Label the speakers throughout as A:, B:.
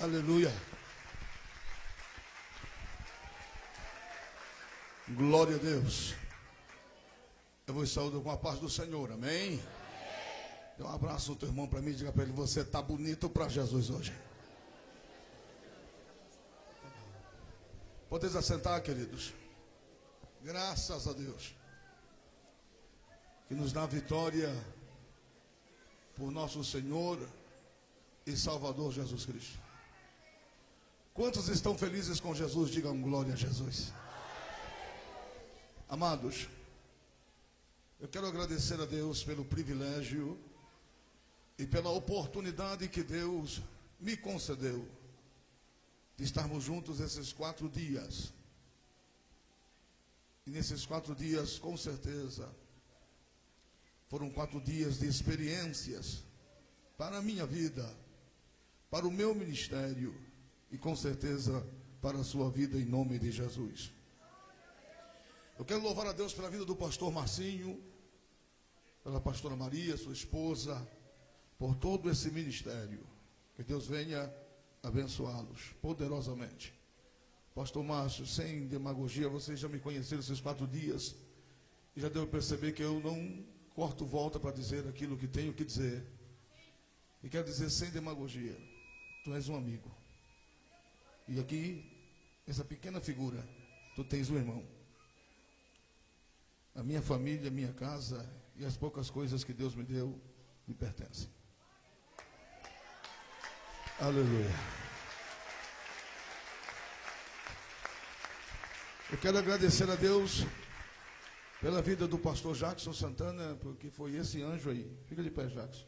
A: Aleluia. Glória a Deus. Eu vos saúdo com a paz do Senhor, amém? Dê um abraço ao teu irmão para mim e diga para ele: você está bonito para Jesus hoje. Podeis assentar, queridos. Graças a Deus, que nos dá vitória por nosso Senhor e Salvador Jesus Cristo. Quantos estão felizes com Jesus? Digam glória a Jesus. Amados, eu quero agradecer a Deus pelo privilégio e pela oportunidade que Deus me concedeu de estarmos juntos esses 4 dias. E nesses 4 dias, com certeza, foram 4 dias de experiências para a minha vida, para o meu ministério e com certeza para a sua vida, em nome de Jesus. Eu quero louvar a Deus pela vida do pastor Marcinho, pela pastora Maria, sua esposa, por todo esse ministério. Que Deus venha abençoá-los poderosamente. Pastor Márcio, sem demagogia, vocês já me conheceram esses 4 dias e já deu para perceber que eu não corto volta para dizer aquilo que tenho que dizer. E quero dizer sem demagogia: tu és um amigo. E aqui, essa pequena figura, tu tens um irmão. A minha família, a minha casa e as poucas coisas que Deus me deu me pertencem. Aleluia. Eu quero agradecer a Deus pela vida do pastor Jackson Santana, porque foi esse anjo aí. Fica de pé, Jackson,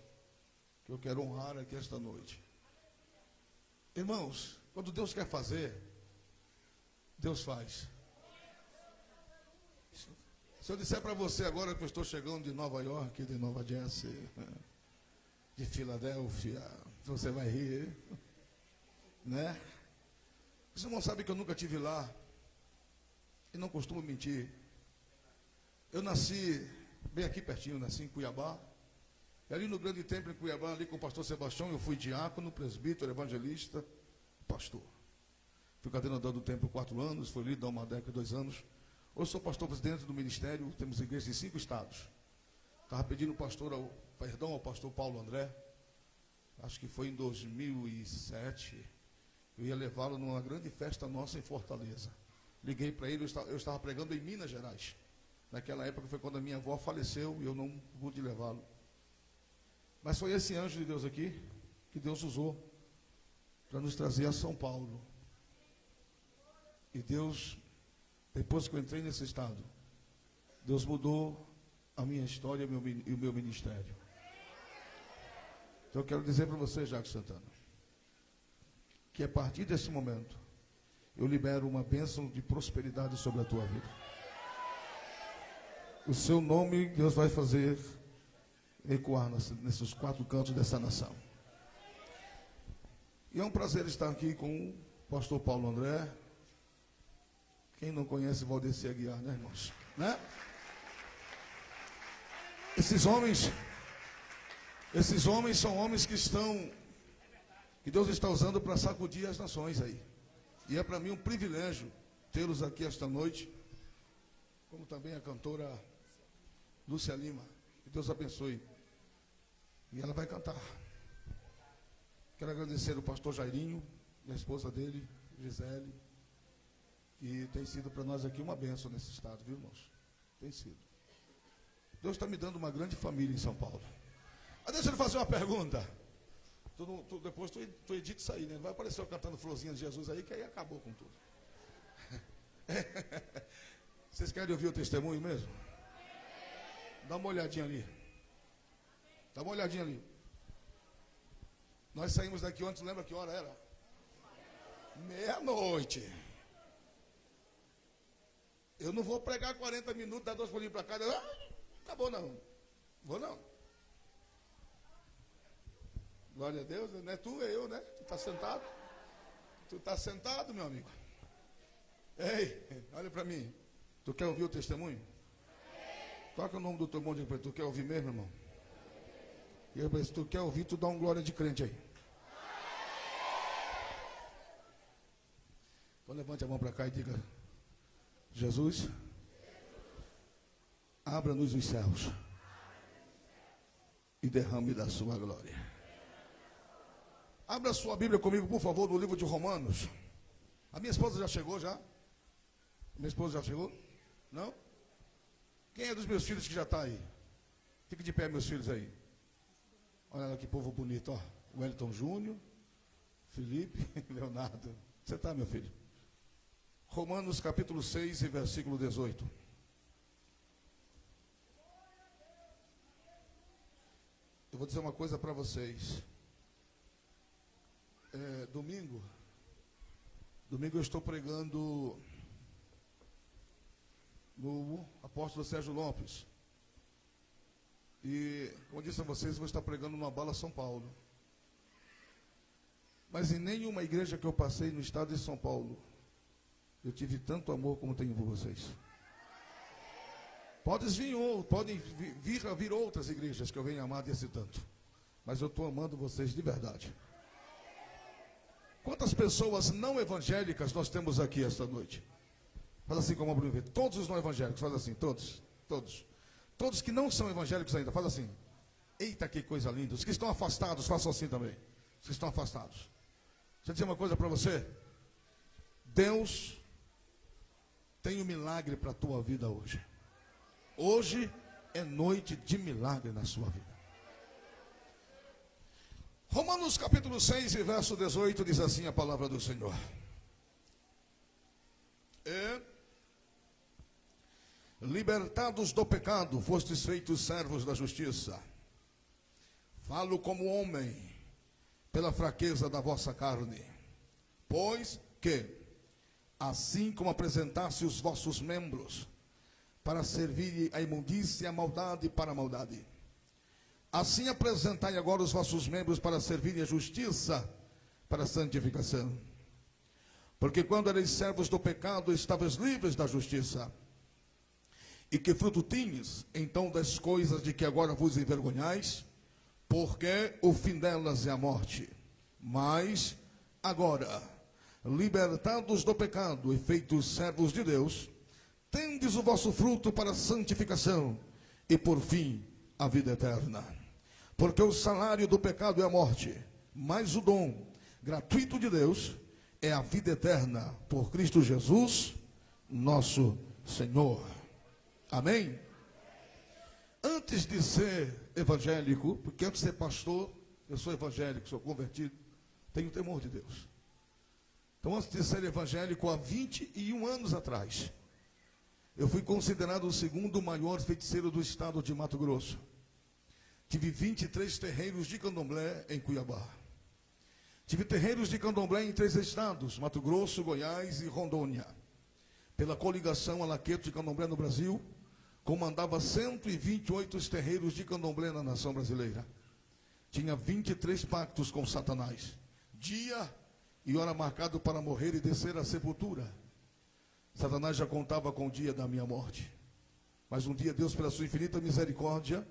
A: que eu quero honrar aqui esta noite. Irmãos, quando Deus quer fazer, Deus faz. Se eu disser para você agora que eu estou chegando de Nova York, de Nova Jersey, de Filadélfia, você vai rir, né? Os irmãos sabem que eu nunca estive lá e não costumo mentir. Eu nasci bem aqui pertinho, nasci em Cuiabá. E ali no grande templo em Cuiabá, ali com o pastor Sebastião, eu fui diácono, presbítero, evangelista, pastor. Fui coordenador do templo 4 anos, fui líder da Almadeca 2 anos. Hoje sou pastor presidente do ministério, temos igrejas em 5 estados. Estava pedindo ao pastor Paulo André, acho que foi em 2007, eu ia levá-lo numa grande festa nossa em Fortaleza. Liguei para ele, eu estava pregando em Minas Gerais. Naquela época foi quando a minha avó faleceu e eu não pude levá-lo. Mas foi esse anjo de Deus aqui que Deus usou para nos trazer a São Paulo. E Deus, depois que eu entrei nesse estado, Deus mudou a minha história e o meu ministério. Então eu quero dizer para você, Jackson Santana, que a partir desse momento, eu libero uma bênção de prosperidade sobre a tua vida. O seu nome Deus vai fazer ecoar nesses 4 cantos dessa nação. E é um prazer estar aqui com o pastor Paulo André. Quem não conhece Valdeci Aguiar, né, irmãos? Né? Esses homens são homens que Deus está usando para sacudir as nações aí. E é para mim um privilégio tê-los aqui esta noite, como também a cantora Lúcia Lima. Que Deus abençoe. E ela vai cantar. Quero agradecer o pastor Jairinho e a esposa dele, Gisele, que tem sido para nós aqui uma bênção nesse estado, viu, irmãos? Tem sido. Deus está me dando uma grande família em São Paulo. Mas deixa eu lhe fazer uma pergunta. Depois tu edita isso aí, né? Não vai aparecer eu cantando Florzinha de Jesus aí, que aí acabou com tudo. Vocês querem ouvir o testemunho mesmo? Dá uma olhadinha ali. Dá uma olhadinha ali. Nós saímos daqui ontem, lembra que hora era? 12:00. Eu não vou pregar 40 minutos, dar 2 bolinhos para cá. Acabou não. Vou não. Glória a Deus, não é tu, é eu, né? Tu está sentado? Tu está sentado, meu amigo? Ei, olha para mim. Tu quer ouvir o testemunho? Qual que é o nome do teu irmão? Tu quer ouvir mesmo, irmão? E eu, se tu quer ouvir, tu dá um glória de crente aí. Então levante a mão para cá e diga: Jesus, abra-nos os céus e derrame da sua glória. Abra sua Bíblia comigo, por favor, no livro de Romanos. A minha esposa já chegou já? Minha esposa já chegou? Não? Quem é dos meus filhos que já está aí? Fique de pé, meus filhos aí. Olha lá que povo bonito, ó. Wellington Júnior, Felipe, Leonardo. Você está, meu filho? Romanos capítulo 6 e versículo 18. Eu vou dizer uma coisa para vocês. Domingo eu estou pregando no apóstolo Sérgio Lopes. E, como eu disse a vocês, eu vou estar pregando numa bala São Paulo. Mas em nenhuma igreja que eu passei no estado de São Paulo, eu tive tanto amor como tenho por vocês. Podem vir outras igrejas que eu venho amar desse tanto. Mas eu estou amando vocês de verdade. Quantas pessoas não evangélicas nós temos aqui esta noite? Faz assim como a Bruno vê. Todos os não evangélicos, faz assim, todos. Todos que não são evangélicos ainda, faz assim. Eita, que coisa linda. Os que estão afastados, façam assim também. Os que estão afastados. Deixa eu dizer uma coisa para você. Deus tem um milagre para a tua vida hoje. Hoje é noite de milagre na sua vida. Romanos capítulo 6 e verso 18 diz assim a palavra do Senhor. Libertados do pecado, fostes feitos servos da justiça. Falo como homem, pela fraqueza da vossa carne. Pois que, assim como apresentasse os vossos membros, para servir a imundícia e a maldade para a maldade, assim apresentai agora os vossos membros para servirem a justiça para a santificação. Porque quando erais servos do pecado, estavas livres da justiça. E que fruto tinhas, então, das coisas de que agora vos envergonhais? Porque o fim delas é a morte. Mas, agora, libertados do pecado e feitos servos de Deus, tendes o vosso fruto para a santificação e, por fim, a vida eterna. Porque o salário do pecado é a morte, mas o dom gratuito de Deus é a vida eterna por Cristo Jesus, nosso Senhor. Amém? Antes de ser evangélico, porque antes de ser pastor, eu sou evangélico, sou convertido, tenho temor de Deus. Então, antes de ser evangélico, há 21 anos atrás, eu fui considerado o segundo maior feiticeiro do estado de Mato Grosso. Tive 23 terreiros de candomblé em Cuiabá. Tive terreiros de candomblé em 3 estados, Mato Grosso, Goiás e Rondônia. Pela coligação Alaqueto de Candomblé no Brasil, comandava 128 terreiros de candomblé na nação brasileira. Tinha 23 pactos com Satanás. Dia e hora marcado para morrer e descer à sepultura. Satanás já contava com o dia da minha morte. Mas um dia Deus, pela sua infinita misericórdia,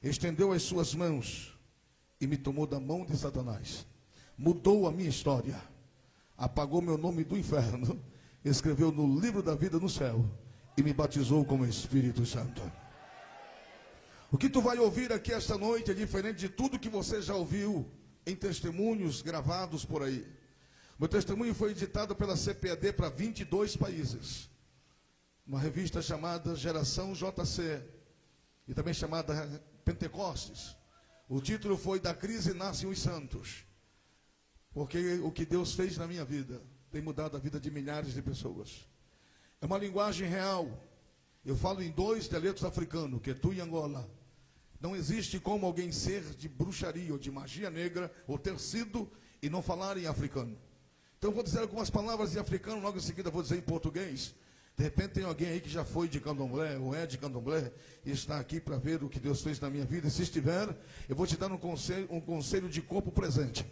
A: estendeu as suas mãos e me tomou da mão de Satanás. Mudou a minha história. Apagou meu nome do inferno. Escreveu no livro da vida no céu. E me batizou com o Espírito Santo. O que tu vai ouvir aqui esta noite é diferente de tudo que você já ouviu em testemunhos gravados por aí. Meu testemunho foi editado pela CPAD para 22 países. Uma revista chamada Geração JC. E também chamada Pentecostes. O título foi Da Crise Nascem os Santos. Porque o que Deus fez na minha vida tem mudado a vida de milhares de pessoas. É uma linguagem real. Eu falo em 2 dialetos africanos, Quetu e Angola. Não existe como alguém ser de bruxaria ou de magia negra, ou ter sido e não falar em africano. Então eu vou dizer algumas palavras em africano, logo em seguida vou dizer em português. De repente tem alguém aí que já foi de candomblé, ou é de candomblé, e está aqui para ver o que Deus fez na minha vida. E se estiver, eu vou te dar um conselho de corpo presente.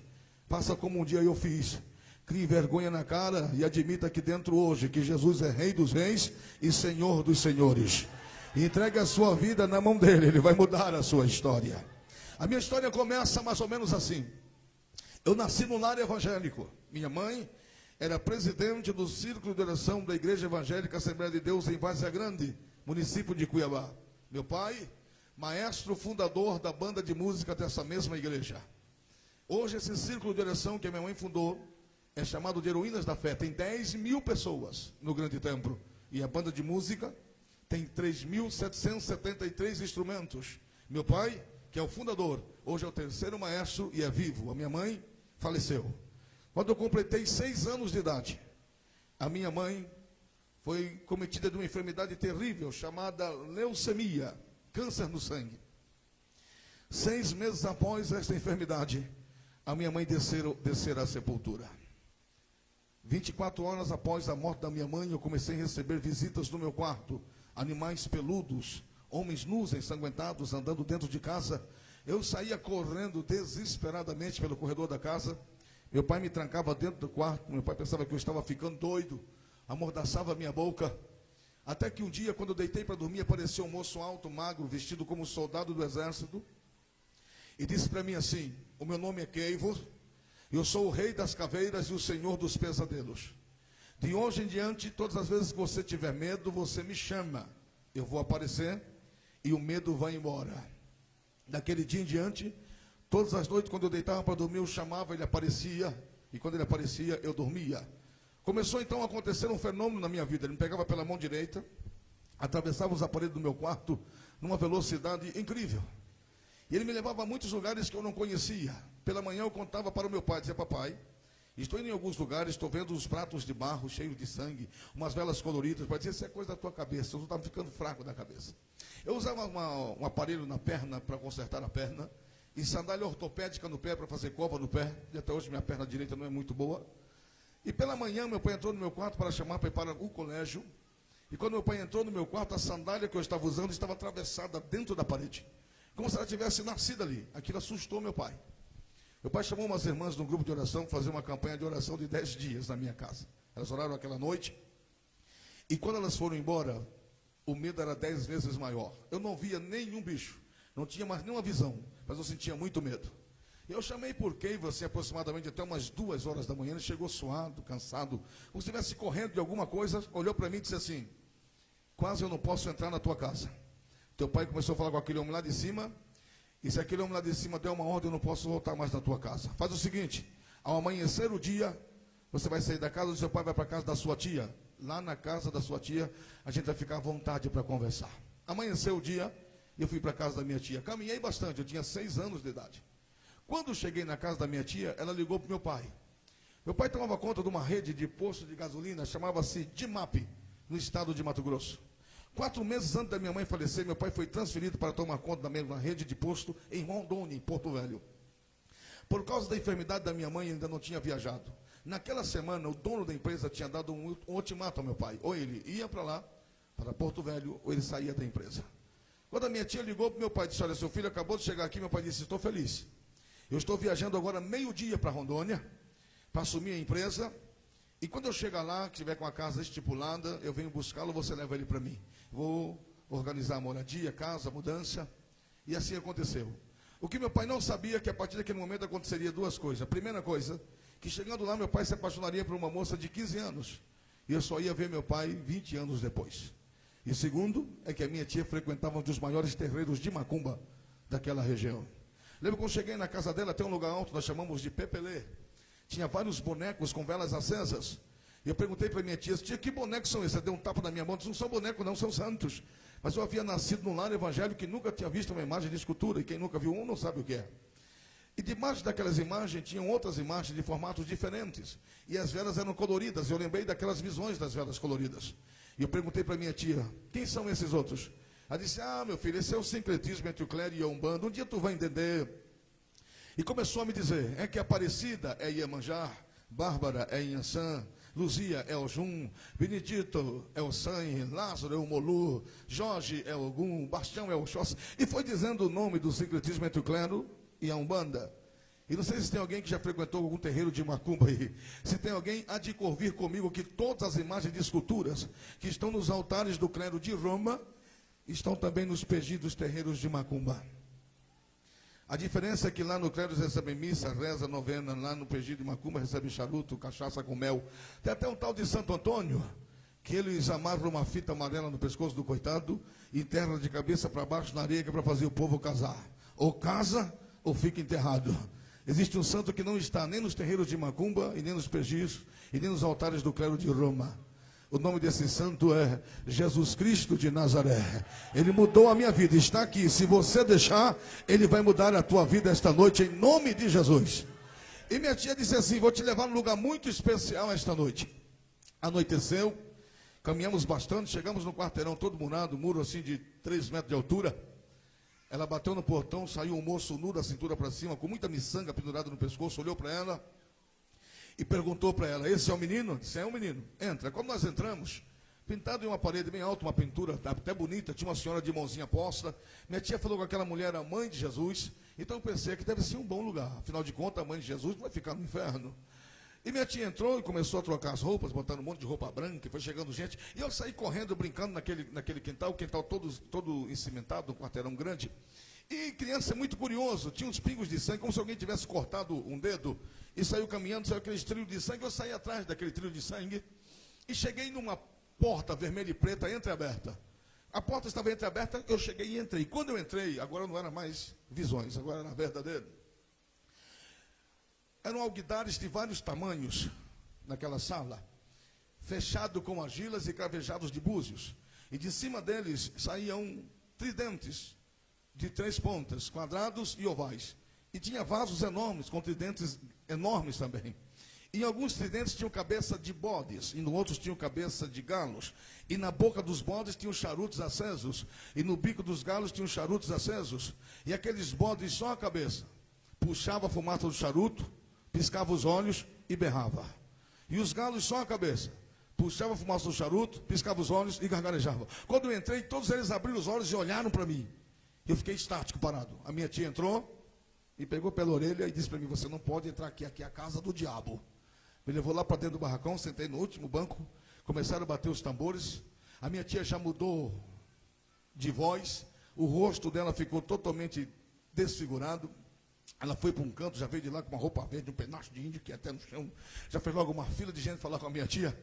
A: Faça como um dia eu fiz. Crie vergonha na cara e admita aqui dentro hoje que Jesus é Rei dos Reis e Senhor dos Senhores. E entregue a sua vida na mão dele, ele vai mudar a sua história. A minha história começa mais ou menos assim. Eu nasci no lar evangélico. Minha mãe Era presidente do Círculo de Oração da Igreja Evangélica Assembleia de Deus em Várzea Grande, município de Cuiabá. Meu pai, maestro fundador da banda de música dessa mesma igreja. Hoje esse círculo de oração que a minha mãe fundou é chamado de Heroínas da Fé. Tem 10.000 pessoas no grande templo. E a banda de música tem 3.773 instrumentos. Meu pai, que é o fundador, hoje é o terceiro maestro e é vivo. A minha mãe faleceu. Quando eu completei 6 anos de idade, a minha mãe foi cometida de uma enfermidade terrível chamada leucemia, câncer no sangue. 6 meses após esta enfermidade, a minha mãe descer à sepultura. 24 horas após a morte da minha mãe, eu comecei a receber visitas no meu quarto. Animais peludos, homens nus, ensanguentados, andando dentro de casa. Eu saía correndo desesperadamente pelo corredor da casa. Meu pai me trancava dentro do quarto. Meu pai pensava que eu estava ficando doido. Amordaçava a minha boca. Até que um dia, quando eu deitei para dormir, apareceu um moço alto, magro, vestido como soldado do exército. E disse para mim assim: o meu nome é Keivo, eu sou o rei das caveiras e o senhor dos pesadelos. De hoje em diante, todas as vezes que você tiver medo, você me chama. Eu vou aparecer e o medo vai embora. Daquele dia em diante, todas as noites, quando eu deitava para dormir, eu chamava, ele aparecia. E quando ele aparecia, eu dormia. Começou então a acontecer um fenômeno na minha vida. Ele me pegava pela mão direita, atravessava os aparelhos do meu quarto numa velocidade incrível. E ele me levava a muitos lugares que eu não conhecia. Pela manhã eu contava para o meu pai, dizia: papai, estou indo em alguns lugares, estou vendo uns pratos de barro cheios de sangue, umas velas coloridas. Pai dizia: isso é coisa da tua cabeça, eu estava ficando fraco da cabeça. Eu usava um aparelho na perna para consertar a perna, e sandália ortopédica no pé para fazer cova no pé, e até hoje minha perna direita não é muito boa. E pela manhã meu pai entrou no meu quarto para chamar para ir para o colégio, e quando meu pai entrou no meu quarto, a sandália que eu estava usando estava atravessada dentro da parede, como se ela tivesse nascido ali. Aquilo assustou meu pai. Meu pai chamou umas irmãs no grupo de oração para fazer uma campanha de oração de 10 dias na minha casa. Elas oraram aquela noite. E quando elas foram embora, o medo era 10 vezes maior. Eu não via nenhum bicho. Não tinha mais nenhuma visão. Mas eu sentia muito medo. Eu chamei por Keivo, assim, aproximadamente até umas 2 horas da manhã. Ele chegou suado, cansado. Como se estivesse correndo de alguma coisa. Olhou para mim e disse assim: quase eu não posso entrar na tua casa. Teu pai começou a falar com aquele homem lá de cima. E se aquele homem lá de cima der uma ordem, eu não posso voltar mais na tua casa. Faz o seguinte: ao amanhecer o dia, você vai sair da casa do seu pai e vai para a casa da sua tia. Lá na casa da sua tia, a gente vai ficar à vontade para conversar. Amanheceu o dia, eu fui para a casa da minha tia. Caminhei bastante, eu tinha 6 anos de idade. Quando cheguei na casa da minha tia, ela ligou para o meu pai. Meu pai tomava conta de uma rede de posto de gasolina, chamava-se DIMAP, no estado de Mato Grosso. 4 meses antes da minha mãe falecer, meu pai foi transferido para tomar conta da mesma rede de posto em Rondônia, em Porto Velho. Por causa da enfermidade da minha mãe, ainda não tinha viajado. Naquela semana, o dono da empresa tinha dado um ultimato ao meu pai. Ou ele ia para lá, para Porto Velho, ou ele saía da empresa. Quando a minha tia ligou para o meu pai e disse: olha, seu filho acabou de chegar aqui, meu pai disse: estou feliz. Eu estou viajando agora meio-dia para Rondônia, para assumir a empresa. E quando eu chegar lá, que tiver com a casa estipulada, eu venho buscá-lo, você leva ele para mim. Vou organizar a moradia, casa, mudança. E assim aconteceu. O que meu pai não sabia é que a partir daquele momento aconteceria 2 coisas. A primeira coisa, que chegando lá, meu pai se apaixonaria por uma moça de 15 anos. E eu só ia ver meu pai 20 anos depois. E segundo, é que a minha tia frequentava um dos maiores terreiros de macumba daquela região. Lembro quando cheguei na casa dela, tem um lugar alto, nós chamamos de Pepelê. Tinha vários bonecos com velas acesas. E eu perguntei para minha tia: tia, que bonecos são esses? Ela deu um tapa na minha mão, disse: não são bonecos não, são santos. Mas eu havia nascido num lar evangélico que nunca tinha visto uma imagem de escultura. E quem nunca viu um não sabe o que é. E debaixo daquelas imagens, tinham outras imagens de formatos diferentes. E as velas eram coloridas. Eu lembrei daquelas visões das velas coloridas. E eu perguntei para minha tia: quem são esses outros? Ela disse: ah, meu filho, esse é o sincretismo entre o clero e a Umbanda. Um dia tu vai entender. E começou a me dizer: é que Aparecida é Iemanjá, Bárbara é Inhansã, Luzia é Oxum, Benedito é o Sanhe, Lázaro é o Molu, Jorge é o Ogum, Bastião é o Oxóssi. E foi dizendo o nome do sincretismo entre o clero e a Umbanda. E não sei se tem alguém que já frequentou algum terreiro de macumba aí. Se tem alguém, há de convir comigo que todas as imagens de esculturas que estão nos altares do clero de Roma estão também nos pedidos terreiros de macumba. A diferença é que lá no Credo eles recebem missa, reza, novena, lá no PG de Macumba recebem charuto, cachaça com mel. Tem até um tal de Santo Antônio, que eles amarram uma fita amarela no pescoço do coitado e enterram de cabeça para baixo na areia, que é para fazer o povo casar. Ou casa, ou fica enterrado. Existe um santo que não está nem nos terreiros de Macumba, e nem nos PGs, e nem nos altares do Clero de Roma. O nome desse santo é Jesus Cristo de Nazaré. Ele mudou a minha vida, está aqui. Se você deixar, ele vai mudar a tua vida esta noite, em nome de Jesus. E minha tia disse assim: vou te levar num lugar muito especial esta noite. Anoiteceu, caminhamos bastante, chegamos no quarteirão todo murado, muro assim de 3 metros de altura. Ela bateu no portão, saiu um moço nu da cintura para cima, com muita miçanga pendurada no pescoço, olhou para ela e perguntou para ela: esse é o menino? Disse: é o menino. Entra. Quando nós entramos, pintado em uma parede bem alta, uma pintura até bonita, tinha uma senhora de mãozinha posta. Minha tia falou que aquela mulher era a mãe de Jesus, então eu pensei que deve ser um bom lugar. Afinal de contas, a mãe de Jesus não vai ficar no inferno. E minha tia entrou e começou a trocar as roupas, botando um monte de roupa branca, e foi chegando gente. E eu saí correndo, brincando naquele quintal, o quintal todo encimentado, um quarteirão grande. E criança é muito curioso, tinha uns pingos de sangue, como se alguém tivesse cortado um dedo, e saiu caminhando, saiu aquele trilho de sangue. Eu saí atrás daquele trilho de sangue, e cheguei numa porta vermelha e preta, entreaberta. A porta estava entreaberta, eu cheguei e entrei. Quando eu entrei, agora não era mais visões, agora era verdadeiro. Eram alguidares de vários tamanhos naquela sala, fechado com argilas e cravejados de búzios. E de cima deles saíam tridentes de 3 pontas, quadrados e ovais. E tinha vasos enormes, com tridentes enormes também. E alguns tridentes tinham cabeça de bodes, e no outros tinham cabeça de galos. E na boca dos bodes tinham charutos acesos, e no bico dos galos tinham charutos acesos. E aqueles bodes só a cabeça, puxava a fumaça do charuto, piscava os olhos e berrava. E os galos só a cabeça, puxava a fumaça do charuto, piscava os olhos e gargarejava. Quando eu entrei, todos eles abriram os olhos e olharam para mim. Eu fiquei estático, parado. A minha tia entrou, me pegou pela orelha e disse para mim: você não pode entrar aqui, aqui é a casa do diabo. Me levou lá para dentro do barracão, sentei no último banco, começaram a bater os tambores. A minha tia já mudou de voz, o rosto dela ficou totalmente desfigurado. Ela foi para um canto, já veio de lá com uma roupa verde, um pedaço de índio que ia até no chão. Já fez logo uma fila de gente falar com a minha tia.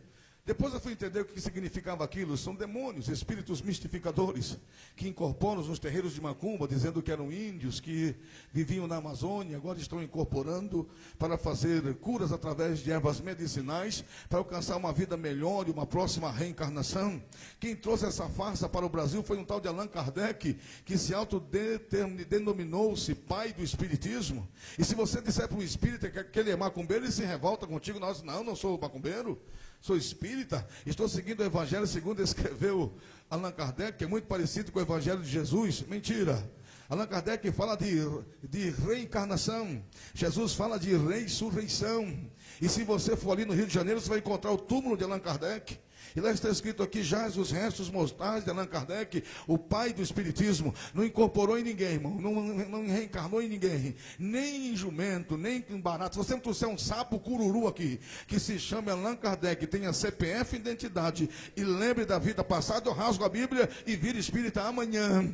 A: Depois eu fui entender o que significava aquilo. São demônios, espíritos mistificadores, que incorporam nos terreiros de Macumba, dizendo que eram índios, que viviam na Amazônia, agora estão incorporando para fazer curas através de ervas medicinais, para alcançar uma vida melhor e uma próxima reencarnação. Quem trouxe essa farsa para o Brasil foi um tal de Allan Kardec, que se autodenominou-se pai do espiritismo. E se você disser para um espírita que ele é macumbeiro, ele se revolta contigo. Nós, não sou macumbeiro. Sou espírita, estou seguindo o evangelho segundo escreveu Allan Kardec, que é muito parecido com o evangelho de Jesus. Mentira. Allan Kardec fala de reencarnação. Jesus fala de ressurreição. E se você for ali no Rio de Janeiro, você vai encontrar o túmulo de Allan Kardec. E lá está escrito aqui: jaz os restos mortais de Allan Kardec, o pai do espiritismo. Não incorporou em ninguém, irmão. Não reencarnou em ninguém. Nem em jumento, nem em barato. Se você trouxer um sapo cururu aqui, que se chama Allan Kardec, tenha CPF e identidade, e lembre da vida passada, eu rasgo a Bíblia e vire espírita amanhã.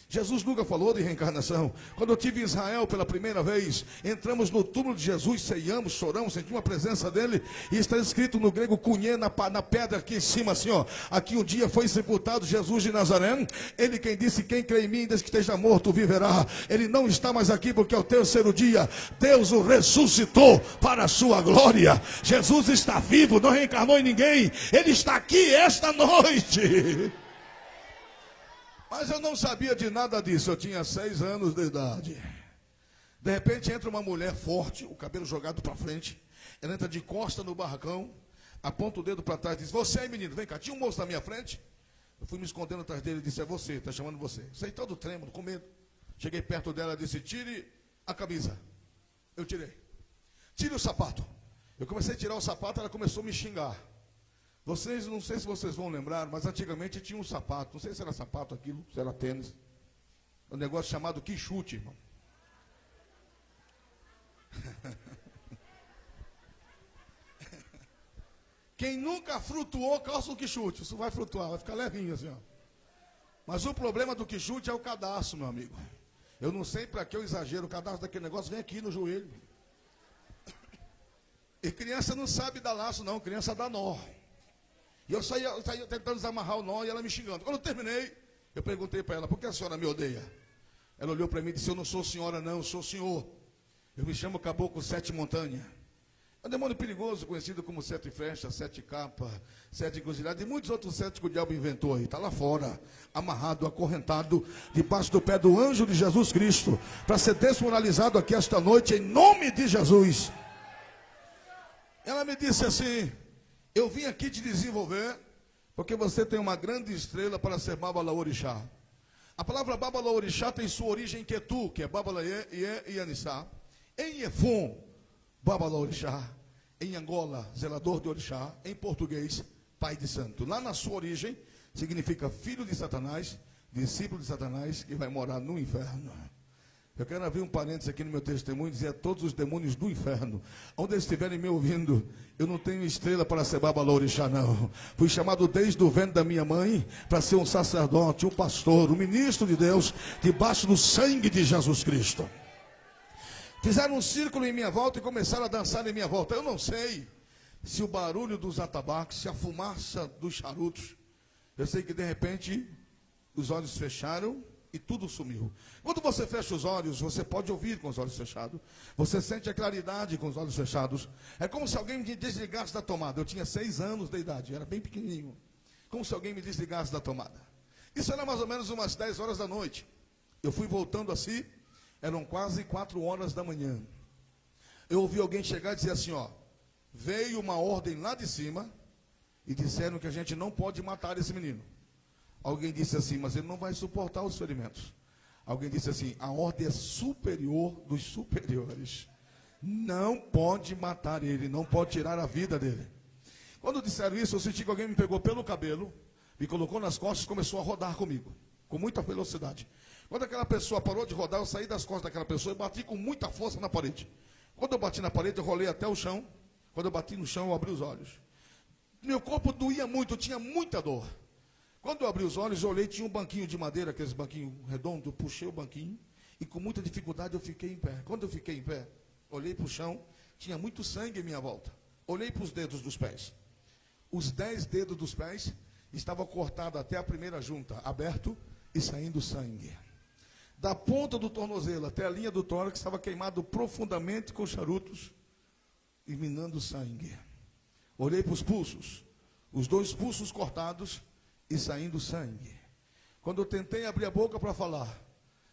A: Jesus nunca falou de reencarnação. Quando eu estive em Israel pela primeira vez, entramos no túmulo de Jesus, ceiamos, choramos, sentimos a presença dele, e está escrito no grego cunhê, na pedra aqui em cima, assim, ó: aqui um dia foi sepultado Jesus de Nazaré. Ele quem disse: quem crê em mim, desde que esteja morto, viverá. Ele não está mais aqui, porque ao 3º dia Deus o ressuscitou para a sua glória. Jesus está vivo, não reencarnou em ninguém. Ele está aqui esta noite. Mas eu não sabia de nada disso. Eu tinha 6 anos de idade. De repente entra uma mulher forte, o cabelo jogado para frente. Ela entra de costa no barracão, aponta o dedo para trás e diz: você aí, menino, vem cá. Tinha um moço na minha frente. Eu fui me escondendo atrás dele e disse: é você, está chamando você. Saí todo trêmulo, com medo. Cheguei perto dela e disse: tire a camisa. Eu tirei. Tire o sapato. Eu comecei a tirar o sapato, ela começou a me xingar. Vocês, não sei se vocês vão lembrar, mas antigamente tinha um sapato, não sei se era sapato aquilo, se era tênis, um negócio chamado quichute, irmão. Quem nunca flutuou, calça o quichute, isso vai flutuar, vai ficar levinho assim, ó. Mas o problema do quichute é o cadarço, meu amigo. Eu não sei para que eu exagero, o cadastro daquele negócio vem aqui no joelho. E criança não sabe dar laço, não, criança dá nó. E eu saía tentando desamarrar o nó e ela me xingando. Quando eu terminei, eu perguntei para ela, por que a senhora me odeia? Ela olhou para mim e disse, eu não sou senhora não, eu sou senhor. Eu me chamo Caboclo Sete Montanha. É um demônio perigoso, conhecido como Sete Flechas, Sete Capas, Sete Encruzilhadas, e muitos outros sete que o diabo inventou aí. Está lá fora, amarrado, acorrentado, debaixo do pé do anjo de Jesus Cristo, para ser desmoralizado aqui esta noite, em nome de Jesus. Ela me disse assim, eu vim aqui te desenvolver, porque você tem uma grande estrela para ser Babalaorixá. A palavra Babalaorixá tem sua origem em Ketu, que é Babalaê, Iê e Anissá. Em Efon, Babalaorixá. Em Angola, zelador de orixá. Em português, pai de santo. Lá na sua origem, significa filho de Satanás, discípulo de Satanás, que vai morar no inferno. Eu quero abrir um parênteses aqui no meu testemunho e dizer a todos os demônios do inferno, onde eles estiverem me ouvindo, eu não tenho estrela para ser Babalaorixá, não. Fui chamado desde o ventre da minha mãe para ser um sacerdote, um pastor, um ministro de Deus, debaixo do sangue de Jesus Cristo. Fizeram um círculo em minha volta e começaram a dançar em minha volta. Eu não sei se o barulho dos atabaques, se a fumaça dos charutos. Eu sei que de repente os olhos fecharam e tudo sumiu. Quando você fecha os olhos, você pode ouvir com os olhos fechados. Você sente a claridade com os olhos fechados. É como se alguém me desligasse da tomada. Eu tinha 6 anos de idade, eu era bem pequenininho. Como se alguém me desligasse da tomada. Isso era mais ou menos umas 10 horas da noite. Eu fui voltando assim. Eram quase 4 horas da manhã. Eu ouvi alguém chegar e dizer assim, ó, veio uma ordem lá de cima e disseram que a gente não pode matar esse menino. Alguém disse assim, mas ele não vai suportar os ferimentos. Alguém disse assim, a ordem é superior dos superiores. Não pode matar ele, não pode tirar a vida dele. Quando disseram isso, eu senti que alguém me pegou pelo cabelo, me colocou nas costas e começou a rodar comigo, com muita velocidade. Quando aquela pessoa parou de rodar, eu saí das costas daquela pessoa e bati com muita força na parede. Quando eu bati na parede, eu rolei até o chão. Quando eu bati no chão, eu abri os olhos. Meu corpo doía muito, eu tinha muita dor. Quando eu abri os olhos, eu olhei, tinha um banquinho de madeira, aqueles banquinhos redondos, eu puxei o banquinho e com muita dificuldade eu fiquei em pé. Quando eu fiquei em pé, olhei para o chão, tinha muito sangue em minha volta. Olhei para os dedos dos pés. Os 10 dedos dos pés estavam cortados até a primeira junta, aberto e saindo sangue. Da ponta do tornozelo até a linha do tórax estava queimado profundamente com charutos e minando sangue. Olhei para os pulsos, os 2 pulsos cortados e saindo sangue. Quando eu tentei abrir a boca para falar,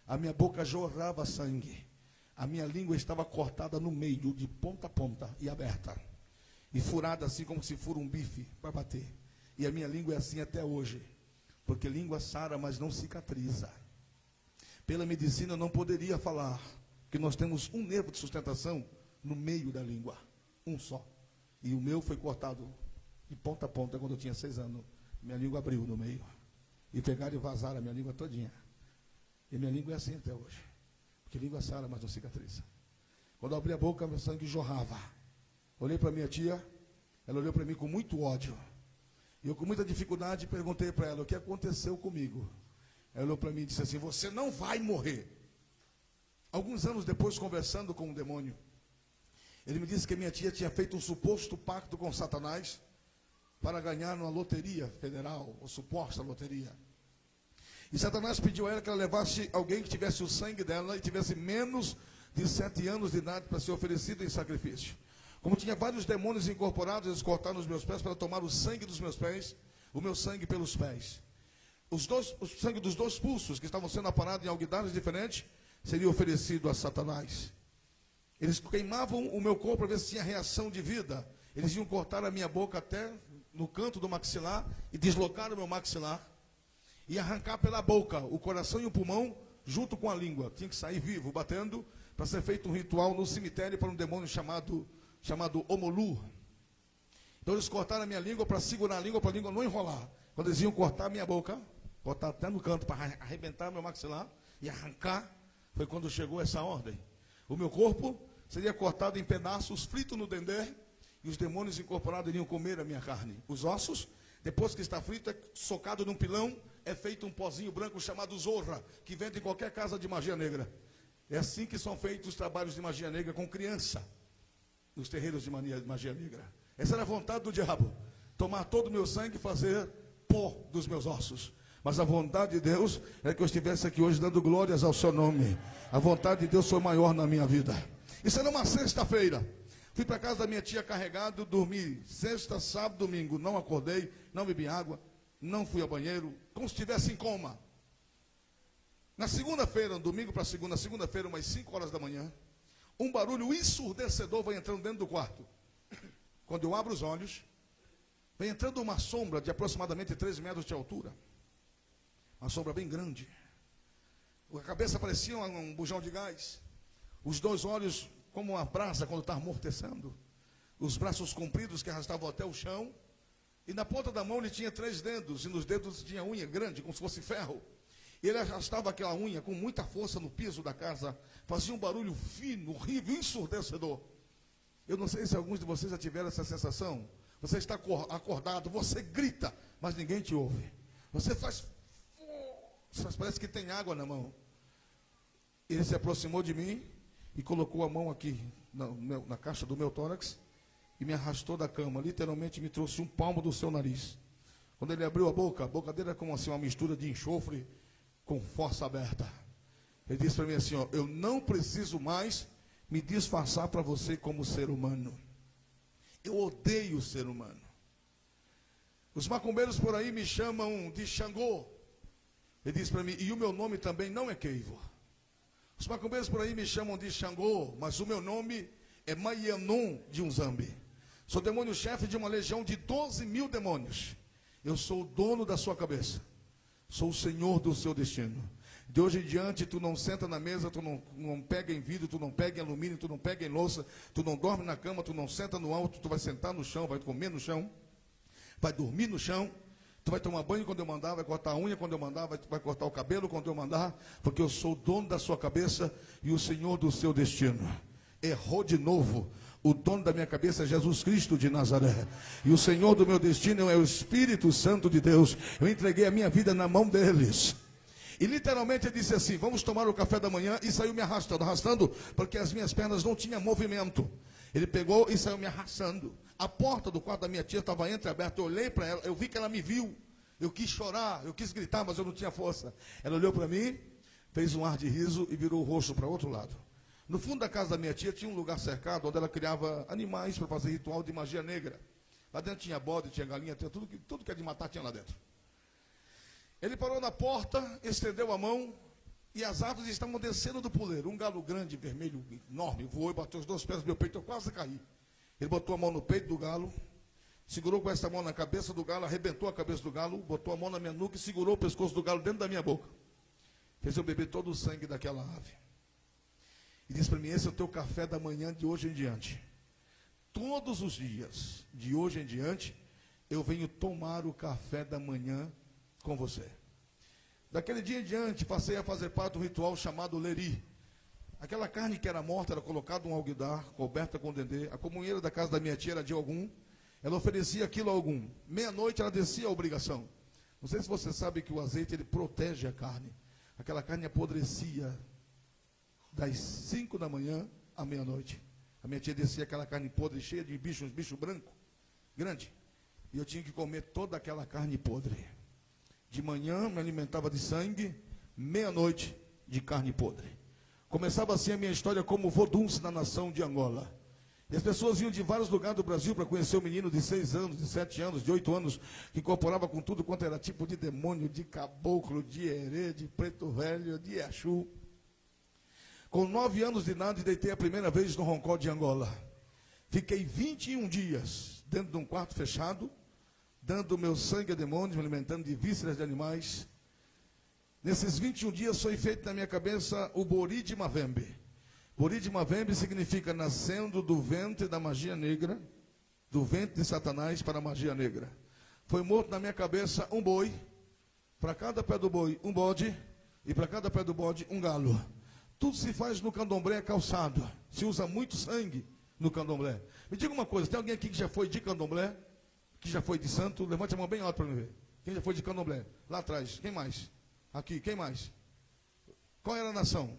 A: a minha boca jorrava sangue. A minha língua estava cortada no meio, de ponta a ponta e aberta. E furada assim como se for um bife para bater. E a minha língua é assim até hoje. Porque língua sara, mas não cicatriza. Pela medicina eu não poderia falar, porque nós temos um nervo de sustentação no meio da língua, um só. E o meu foi cortado de ponta a ponta quando eu tinha 6 anos. Minha língua abriu no meio. E pegaram e vazaram a minha língua todinha. E minha língua é assim até hoje. Porque língua sara, mas não cicatriza. Quando eu abri a boca, meu sangue jorrava. Olhei para minha tia, ela olhou para mim com muito ódio. E eu com muita dificuldade perguntei para ela, o que aconteceu comigo? Ela olhou para mim e disse assim, você não vai morrer. Alguns anos depois, conversando com um demônio, ele me disse que minha tia tinha feito um suposto pacto com Satanás para ganhar uma loteria federal, ou suposta loteria. E Satanás pediu a ela que ela levasse alguém que tivesse o sangue dela e tivesse menos de 7 anos de idade para ser oferecido em sacrifício. Como tinha vários demônios incorporados, eles cortaram os meus pés para tomar o sangue dos meus pés, o meu sangue pelos pés. O sangue dos 2 pulsos, que estavam sendo aparados em alguidares diferentes, seria oferecido a Satanás. Eles queimavam o meu corpo para ver se tinha reação de vida. Eles iam cortar a minha boca até no canto do maxilar e deslocar o meu maxilar. E arrancar pela boca o coração e o pulmão junto com a língua. Tinha que sair vivo, batendo, para ser feito um ritual no cemitério para um demônio chamado Omolu. Então eles cortaram a minha língua para segurar a língua, para a língua não enrolar. Quando eles iam cortar a minha boca, cortar até no canto para arrebentar meu maxilar e arrancar, foi quando chegou essa ordem. O meu corpo seria cortado em pedaços, frito no dendê, e os demônios incorporados iriam comer a minha carne. Os ossos, depois que está frito, é socado num pilão é feito um pozinho branco chamado zorra, que vende em qualquer casa de magia negra. É assim que são feitos os trabalhos de magia negra com criança, nos terreiros de magia negra. Essa era a vontade do diabo, tomar todo o meu sangue e fazer pó dos meus ossos. Mas a vontade de Deus é que eu estivesse aqui hoje dando glórias ao seu nome. A vontade de Deus foi maior na minha vida. Isso era uma sexta-feira. Fui para casa da minha tia carregado, dormi sexta, sábado, domingo. Não acordei, não bebi água, não fui ao banheiro, como se estivesse em coma. Na segunda-feira, domingo para segunda-feira, umas 5 horas da manhã, um barulho ensurdecedor vai entrando dentro do quarto. Quando eu abro os olhos, vem entrando uma sombra de aproximadamente 3 metros de altura. Uma sombra bem grande. A cabeça parecia um bujão de gás. Os 2 olhos como uma brasa quando está amortecendo. Os braços compridos que arrastavam até o chão. E na ponta da mão ele tinha 3 dedos. E nos dedos tinha unha grande, como se fosse ferro. E ele arrastava aquela unha com muita força no piso da casa. Fazia um barulho fino, horrível, ensurdecedor. Eu não sei se alguns de vocês já tiveram essa sensação. Você está acordado, você grita, mas ninguém te ouve. Você faz... Parece que tem água na mão. Ele se aproximou de mim e colocou a mão aqui na caixa do meu tórax e me arrastou da cama. Literalmente me trouxe um palmo do seu nariz. Quando ele abriu a boca dele era como assim, uma mistura de enxofre com força aberta. Ele disse para mim assim, ó, eu não preciso mais me disfarçar para você como ser humano. Eu odeio o ser humano. Os macumbeiros por aí me chamam de Xangô. Ele disse para mim, e o meu nome também não é Keivo. Os macumbeiros por aí me chamam de Xangô, mas o meu nome é Maianum de Unzambi. Sou demônio-chefe de uma legião de 12.000 demônios. Eu sou o dono da sua cabeça. Sou o senhor do seu destino. De hoje em diante, tu não senta na mesa, tu não pega em vidro, tu não pega em alumínio, tu não pega em louça, tu não dorme na cama, tu não senta no alto, tu vai sentar no chão, vai comer no chão, vai dormir no chão. Tu vai tomar banho quando eu mandar, vai cortar a unha quando eu mandar, vai cortar o cabelo quando eu mandar, porque eu sou o dono da sua cabeça e o senhor do seu destino. Errou de novo. O dono da minha cabeça é Jesus Cristo de Nazaré. E o senhor do meu destino é o Espírito Santo de Deus. Eu entreguei a minha vida na mão deles. E literalmente ele disse assim, vamos tomar o café da manhã, e saiu me arrastando, porque as minhas pernas não tinham movimento. Ele pegou e saiu me arrastando. A porta do quarto da minha tia estava entreaberta. Eu olhei para ela, eu vi que ela me viu. Eu quis chorar, eu quis gritar, mas eu não tinha força. Ela olhou para mim, fez um ar de riso e virou o rosto para o outro lado. No fundo da casa da minha tia tinha um lugar cercado onde ela criava animais para fazer ritual de magia negra. Lá dentro tinha bode, tinha galinha, tinha tudo que é de matar tinha lá dentro. Ele parou na porta, estendeu a mão e as aves estavam descendo do puleiro. Um galo grande, vermelho, enorme, voou e bateu os 2 pés no meu peito, eu quase caí. Ele botou a mão no peito do galo, segurou com essa mão na cabeça do galo, arrebentou a cabeça do galo, botou a mão na minha nuca e segurou o pescoço do galo dentro da minha boca. Fez eu beber todo o sangue daquela ave. E disse para mim, esse é o teu café da manhã de hoje em diante. Todos os dias, de hoje em diante, eu venho tomar o café da manhã com você. Daquele dia em diante, passei a fazer parte do ritual chamado Leri. Aquela carne que era morta era colocada num alguidar, coberta com dendê. A comunheira da casa da minha tia era de algum. Ela oferecia aquilo a algum. Meia-noite ela descia a obrigação. Não sei se você sabe que o azeite ele protege a carne. Aquela carne apodrecia das 5 da manhã à meia-noite. A minha tia descia aquela carne podre, cheia de bichos, uns bichos brancos, grande. E eu tinha que comer toda aquela carne podre. De manhã me alimentava de sangue, meia-noite de carne podre. Começava assim a minha história como vodunce na nação de Angola. E as pessoas vinham de vários lugares do Brasil para conhecer o menino de 6 anos, de 7 anos, de 8 anos, que incorporava com tudo quanto era tipo de demônio, de caboclo, de herê, de preto velho, de Exu. Com 9 anos de idade, deitei a primeira vez no Roncó de Angola. Fiquei 21 dias dentro de um quarto fechado, dando meu sangue a demônios, me alimentando de vísceras de animais. Nesses 21 dias foi feito na minha cabeça o Bori de Mavembe. Bori de Mavembe significa nascendo do ventre da magia negra, do ventre de Satanás para a magia negra. Foi morto na minha cabeça um boi, para cada pé do boi um bode, e para cada pé do bode um galo. Tudo se faz no candomblé calçado. Se usa muito sangue no candomblé. Me diga uma coisa, tem alguém aqui que já foi de candomblé? Que já foi de santo? Levante a mão bem alto para me ver. Quem já foi de Candomblé? Lá atrás. Quem mais? Aqui, quem mais? Qual era a nação?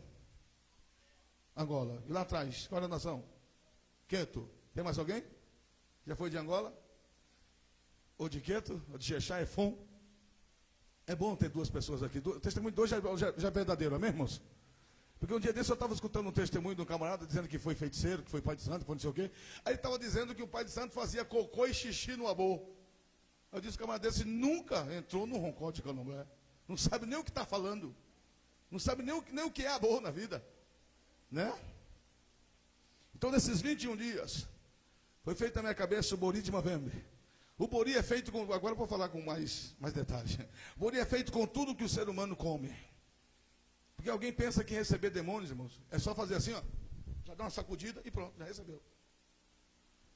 A: Angola. E lá atrás, qual era a nação? Queto. Tem mais alguém? Já foi de Angola? Ou de Queto? Ou de Xexá, Efon? É bom ter duas pessoas aqui. O testemunho de hoje já é verdadeiro, amém, irmãos? Porque um dia desse eu estava escutando um testemunho de um camarada dizendo que foi feiticeiro, que foi pai de santo, que foi não sei o quê. Aí ele estava dizendo que o pai de santo fazia cocô e xixi no abô. Eu disse que o camarada desse nunca entrou no roncó de Candomblé. Não sabe nem o que está falando. Não sabe nem o que é abô na vida. Né? Então, nesses 21 dias, foi feito na minha cabeça o Bori de Mavembe. O Bori é feito com, agora eu vou falar com mais detalhes. O Bori é feito com tudo que o ser humano come. Porque alguém pensa que receber demônios, irmãos, é só fazer assim, ó, já dá uma sacudida e pronto, já recebeu.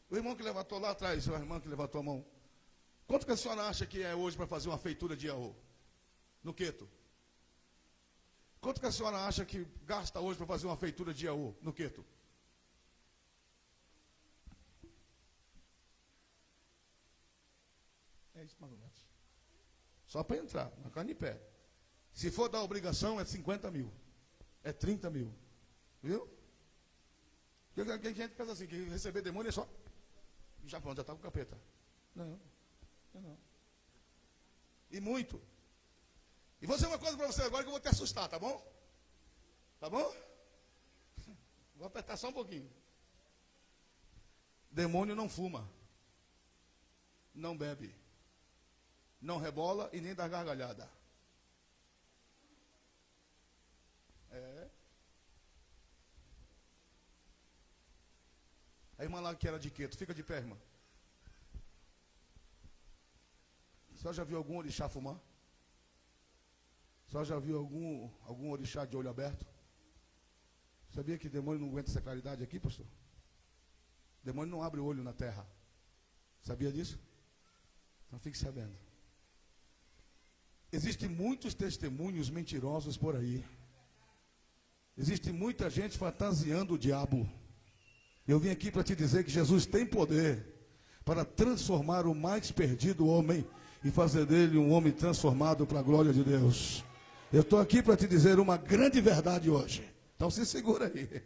A: O irmão que levantou lá atrás, a irmã que levantou a mão, quanto que a senhora acha que é hoje para fazer uma feitura de Iaô? No Queto? Quanto que a senhora acha que gasta hoje para fazer uma feitura de Iaô? No Queto? É isso mais ou menos. Só para entrar, na carne de pé. Se for dar obrigação, é 50 mil. É 30 mil. Viu? Quem gente pensa assim, que receber demônio é só. Já pronto, já está com o capeta. Não. E muito. E vou dizer uma coisa para você agora que eu vou te assustar, tá bom? Tá bom? Vou apertar só um pouquinho. Demônio não fuma. Não bebe. Não rebola e nem dá gargalhada. A irmã lá que era de Queto, fica de pé, irmã. A senhora já viu algum orixá fumar? A senhora já viu algum orixá de olho aberto? Sabia que demônio não aguenta essa claridade aqui, pastor? Demônio não abre o olho na terra. Sabia disso? Então fique sabendo. Existem muitos testemunhos mentirosos por aí. Existe muita gente fantasiando o diabo. Eu vim aqui para te dizer que Jesus tem poder para transformar o mais perdido homem e fazer dele um homem transformado para a glória de Deus. Eu estou aqui para te dizer uma grande verdade hoje. Então se segura aí.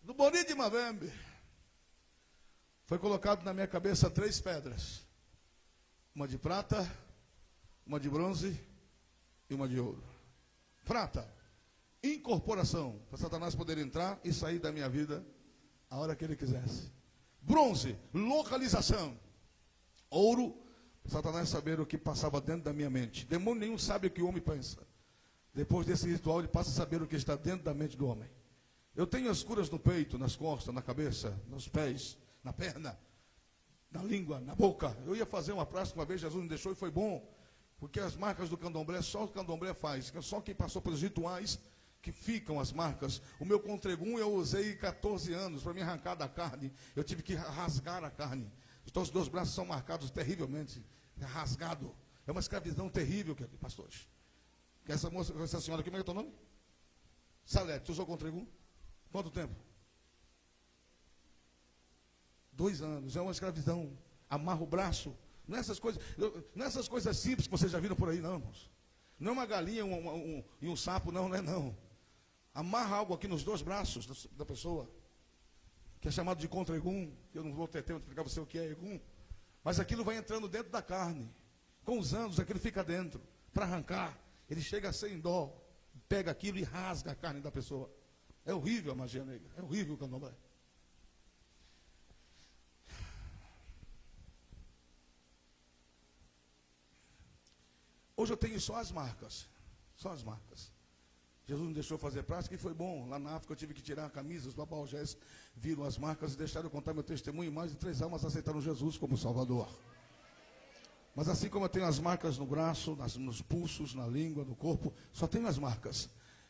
A: No Bori de Mavembe, foi colocado na minha cabeça 3 pedras. Uma de prata, uma de bronze e uma de ouro. Prata, incorporação, para Satanás poder entrar e sair da minha vida a hora que ele quisesse. Bronze, localização. Ouro, para Satanás saber o que passava dentro da minha mente. Demônio nenhum sabe o que o homem pensa. Depois desse ritual, ele passa a saber o que está dentro da mente do homem. Eu tenho as curas no peito, nas costas, na cabeça, nos pés, na perna, na língua, na boca. Eu ia fazer uma prática uma vez, Jesus me deixou e foi bom. Porque as marcas do candomblé, só o candomblé faz. Só quem passou pelos rituais que ficam as marcas. O meu contregum eu usei 14 anos para me arrancar da carne. Eu tive que rasgar a carne. Então os 2 braços são marcados terrivelmente. Rasgado. É uma escravidão terrível, pastores. Que essa moça, essa senhora aqui, como é que é o teu nome? Salete, tu usou contregum? Quanto tempo? 2 anos. É uma escravidão. Amarra o braço. Não é essas coisas simples que vocês já viram por aí, não, irmãos. Não é uma galinha e um sapo, não é não. Amarra algo aqui nos 2 braços da pessoa, que é chamado de contra-egum. Eu não vou ter tempo de explicar para você o que é egum. Mas aquilo vai entrando dentro da carne. Com os anos, aquilo fica dentro. Para arrancar, ele chega sem dó. Pega aquilo e rasga a carne da pessoa. É horrível a magia negra. É horrível o candomblé. Hoje eu tenho só as marcas. Só as marcas. Jesus me deixou fazer prática e foi bom. Lá na África eu tive que tirar a camisa. Os babaojés viram as marcas e deixaram eu contar meu testemunho. E mais de 3 almas aceitaram Jesus como Salvador. Mas assim como eu tenho as marcas no braço, nos pulsos, na língua, no corpo, só tenho as marcas.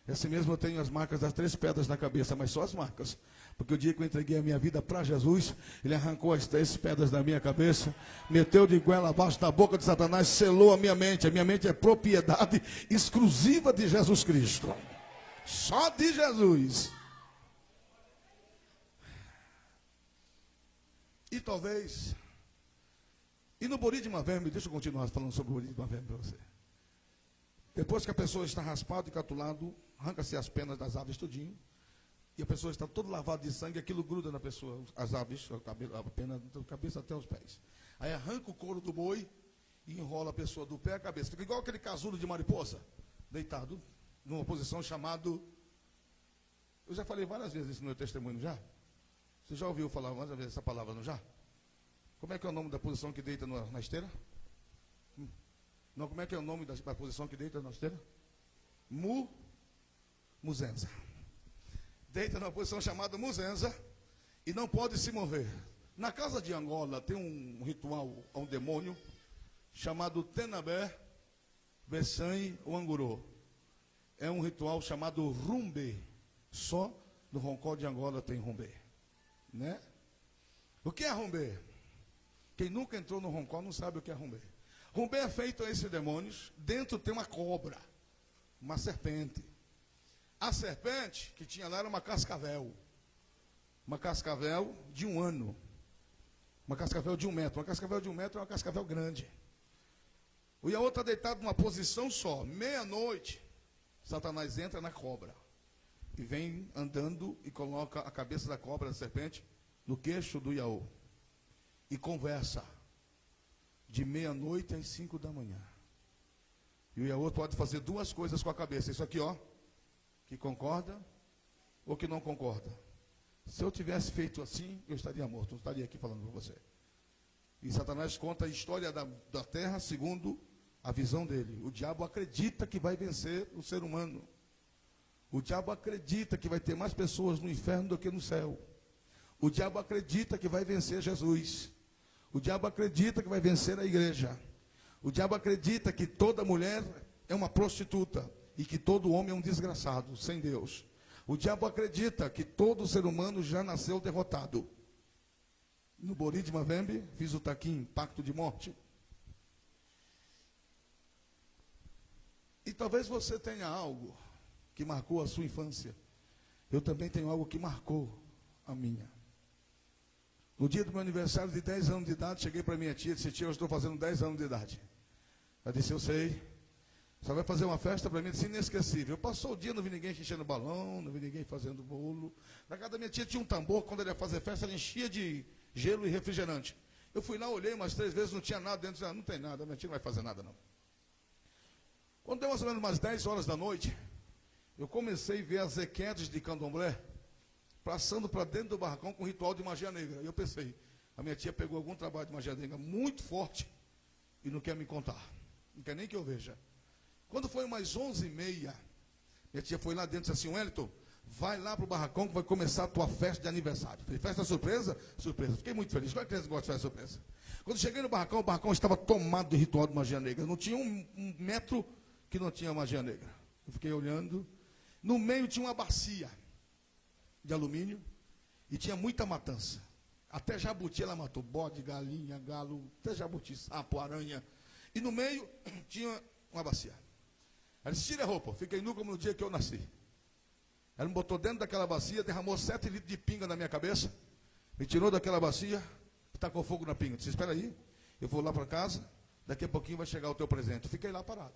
A: E assim mesmo eu tenho as marcas das 3 pedras na cabeça, mas só as marcas. Porque o dia que eu entreguei a minha vida para Jesus, Ele arrancou as 3 pedras da minha cabeça, meteu de goela abaixo da boca de Satanás, selou a minha mente. A minha mente é propriedade exclusiva de Jesus Cristo. Só de Jesus. E talvez E no Bori de Mavembe, deixa eu continuar falando sobre o Bori de Mavembe para você. Depois que a pessoa está raspada e catulado, arranca-se as penas das aves tudinho, e a pessoa está toda lavada de sangue, aquilo gruda na pessoa, as aves, a pena da cabeça até os pés. Aí arranca o couro do boi e enrola a pessoa do pé à cabeça. Fica igual aquele casulo de mariposa, deitado, numa posição chamada... Eu já falei várias vezes isso no meu testemunho, já? Você já ouviu falar várias vezes essa palavra, não já? Como é que é o nome da posição que deita na esteira? Não, como é que é o nome da posição que deita na esteira? Muzenza. Deita numa posição chamada muzenza e não pode se mover. Na casa de Angola tem um ritual a um demônio chamado Tenabé, Bessanhe ou Angurô. É um ritual chamado rumbê. Só no Roncó de Angola tem rumbê. Né? O que é rumbê? Quem nunca entrou no Roncó não sabe o que é rumbê. Rumbê é feito a esses demônios. Dentro tem uma cobra, uma serpente. A serpente que tinha lá era uma cascavel. Uma cascavel de 1 ano. Uma cascavel de 1 metro. Uma cascavel de 1 metro é uma cascavel grande. O Iaô está deitado numa posição só. Meia-noite, Satanás entra na cobra. E vem andando e coloca a cabeça da cobra, da serpente, no queixo do Iaô. E conversa. De meia-noite às 5 da manhã. E o Iaô pode fazer 2 coisas com a cabeça. Isso aqui, ó. Que concorda ou que não concorda. Se eu tivesse feito assim, eu estaria morto. Eu estaria aqui falando com você. E Satanás conta a história da terra segundo a visão dele. O diabo acredita que vai vencer o ser humano. O diabo acredita que vai ter mais pessoas no inferno do que no céu. O diabo acredita que vai vencer Jesus. O diabo acredita que vai vencer a igreja. O diabo acredita que toda mulher é uma prostituta. E que todo homem é um desgraçado, sem Deus. O diabo acredita que todo ser humano já nasceu derrotado. No Bori de Mavembe, fiz o taquim, pacto de morte. E talvez você tenha algo que marcou a sua infância. Eu também tenho algo que marcou a minha. No dia do meu aniversário de 10 anos de idade, cheguei para minha tia e disse: tia, eu estou fazendo 10 anos de idade. Ela disse: eu sei. Só vai fazer uma festa para mim, disse, inesquecível. Passou o dia, não vi ninguém enchendo balão, não vi ninguém fazendo bolo. Na casa da minha tia tinha um tambor, quando ele ia fazer festa, ela enchia de gelo e refrigerante. Eu fui lá, olhei umas 3 vezes, não tinha nada dentro. Disse, não tem nada, minha tia não vai fazer nada não. Quando deu mais ou menos umas 10 horas da noite, eu comecei a ver as equetes de candomblé passando para dentro do barracão com ritual de magia negra. E eu pensei, a minha tia pegou algum trabalho de magia negra muito forte e não quer me contar. Não quer nem que eu veja. Quando foi umas 11h30, minha tia foi lá dentro e disse assim: Wellington, vai lá para o barracão que vai começar a tua festa de aniversário. Falei, festa surpresa? Surpresa. Fiquei muito feliz. Qual é que criança gosta de festa surpresa? Quando cheguei no barracão, o barracão estava tomado de ritual de magia negra. Não tinha um metro que não tinha magia negra. Eu fiquei olhando. No meio tinha uma bacia de alumínio e tinha muita matança. Até jabuti ela matou. Bode, galinha, galo, até jabuti, sapo, aranha. E no meio tinha uma bacia. Ela disse: tira a roupa. Fiquei nu como no dia que eu nasci. Ela me botou dentro daquela bacia, derramou 7 litros de pinga na minha cabeça, me tirou daquela bacia e tacou fogo na pinga. Disse: espera aí, eu vou lá para casa, daqui a pouquinho vai chegar o teu presente. Fiquei lá parado.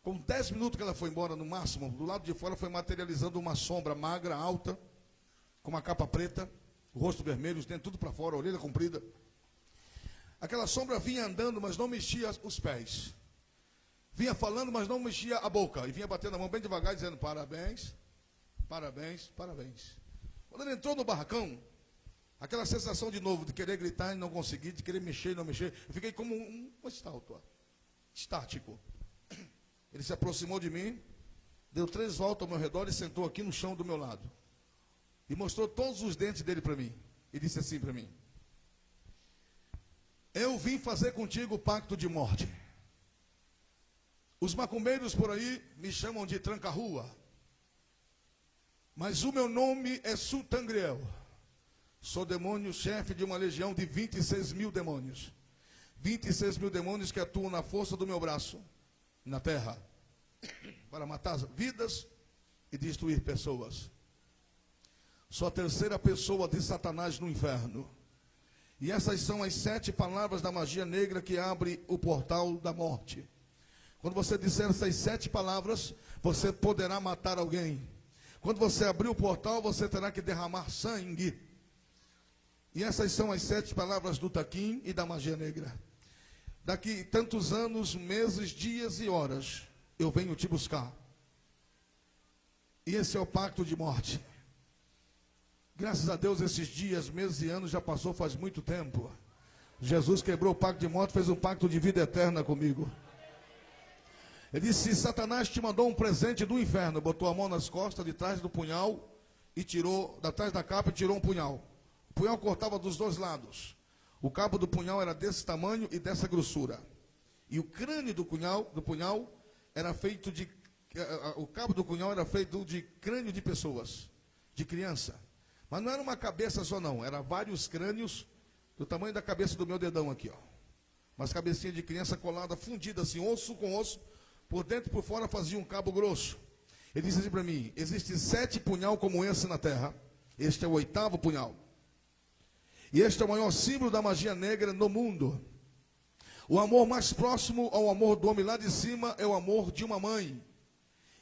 A: Com 10 minutos que ela foi embora, no máximo, do lado de fora foi materializando uma sombra magra, alta, com uma capa preta, o rosto vermelho, os dentes tudo para fora, a orelha comprida. Aquela sombra vinha andando, mas não mexia os pés. Vinha falando, mas não mexia a boca. E vinha batendo a mão bem devagar, dizendo: parabéns, parabéns, parabéns. Quando ele entrou no barracão, aquela sensação de novo, de querer gritar e não conseguir, de querer mexer e não mexer, eu fiquei como um estátua, estático. Ele se aproximou de mim, deu 3 voltas ao meu redor e sentou aqui no chão do meu lado. E mostrou todos os dentes dele para mim. E disse assim para mim: eu vim fazer contigo o pacto de morte. Os macumbeiros por aí me chamam de tranca-rua. Mas o meu nome é Sultangriel. Sou demônio chefe de uma legião de 26 mil demônios. 26 mil demônios que atuam na força do meu braço, na terra, para matar vidas e destruir pessoas. Sou a terceira pessoa de Satanás no inferno. E essas são as 7 palavras da magia negra que abre o portal da morte. Quando você disser essas 7 palavras, você poderá matar alguém. Quando você abrir o portal, você terá que derramar sangue. E essas são as 7 palavras do Taquim e da magia negra. Daqui tantos anos, meses, dias e horas, eu venho te buscar. E esse é o pacto de morte. Graças a Deus, esses dias, meses e anos já passou faz muito tempo. Jesus quebrou o pacto de morte, fez um pacto de vida eterna comigo. Ele disse: Satanás te mandou um presente do inferno. Botou a mão nas costas, de trás do punhal, e tirou, da trás da capa, e tirou um punhal. O punhal cortava dos 2 lados. O cabo do punhal era desse tamanho e dessa grossura. E o crânio do punhal era feito de... O cabo do punhal era feito de crânio de pessoas, de criança. Mas não era uma cabeça só não, era vários crânios do tamanho da cabeça do meu dedão aqui, ó. Umas cabecinhas de criança colada, fundida assim, osso com osso, por dentro e por fora fazia um cabo grosso. Ele disse assim para mim: existem 7 punhal como esse na terra, este é o 8º punhal. E este é o maior símbolo da magia negra no mundo. O amor mais próximo ao amor do homem lá de cima é o amor de uma mãe.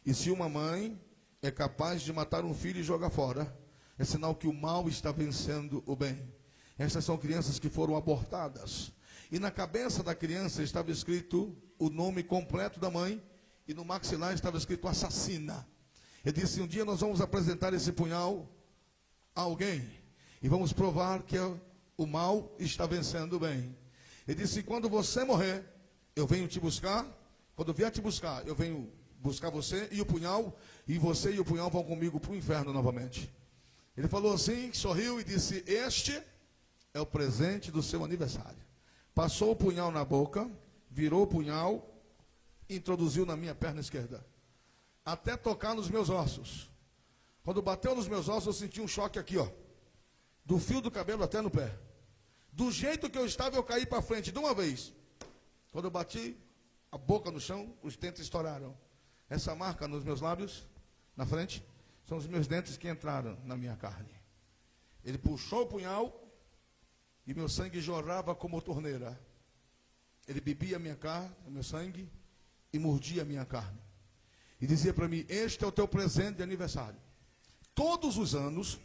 A: E se uma mãe é capaz de matar um filho e jogar fora, é sinal que o mal está vencendo o bem. Estas são crianças que foram abortadas. E na cabeça da criança estava escrito o nome completo da mãe, e no maxilar estava escrito assassina. Ele disse: um dia nós vamos apresentar esse punhal a alguém, e vamos provar que o mal está vencendo o bem. Ele disse: quando você morrer, eu venho te buscar. Quando eu vier te buscar, eu venho buscar você e o punhal, e você e o punhal vão comigo para o inferno novamente. Ele falou assim, sorriu e disse: este é o presente do seu aniversário. Passou o punhal na boca, virou o punhal, introduziu na minha perna esquerda, até tocar nos meus ossos. Quando bateu nos meus ossos, eu senti um choque aqui, ó, do fio do cabelo até no pé. Do jeito que eu estava, eu caí para frente de uma vez. Quando eu bati a boca no chão, os dentes estouraram. Essa marca nos meus lábios, na frente, são os meus dentes que entraram na minha carne. Ele puxou o punhal e meu sangue jorrava como torneira. Ele bebia a minha carne, o meu sangue, e mordia a minha carne. E dizia para mim: este é o teu presente de aniversário. Todos os anos,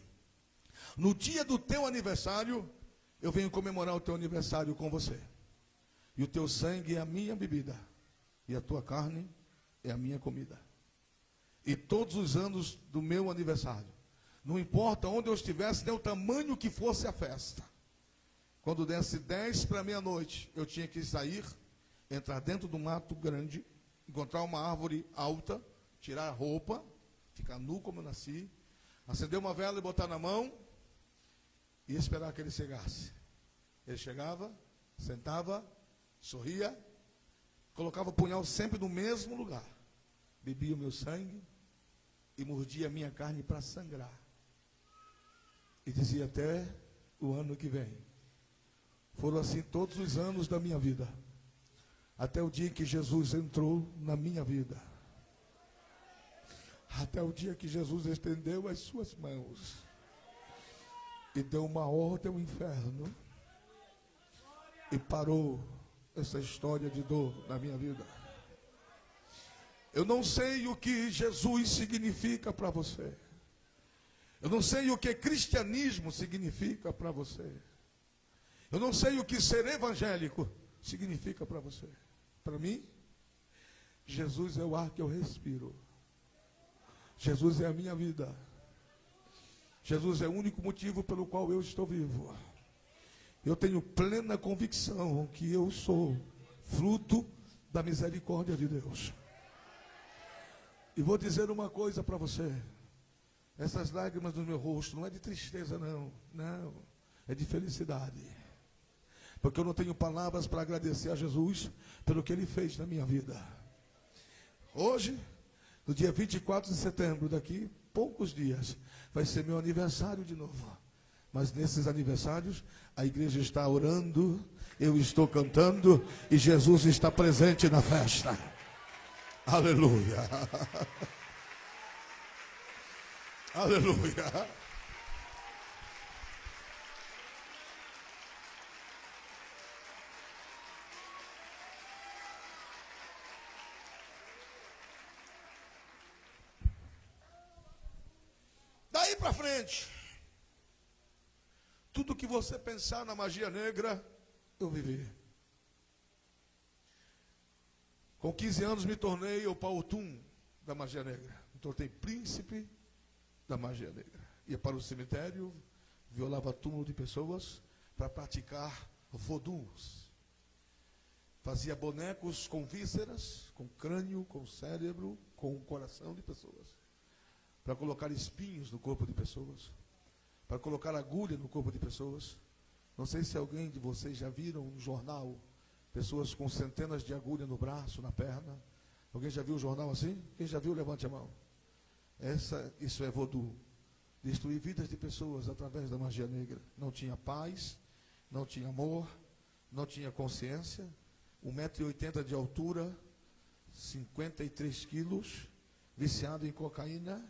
A: no dia do teu aniversário, eu venho comemorar o teu aniversário com você. E o teu sangue é a minha bebida, e a tua carne é a minha comida. E todos os anos do meu aniversário, não importa onde eu estivesse, nem o tamanho que fosse a festa, quando desse 10 para meia-noite, eu tinha que sair, entrar dentro do mato grande, encontrar uma árvore alta, tirar a roupa, ficar nu como eu nasci, acender uma vela e botar na mão, e esperar que ele chegasse. Ele chegava, sentava, sorria, colocava o punhal sempre no mesmo lugar, bebia o meu sangue e mordia a minha carne para sangrar. E dizia: até o ano que vem. Foram assim todos os anos da minha vida, até o dia que Jesus entrou na minha vida, até o dia que Jesus estendeu as suas mãos e deu uma ordem ao inferno e parou essa história de dor na minha vida. Eu não sei o que Jesus significa para você. Eu não sei o que cristianismo significa para você. Eu não sei o que ser evangélico significa para você. Para mim, Jesus é o ar que eu respiro. Jesus é a minha vida. Jesus é o único motivo pelo qual eu estou vivo. Eu tenho plena convicção que eu sou fruto da misericórdia de Deus. E vou dizer uma coisa para você. Essas lágrimas no meu rosto não é de tristeza, não. Não, é de felicidade. Porque eu não tenho palavras para agradecer a Jesus pelo que Ele fez na minha vida. Hoje, no dia 24 de setembro, daqui poucos dias, vai ser meu aniversário de novo. Mas nesses aniversários, a igreja está orando, eu estou cantando e Jesus está presente na festa. Aleluia. Aleluia. para frente. Tudo que você pensar na magia negra, eu vivi. Com 15 anos me tornei o Pautum da magia negra. Me tornei príncipe da magia negra. Ia para o cemitério, violava túmulo de pessoas para praticar voduns. Fazia bonecos com vísceras, com crânio, com cérebro, com coração de pessoas. Para colocar espinhos no corpo de pessoas. Para colocar agulha no corpo de pessoas. Não sei se alguém de vocês já viram no jornal pessoas com centenas de agulhas no braço, na perna. Alguém já viu o jornal assim? Quem já viu, levante a mão. Isso é vodu. Destruir vidas de pessoas através da magia negra. Não tinha paz, não tinha amor, não tinha consciência. 1,80 m de altura, 53 quilos, viciado em cocaína,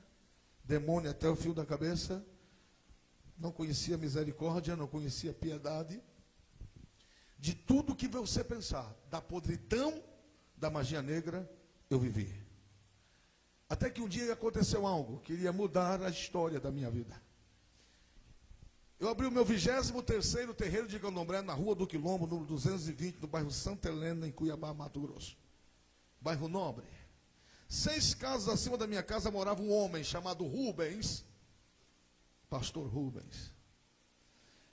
A: demônio até o fio da cabeça, não conhecia misericórdia, não conhecia piedade. De tudo que você pensar, da podridão da magia negra, eu vivi. Até que um dia aconteceu algo que iria mudar a história da minha vida. Eu abri o meu 23º terreiro de candomblé na Rua do Quilombo, número 220, no bairro Santa Helena, em Cuiabá, Mato Grosso. Bairro nobre. 6 casas acima da minha casa morava um homem chamado Rubens, pastor Rubens.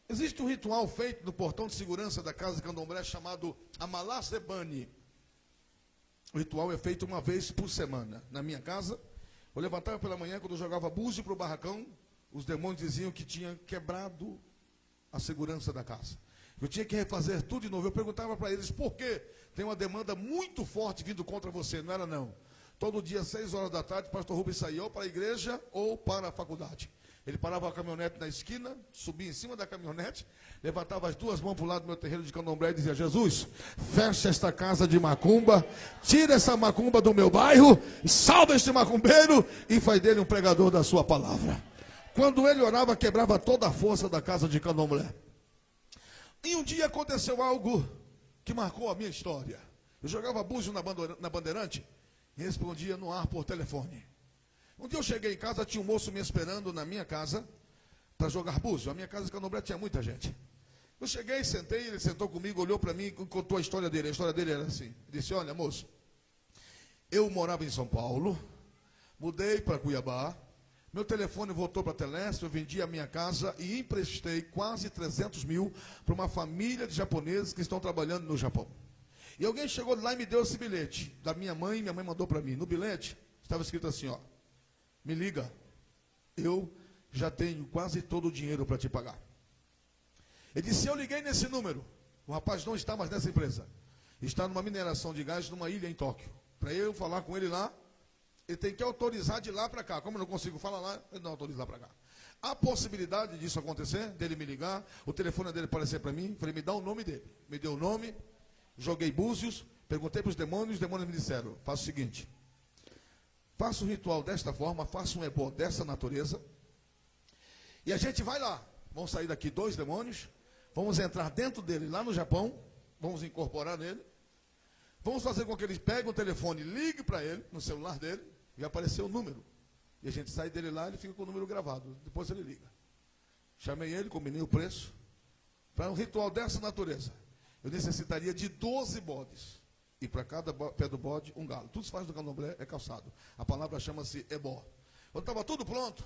A: Existe um ritual feito no portão de segurança da casa de candomblé chamado Amalá Zebani. O ritual é feito uma vez por semana. Na minha casa, eu levantava pela manhã, quando eu jogava búzio para o barracão, os demônios diziam que tinha quebrado a segurança da casa. Eu tinha que refazer tudo de novo. Eu perguntava para eles, por quê? Tem uma demanda muito forte vindo contra você. Não era não. Todo dia, 6 horas da tarde, o pastor Rubens saía ou para a igreja ou para a faculdade. Ele parava a caminhonete na esquina, subia em cima da caminhonete, levantava as 2 mãos para o lado do meu terreiro de candomblé e dizia, Jesus, fecha esta casa de macumba, tira essa macumba do meu bairro, salva este macumbeiro e faz dele um pregador da sua palavra. Quando ele orava, quebrava toda a força da casa de candomblé. E um dia aconteceu algo que marcou a minha história. Eu jogava búzio na Bandeirante e respondia no ar por telefone. Um dia eu cheguei em casa, tinha um moço me esperando na minha casa para jogar búzio. A minha casa de candomblé tinha muita gente. Eu cheguei, sentei, ele sentou comigo, olhou para mim e contou a história dele. A história dele era assim. Ele disse, olha moço, eu morava em São Paulo, mudei para Cuiabá, meu telefone voltou para a Telesp, eu vendi a minha casa e emprestei quase 300 mil para uma família de japoneses que estão trabalhando no Japão. E alguém chegou lá e me deu esse bilhete da minha mãe mandou para mim. No bilhete estava escrito assim, ó, me liga, eu já tenho quase todo o dinheiro para te pagar. Ele disse, eu liguei nesse número, o rapaz não está mais nessa empresa, está numa mineração de gás numa ilha em Tóquio. Para eu falar com ele lá, ele tem que autorizar de lá para cá. Como eu não consigo falar lá, ele não autoriza para cá. Há possibilidade disso acontecer, dele me ligar, o telefone dele aparecer para mim, falei, me dá o nome dele. Me deu o nome, joguei búzios, perguntei para os demônios me disseram, faça o seguinte, faça um ritual desta forma, faça um ebó dessa natureza, e a gente vai lá, vamos sair daqui 2 demônios, vamos entrar dentro dele lá no Japão, vamos incorporar nele, vamos fazer com que ele pegue o telefone, ligue para ele, no celular dele, e aparecer o número. E a gente sai dele lá, ele fica com o número gravado. Depois ele liga. Chamei ele, combinei o preço. Para um ritual dessa natureza, eu necessitaria de 12 bodes. E para cada pé do bode, um galo. Tudo se faz do candomblé, é calçado. A palavra chama-se ebó. Quando estava tudo pronto,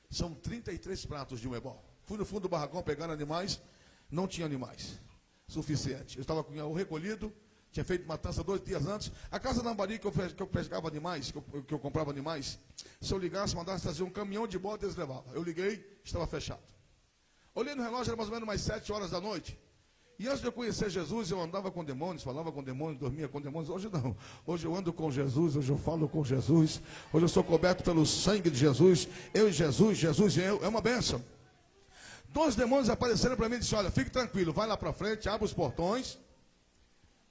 A: são 33 pratos de um ebó. Fui no fundo do barracão pegar animais, não tinha animais suficiente. Eu estava com o recolhido, tinha feito matança 2 dias antes. A casa da Ambari, que eu pescava animais, que eu comprava animais, se eu ligasse, mandasse trazer um caminhão de bode, eles levavam. Eu liguei, estava fechado. Olhei no relógio, era mais ou menos mais 7 horas da noite. E antes de eu conhecer Jesus, eu andava com demônios, falava com demônios, dormia com demônios. Hoje não. Hoje eu ando com Jesus, hoje eu falo com Jesus. Hoje eu sou coberto pelo sangue de Jesus. Eu e Jesus, Jesus e eu. É uma bênção. 2 demônios apareceram para mim e disseram, olha, fique tranquilo, vai lá para frente, abre os portões.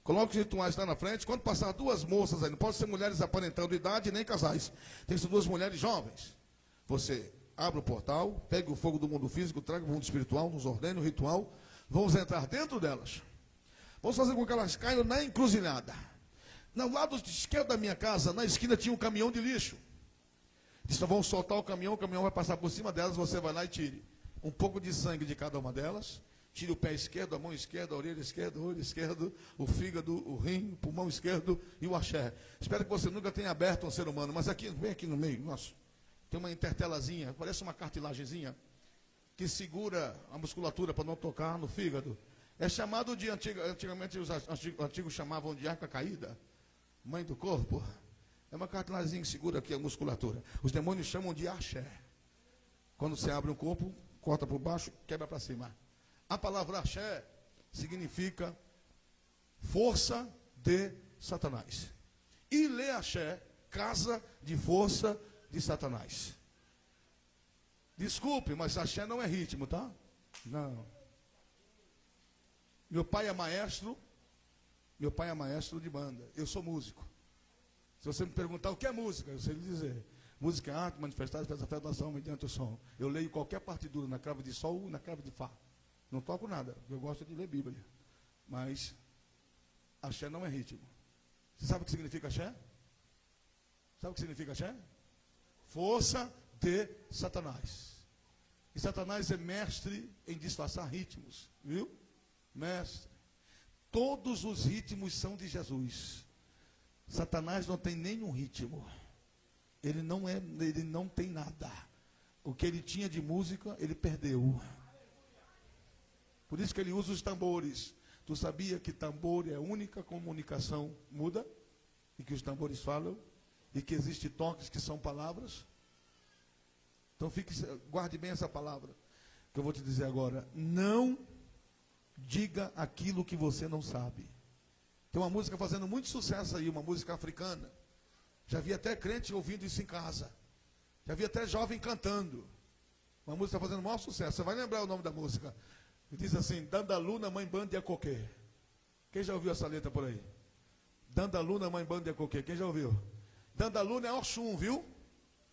A: Coloque os rituais lá na frente. Quando passar 2 moças aí, não pode ser mulheres aparentando idade, nem casais. Tem que ser 2 mulheres jovens. Você abre o portal, pega o fogo do mundo físico, traga o mundo espiritual, nos ordene o ritual. Vamos entrar dentro delas. Vamos fazer com que elas caiam na encruzilhada. No lado esquerdo da minha casa, na esquina, tinha um caminhão de lixo. Disse, vão soltar o caminhão vai passar por cima delas, você vai lá e tire um pouco de sangue de cada uma delas, tire o pé esquerdo, a mão esquerda, a orelha esquerda, o olho esquerdo, o fígado, o rim, o pulmão esquerdo e o axé. Espero que você nunca tenha aberto um ser humano, mas aqui, bem aqui no meio, nossa, tem uma intertelazinha, parece uma cartilagemzinha, que segura a musculatura para não tocar no fígado. É chamado de, antigamente os antigos chamavam de arca caída, mãe do corpo. É uma cartilagemzinha que segura aqui a musculatura. Os demônios chamam de axé. Quando você abre um corpo, corta por baixo, quebra para cima. A palavra axé significa força de Satanás. E lê axé, casa de força de Satanás. Desculpe, mas axé não é ritmo, tá? Não. Meu pai é maestro de banda. Eu sou músico. Se você me perguntar o que é música, eu sei lhe dizer. Música é arte, manifestada pela fé da ação mediante o som. Eu leio qualquer partitura na clave de sol e na clave de fá. Não toco nada, eu gosto de ler Bíblia. Mas axé não é ritmo. Você sabe o que significa axé? Sabe o que significa axé? Força de Satanás. E Satanás é mestre em disfarçar ritmos. Viu? Mestre. Todos os ritmos são de Jesus. Satanás não tem nenhum ritmo. Ele não tem nada. O que ele tinha de música, ele perdeu. Por isso que ele usa os tambores. Tu sabia que tambor é a única comunicação muda? E que os tambores falam? E que existem toques que são palavras? Então guarde bem essa palavra que eu vou te dizer agora. Não diga aquilo que você não sabe. Tem uma música fazendo muito sucesso aí, uma música africana. Já vi até crente ouvindo isso em casa. Já vi até jovem cantando. Uma música fazendo o maior sucesso. Você vai lembrar o nome da música. Diz assim, Dandaluna, mãe banda e acoquê. Quem já ouviu essa letra por aí? Dandaluna, mãe banda e acoquê. Quem já ouviu? Dandaluna é Oxum, viu?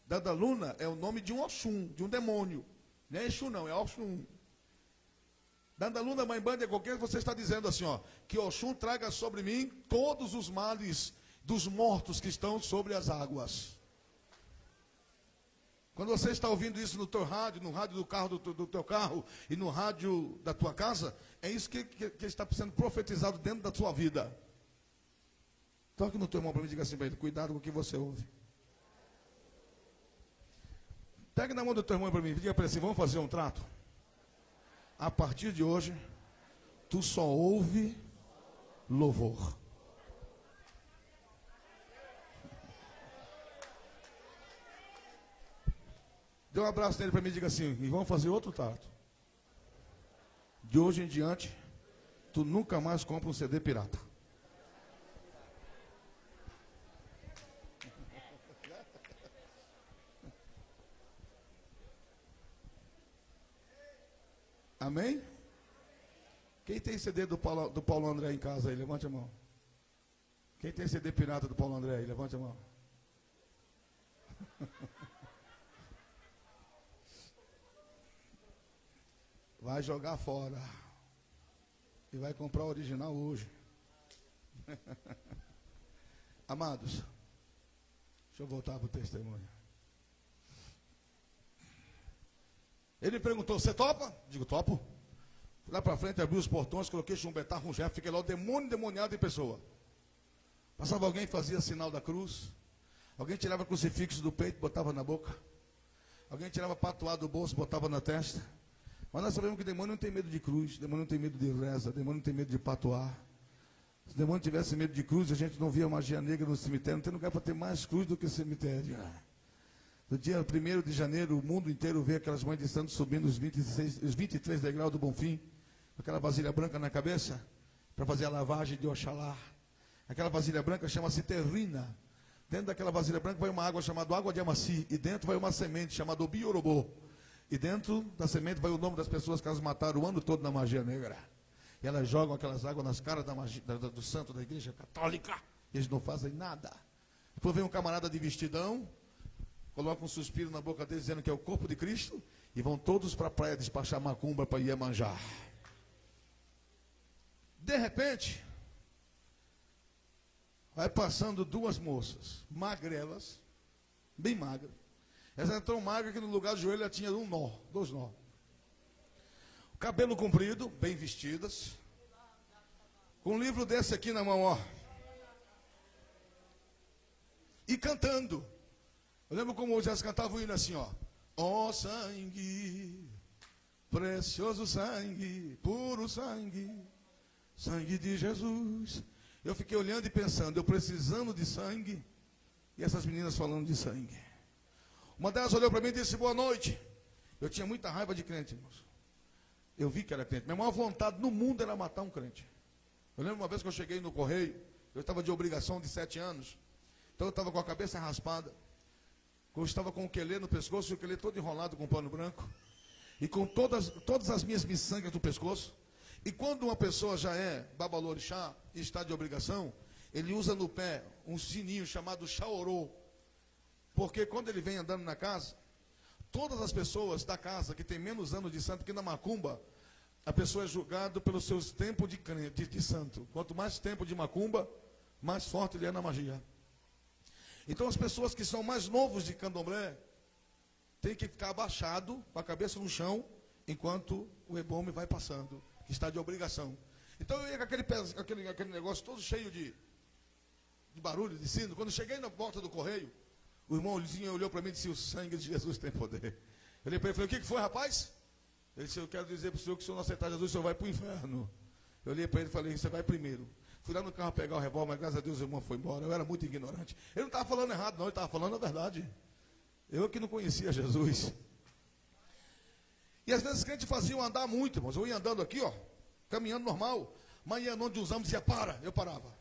A: Dandaluna é o nome de um Oxum, de um demônio. Não é Exu não, é Oxum. Dandaluna, mãe banda e acoquê, você está dizendo assim, ó, que Oxum traga sobre mim todos os males dos mortos que estão sobre as águas. Quando você está ouvindo isso no teu rádio, no rádio do carro do teu carro e no rádio da tua casa, é isso que está sendo profetizado dentro da tua vida. Toque no teu irmão para mim e diga assim para ele, cuidado com o que você ouve. Pegue na mão do teu irmão para mim e diga para ele assim, vamos fazer um trato? A partir de hoje, tu só ouve louvor. Dê um abraço nele para mim e diga assim, e vamos fazer outro trato. De hoje em diante, tu nunca mais compra um CD pirata. Amém? Quem tem CD do Paulo André em casa aí? Levante a mão. Quem tem CD pirata do Paulo André aí? Levante a mão. Vai jogar fora. E vai comprar o original hoje. Amados, deixa eu voltar para o testemunho. Ele perguntou, você topa? Digo, topo. Fui lá para frente, abri os portões, coloquei chumbetar com jefe, fiquei lá o demônio demoniado em pessoa. Passava alguém e fazia sinal da cruz. Alguém tirava crucifixo do peito, botava na boca. Alguém tirava patuá do bolso, botava na testa. Mas nós sabemos que o demônio não tem medo de cruz, o demônio não tem medo de reza, o demônio não tem medo de patuá. Se o demônio tivesse medo de cruz, a gente não via magia negra no cemitério, não tem lugar para ter mais cruz do que cemitério. No dia 1º de janeiro, o mundo inteiro vê aquelas mães de santos subindo os 23 degraus do Bonfim, com aquela vasilha branca na cabeça, para fazer a lavagem de Oxalá. Aquela vasilha branca chama-se terrina. Dentro daquela vasilha branca vai uma água chamada água de Amaci, e dentro vai uma semente chamada Obiorobô. E dentro da semente vai o nome das pessoas que elas mataram o ano todo na magia negra. E elas jogam aquelas águas nas caras do santo da igreja católica, e eles não fazem nada. Depois vem um camarada de vestidão, coloca um suspiro na boca deles dizendo que é o corpo de Cristo, e vão todos para a praia despachar macumba para Iemanjá. De repente, vai passando duas moças, magrelas, bem magras, Essa era tão magra que no lugar do joelho ela tinha um nó, 2 nó. Cabelo comprido, bem vestidas. Com um livro desse aqui na mão, ó. E cantando. Eu lembro como elas cantavam o hino assim, ó. Ó sangue, precioso sangue, puro sangue, sangue de Jesus. Eu fiquei olhando e pensando, eu precisando de sangue, e essas meninas falando de sangue. Uma delas olhou para mim e disse, boa noite. Eu tinha muita raiva de crente, irmãos. Eu vi que era crente. Minha maior vontade no mundo era matar um crente. Eu lembro uma vez que eu cheguei no correio, eu estava de obrigação de 7 anos, então eu estava com a cabeça raspada, eu estava com o quelê no pescoço, e o quelê todo enrolado com um pano branco, e com todas as minhas miçangas no pescoço. E quando uma pessoa já é babalorixá e está de obrigação, ele usa no pé um sininho chamado chaorô, porque quando ele vem andando na casa, todas as pessoas da casa que tem menos anos de santo, que na macumba, a pessoa é julgada pelos seus tempos de santo. Quanto mais tempo de macumba, mais forte ele é na magia. Então as pessoas que são mais novos de candomblé, têm que ficar abaixado, com a cabeça no chão, enquanto o ebome vai passando, que está de obrigação. Então eu ia com aquele negócio todo cheio de barulho, de sino. Quando eu cheguei na porta do correio, o irmãozinho olhou para mim e disse, o sangue de Jesus tem poder. Eu olhei para ele e falei, o que foi, rapaz? Ele disse, eu quero dizer para o senhor que se o senhor não aceitar Jesus, o senhor vai para o inferno. Eu olhei para ele e falei, você vai primeiro. Fui lá no carro pegar o revólver, mas graças a Deus o irmão foi embora. Eu era muito ignorante. Ele não estava falando errado, não, ele estava falando a verdade. Eu que não conhecia Jesus. E às vezes os crentes faziam andar muito, irmãos. Eu ia andando aqui, ó, caminhando normal. Mas ia onde os homens dizia, para. Eu parava.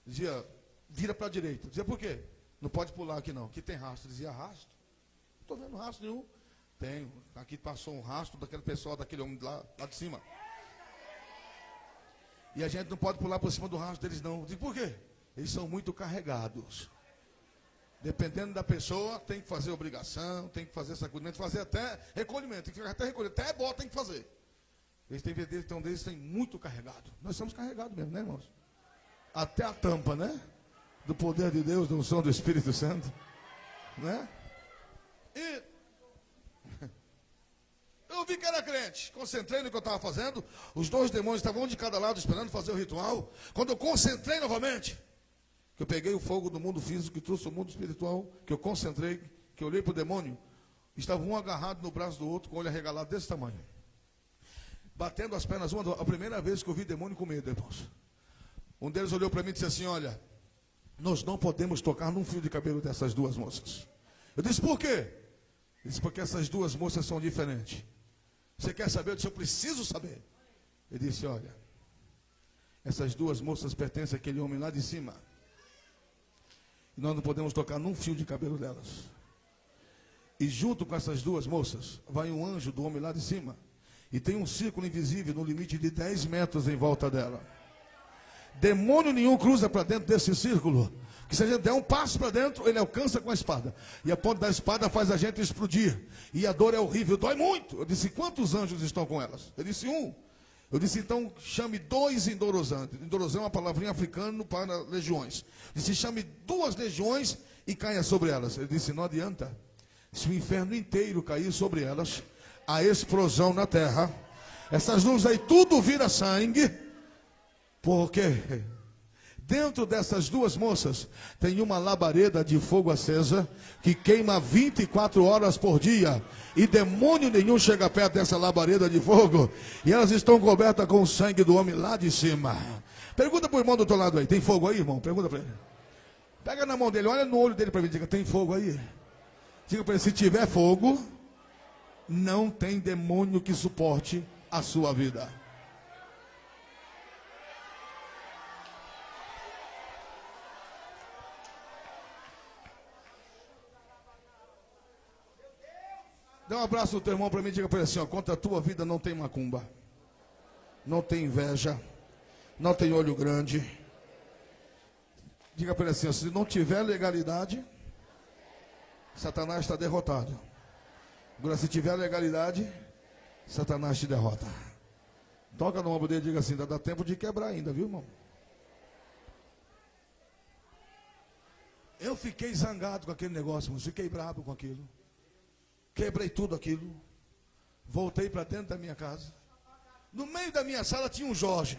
A: Dizia, vira para a direita. Dizia, por quê? Não pode pular aqui não. Aqui tem rastro. Dizia, rastro? Não estou vendo rastro nenhum. Tenho. Aqui passou um rastro daquele pessoal, daquele homem lá de cima. E a gente não pode pular por cima do rastro deles não. Eu digo, por quê? Eles são muito carregados. Dependendo da pessoa, tem que fazer obrigação, tem que fazer sacudimento, fazer até recolhimento, tem que até recolher, até bota tem que fazer. Eles têm então deles têm muito carregado. Nós somos carregados mesmo, né, irmãos? Até a tampa, né? Do poder de Deus, do som do Espírito Santo, né? E eu vi que era crente, concentrei no que eu estava fazendo, os 2 demônios estavam um de cada lado esperando fazer o ritual. Quando eu concentrei novamente, que eu peguei o fogo do mundo físico, que trouxe o mundo espiritual, que eu concentrei, que eu olhei para o demônio, estava um agarrado no braço do outro, com o olho arregalado desse tamanho, batendo as pernas, a primeira vez que eu vi demônio com medo, irmãos. Um deles olhou para mim e disse assim, olha, nós não podemos tocar num fio de cabelo dessas 2 moças. Eu disse, por quê? Ele disse, porque essas 2 moças são diferentes. Você quer saber? Eu disse, eu preciso saber. Ele disse, olha, essas 2 moças pertencem àquele homem lá de cima. E nós não podemos tocar num fio de cabelo delas. E junto com essas 2 moças, vai um anjo do homem lá de cima. E tem um círculo invisível no limite de 10 metros em volta dela. Demônio nenhum cruza para dentro desse círculo. Que se a gente der um passo para dentro, ele alcança com a espada. E a ponta da espada faz a gente explodir. E a dor é horrível, dói muito. Eu disse, quantos anjos estão com elas? Ele disse, 1. Eu disse, então chame 2 Indorozan. Indorozan é uma palavrinha africana para legiões. Eu disse, chame 2 legiões e caia sobre elas. Ele disse, não adianta. Se o inferno inteiro cair sobre elas, a explosão na terra, essas luzes aí tudo vira sangue, porque dentro dessas 2 moças tem uma labareda de fogo acesa que queima 24 horas por dia. E demônio nenhum chega perto dessa labareda de fogo. E elas estão cobertas com o sangue do homem lá de cima. Pergunta para o irmão do outro lado aí, tem fogo aí, irmão? Pergunta para ele. Pega na mão dele, olha no olho dele para mim, diga, tem fogo aí? Diga para ele, se tiver fogo, não tem demônio que suporte a sua vida. Dá um abraço no teu irmão para mim e diga para ele assim, ó, contra a tua vida não tem macumba, não tem inveja, não tem olho grande. Diga para ele assim, ó, se não tiver legalidade, Satanás está derrotado. Agora, se tiver legalidade, Satanás te derrota. Toca no ombro dele e diga assim, dá tempo de quebrar ainda, viu, irmão? Eu fiquei zangado com aquele negócio, irmão. Fiquei bravo com aquilo. Quebrei tudo aquilo. Voltei para dentro da minha casa. No meio da minha sala tinha um Jorge.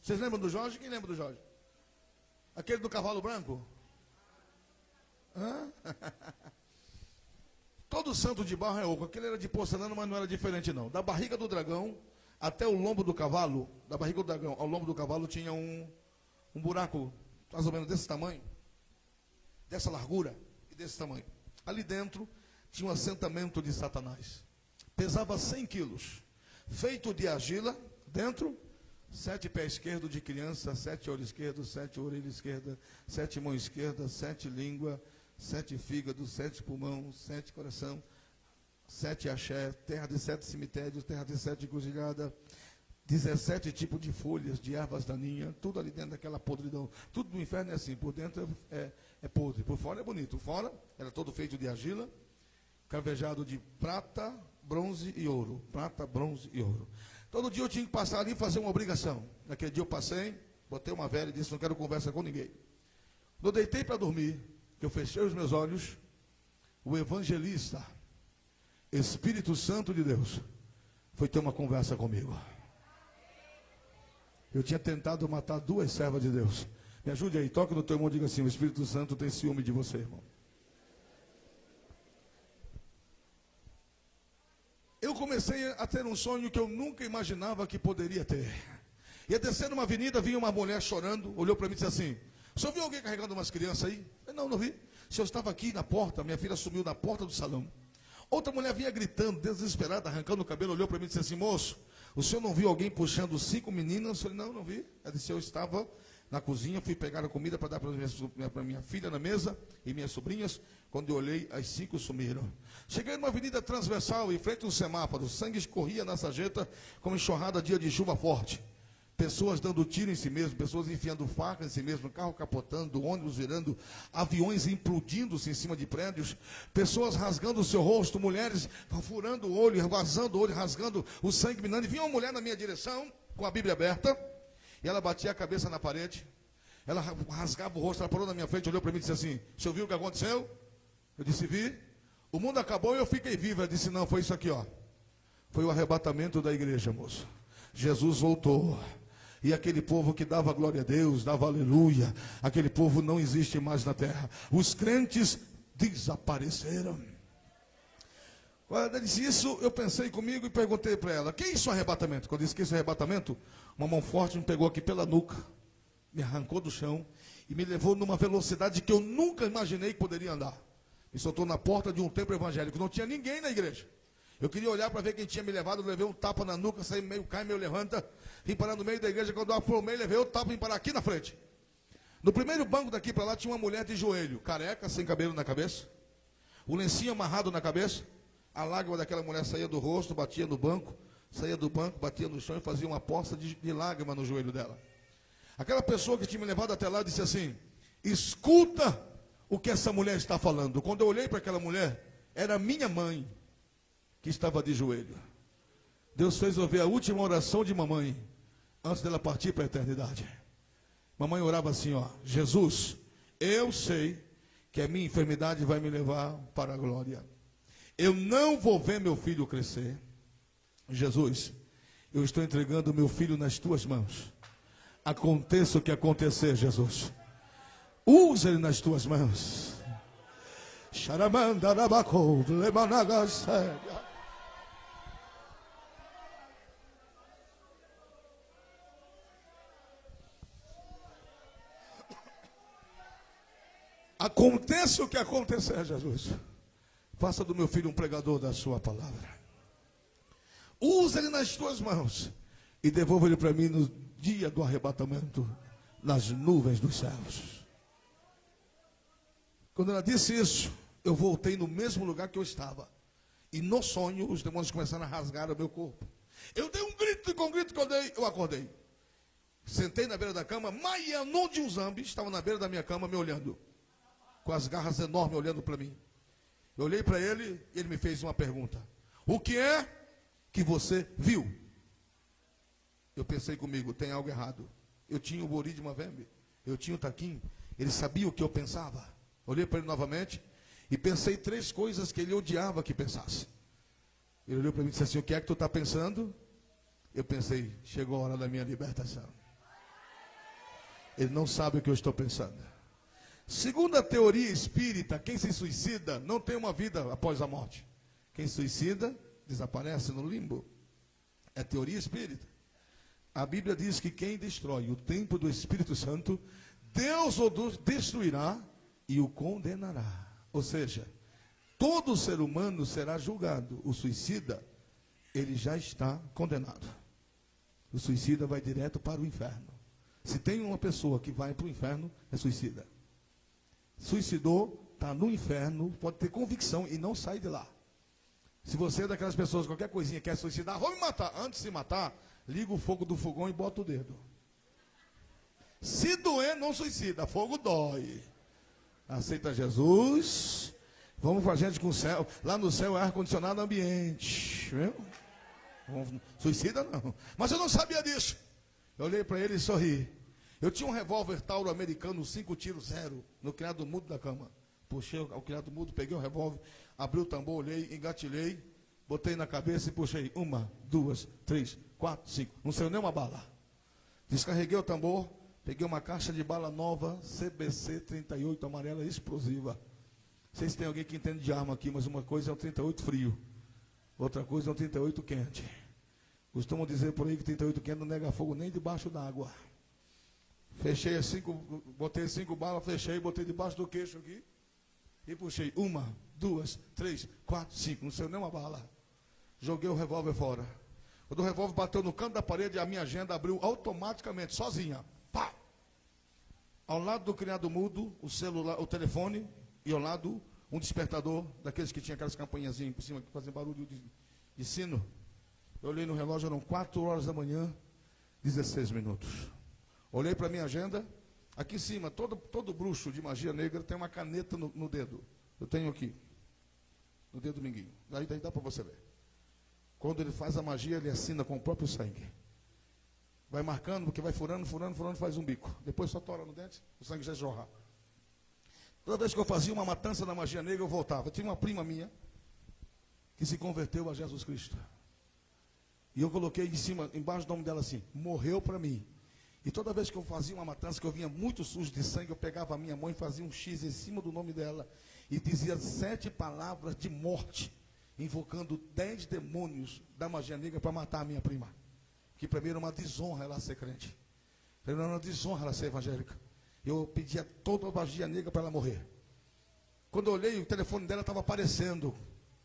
A: Vocês lembram do Jorge? Quem lembra do Jorge? Aquele do cavalo branco? Hã? Todo santo de barro é oco. Aquele era de porcelana, mas não era diferente não. Da barriga do dragão até o lombo do cavalo, da barriga do dragão ao lombo do cavalo tinha um buraco, mais ou menos desse tamanho, dessa largura e desse tamanho. Ali dentro tinha um assentamento de Satanás. Pesava 100 quilos. Feito de argila, dentro, 7 pés esquerdos de criança, 7 olhos esquerdos, 7 orelhas esquerdas, 7 mãos esquerdas, 7 línguas, 7 fígados, 7 pulmões, 7 coração, 7 axé, terra de 7 cemitérios, terra de 7 encruzilhadas, 17 tipos de folhas, de ervas daninhas, tudo ali dentro daquela podridão. Tudo do inferno é assim, por dentro é podre, por fora é bonito. Fora era todo feito de argila, cravejado de prata, bronze e ouro. Prata, bronze e ouro. Todo dia eu tinha que passar ali e fazer uma obrigação. Naquele dia eu passei, botei uma vela e disse, não quero conversa com ninguém. Quando eu deitei para dormir, que eu fechei os meus olhos, o evangelista, Espírito Santo de Deus, foi ter uma conversa comigo. Eu tinha tentado matar 2 servas de Deus. Me ajude aí, toque no teu irmão e diga assim, o Espírito Santo tem ciúme de você, irmão. Eu comecei a ter um sonho que eu nunca imaginava que poderia ter. Ia descer numa avenida, vinha uma mulher chorando, olhou para mim e disse assim, o senhor viu alguém carregando umas crianças aí? Eu, não vi. O senhor estava aqui na porta, minha filha sumiu na porta do salão. Outra mulher vinha gritando, desesperada, arrancando o cabelo, olhou para mim e disse assim, moço, o senhor não viu alguém puxando 5 meninas? Eu falei, não vi. Ela disse, eu estava na cozinha, fui pegar a comida para dar para minha filha na mesa e minhas sobrinhas. Quando eu olhei, as 5 sumiram. Cheguei numa avenida transversal, em frente a um semáforo, sangue escorria na sarjeta como enxurrada dia de chuva forte. Pessoas dando tiro em si mesmo, pessoas enfiando faca em si mesmo, carro capotando, ônibus virando, aviões implodindo-se em cima de prédios, pessoas rasgando o seu rosto, mulheres furando o olho, vazando o olho, rasgando o sangue minando. E vinha uma mulher na minha direção, com a Bíblia aberta, e ela batia a cabeça na parede, ela rasgava o rosto, ela parou na minha frente, olhou para mim e disse assim, o senhor viu o que aconteceu? Eu disse, vi. O mundo acabou e eu fiquei vivo. Ela disse, não, foi isso aqui, ó. Foi o arrebatamento da igreja, moço. Jesus voltou. E aquele povo que dava glória a Deus, dava aleluia, aquele povo não existe mais na terra. Os crentes desapareceram. Quando ela disse isso, eu pensei comigo e perguntei para ela, que é isso arrebatamento? Quando eu disse que isso é arrebatamento, uma mão forte me pegou aqui pela nuca, me arrancou do chão e me levou numa velocidade que eu nunca imaginei que poderia andar. Me soltou na porta de um templo evangélico, não tinha ninguém na igreja. Eu queria olhar para ver quem tinha me levado, eu levei um tapa na nuca, saí meio cai, meio levanta, vim parar no meio da igreja, quando eu aflomei, levei o tapa e vim parar aqui na frente. No primeiro banco daqui para lá tinha uma mulher de joelho, careca, sem cabelo na cabeça, o lencinho amarrado na cabeça, a lágrima daquela mulher saía do rosto, batia no banco, saía do banco, batia no chão e fazia uma poça de lágrima no joelho dela. Aquela pessoa que tinha me levado até lá disse assim, escuta o que essa mulher está falando. Quando eu olhei para aquela mulher, era minha mãe que estava de joelho. Deus fez ouvir a última oração de mamãe, antes dela partir para a eternidade. Mamãe orava assim, ó, Jesus, eu sei que a minha enfermidade vai me levar para a glória. Eu não vou ver meu filho crescer. Jesus, eu estou entregando meu filho nas tuas mãos. Aconteça o que acontecer, Jesus. Usa ele nas tuas mãos. Xaramandarabaco, lemanagasé. Aconteça o que acontecer, Jesus. Faça do meu filho um pregador da sua palavra. Usa ele nas tuas mãos. E devolva ele para mim no dia do arrebatamento, nas nuvens dos céus. Quando ela disse isso, eu voltei no mesmo lugar que eu estava. E no sonho, os demônios começaram a rasgar o meu corpo. Eu dei um grito, e com o grito que eu dei, eu acordei. Sentei na beira da cama, Maianon de um Zambi estava na beira da minha cama me olhando. Com as garras enormes olhando para mim. Eu olhei para ele e ele me fez uma pergunta. O que é que você viu? Eu pensei comigo, tem algo errado. Eu tinha o bori de Mavembe, eu tinha o taquim, ele sabia o que eu pensava. Olhei para ele novamente e pensei 3 coisas que ele odiava que pensasse. Ele olhou para mim e disse assim: o que é que tu está pensando? Eu pensei: chegou a hora da minha libertação. Ele não sabe o que eu estou pensando. Segundo a teoria espírita, quem se suicida não tem uma vida após a morte. Quem suicida desaparece no limbo. É teoria espírita. A Bíblia diz que quem destrói o templo do Espírito Santo, Deus o destruirá e o condenará. Ou seja, todo ser humano será julgado. O suicida, ele já está condenado. O suicida vai direto para o inferno. Se tem uma pessoa que vai para o inferno, é suicida. Suicidou, está no inferno, pode ter convicção e não sai de lá. Se você é daquelas pessoas, qualquer coisinha quer suicidar, vou me matar. Antes de se matar, liga o fogo do fogão e bota o dedo. Se doer, não suicida, fogo dói. Aceita Jesus. Vamos com a gente com o céu. Lá no céu é ar-condicionado ambiente. Viu? Suicida não. Mas eu não sabia disso. Eu olhei para ele e sorri. Eu tinha um revólver Tauro americano, 5 tiros, 0, no criado mudo da cama. Puxei o criado mudo, peguei o revólver, abri o tambor, olhei, engatilhei, botei na cabeça e puxei. 1, 2, 3, 4, 5. Não saiu nem uma bala. Descarreguei o tambor, peguei uma caixa de bala nova, CBC 38, amarela, explosiva. Não sei se tem alguém que entende de arma aqui, mas uma coisa é um 38 frio, outra coisa é um 38 quente. Costumam dizer por aí que 38 quente não nega fogo nem debaixo d'água. Fechei as 5, botei 5 balas, fechei, botei debaixo do queixo aqui e puxei. 1, 2, 3, 4, 5. Não saiu nem uma bala. Joguei o revólver fora. Quando o revólver bateu no canto da parede, a minha agenda abriu automaticamente, sozinha. Pá! Ao lado do criado mudo, o celular, o telefone, e ao lado um despertador, daqueles que tinha aquelas campanhazinhas por cima que faziam barulho de sino. Eu olhei no relógio, eram 4 horas da manhã, 16 minutos. Olhei para a minha agenda, aqui em cima, todo bruxo de magia negra tem uma caneta no dedo. Eu tenho aqui, no dedo minguinho. Daí dá para você ver. Quando ele faz a magia, ele assina com o próprio sangue. Vai marcando, porque vai furando, faz um bico. Depois só tora no dente, o sangue já jorra. Toda vez que eu fazia uma matança na magia negra, eu voltava. Eu tinha uma prima minha que se converteu a Jesus Cristo. E eu coloquei embaixo do nome dela assim: morreu para mim. E toda vez que eu fazia uma matança, que eu vinha muito sujo de sangue, eu pegava a minha mão e fazia um X em cima do nome dela. E dizia 7 palavras de morte, invocando 10 demônios da magia negra para matar a minha prima. Que para mim era uma desonra ela ser crente. Para mim era uma desonra ela ser evangélica. Eu pedia toda a magia negra para ela morrer. Quando eu olhei, o telefone dela estava aparecendo,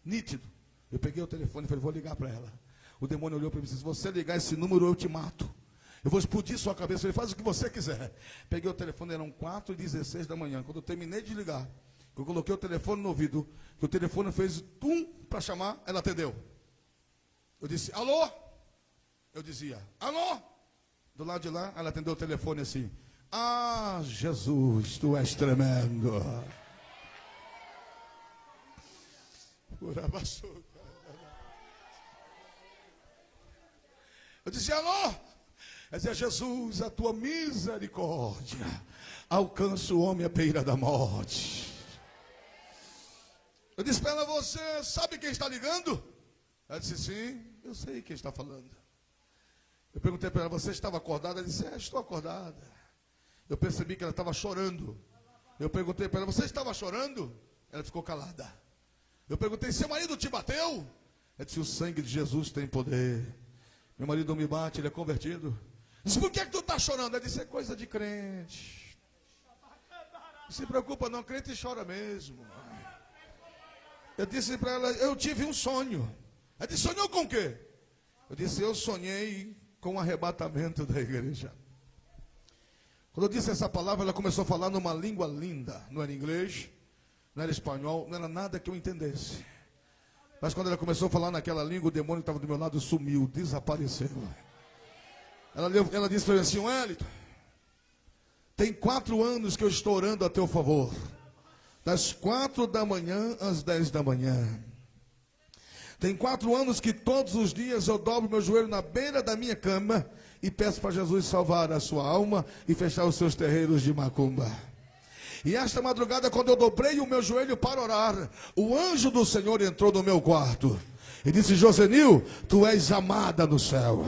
A: nítido. Eu peguei o telefone e falei: vou ligar para ela. O demônio olhou para mim e disse: se você ligar esse número, eu te mato. Eu vou explodir sua cabeça. Ele: faz o que você quiser. Peguei o telefone, eram 4h16 da manhã. Quando eu terminei de ligar, eu coloquei o telefone no ouvido, que o telefone fez tum para chamar, ela atendeu. Eu disse: alô? Eu dizia: alô? Do lado de lá, ela atendeu o telefone assim: ah, Jesus, tu és tremendo. Eu disse: alô? Ela dizia: Jesus, a tua misericórdia alcança o homem à beira da morte. Eu disse para ela: você sabe quem está ligando? Ela disse: sim, eu sei quem está falando. Eu perguntei para ela: você estava acordada? Ela disse: estou acordada. Eu percebi que ela estava chorando. Eu perguntei para ela: você estava chorando? Ela ficou calada. Eu perguntei: seu marido te bateu? Ela disse: o sangue de Jesus tem poder. Meu marido não me bate, ele é convertido. Eu disse: por que tu está chorando? Ela disse: é coisa de crente. Não se preocupa não, crente chora mesmo. Eu disse para ela: eu tive um sonho. Ela disse: sonhou com o quê? Eu disse: eu sonhei com o arrebatamento da igreja. Quando eu disse essa palavra, ela começou a falar numa língua linda. Não era inglês, não era espanhol, não era nada que eu entendesse. Mas quando ela começou a falar naquela língua, o demônio que estava do meu lado sumiu, desapareceu. Ela disse para mim assim: Wellington, tem 4 anos que eu estou orando a teu favor. Das 4 da manhã às 10 da manhã. Tem 4 anos que todos os dias eu dobro meu joelho na beira da minha cama e peço para Jesus salvar a sua alma e fechar os seus terreiros de macumba. E esta madrugada, quando eu dobrei o meu joelho para orar, o anjo do Senhor entrou no meu quarto e disse: Josenil, tu és amada no céu.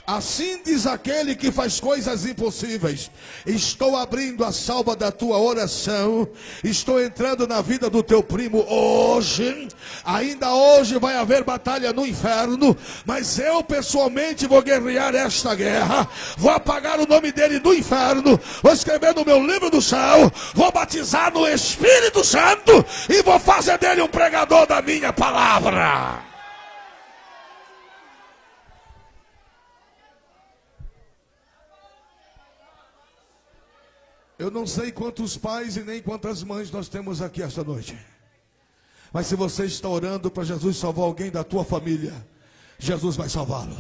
A: Assim diz aquele que faz coisas impossíveis: estou abrindo a salva da tua oração, estou entrando na vida do teu primo hoje. Ainda hoje vai haver batalha no inferno, mas eu pessoalmente vou guerrear esta guerra, vou apagar o nome dele do inferno, vou escrever no meu livro do céu, vou batizar no Espírito Santo e vou fazer dele um pregador da minha palavra. Eu não sei quantos pais e nem quantas mães nós temos aqui esta noite, mas se você está orando para Jesus salvar alguém da tua família, Jesus vai salvá-lo.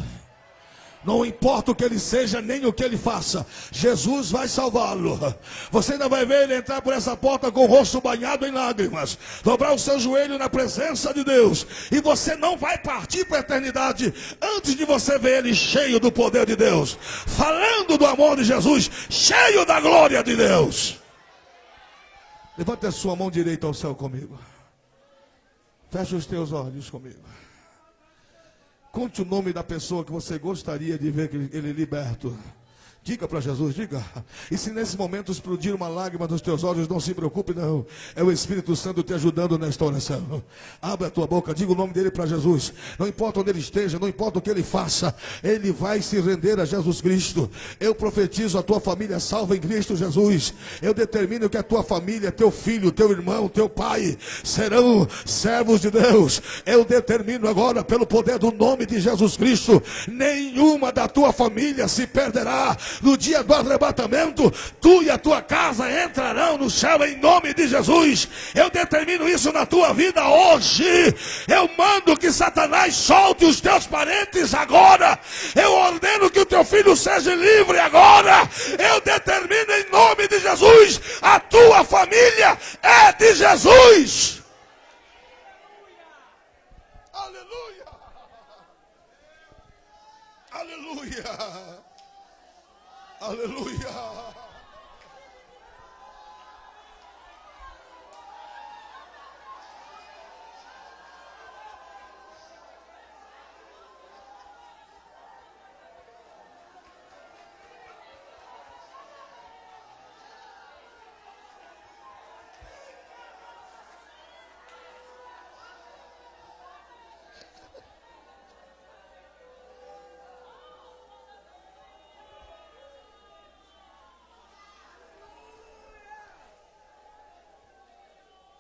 A: Não importa o que ele seja, nem o que ele faça, Jesus vai salvá-lo. Você ainda vai ver ele entrar por essa porta com o rosto banhado em lágrimas, dobrar o seu joelho na presença de Deus, e você não vai partir para a eternidade antes de você ver ele cheio do poder de Deus, falando do amor de Jesus, cheio da glória de Deus. Levante a sua mão direita ao céu comigo. Feche os teus olhos comigo. Conte o nome da pessoa que você gostaria de ver ele liberto. Diga para Jesus, diga. E se nesse momento explodir uma lágrima nos teus olhos, não se preocupe não. É o Espírito Santo te ajudando nesta oração. Abre a tua boca, diga o nome dele para Jesus. Não importa onde ele esteja, não importa o que ele faça, ele vai se render a Jesus Cristo. Eu profetizo a tua família salva em Cristo Jesus. Eu determino que a tua família, teu filho, teu irmão, teu pai serão servos de Deus. Eu determino agora, pelo poder do nome de Jesus Cristo, nenhuma da tua família se perderá. No dia do arrebatamento, tu e a tua casa entrarão no céu em nome de Jesus. Eu determino isso na tua vida hoje. Eu mando que Satanás solte os teus parentes agora. Eu ordeno que o teu filho seja livre agora. Eu determino em nome de Jesus, a tua família é de Jesus. Aleluia. Aleluia. Aleluia.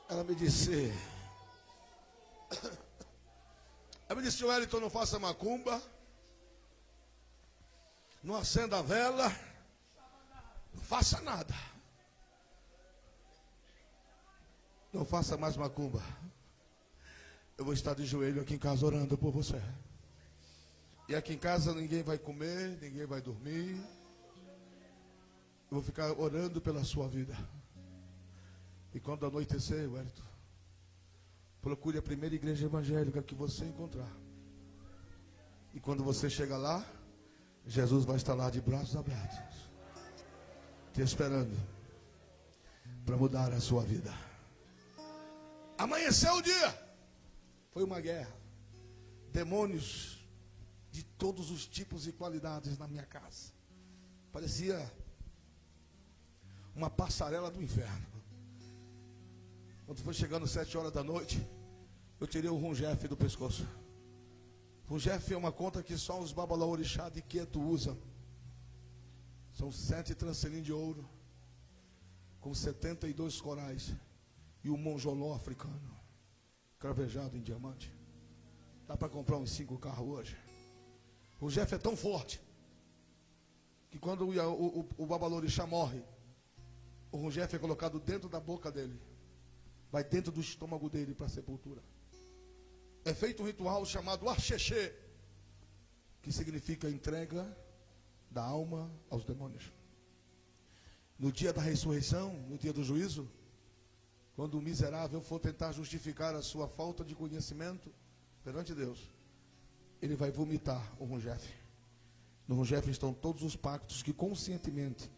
A: Ela me disse, Wellington, não faça macumba, não acenda a vela, não faça nada. Não faça mais macumba. Eu vou estar de joelho aqui em casa orando por você. E aqui em casa ninguém vai comer, ninguém vai dormir. Eu vou ficar orando pela sua vida. E quando anoitecer, Wellington, procure a primeira igreja evangélica que você encontrar. E quando você chegar lá, Jesus vai estar lá de braços abertos, te esperando para mudar a sua vida. Amanheceu o dia. Foi uma guerra. Demônios de todos os tipos e qualidades na minha casa. Parecia uma passarela do inferno. Quando foi chegando 7 horas da noite, eu tirei o Rungef do pescoço. Rungef é uma conta que só os babalaorixá de Queto usam. São 7 trancelins de ouro, com 72 corais, e o monjoló africano, cravejado em diamante. Dá para comprar uns 5 carros hoje. O Rungef é tão forte, que quando o babalorixá morre, o Rungef é colocado dentro da boca dele. Vai dentro do estômago dele para a sepultura. É feito um ritual chamado Arxexê, que significa entrega da alma aos demônios. No dia da ressurreição, no dia do juízo, quando o miserável for tentar justificar a sua falta de conhecimento perante Deus, ele vai vomitar o Rungef. No Rungef estão todos os pactos que conscientemente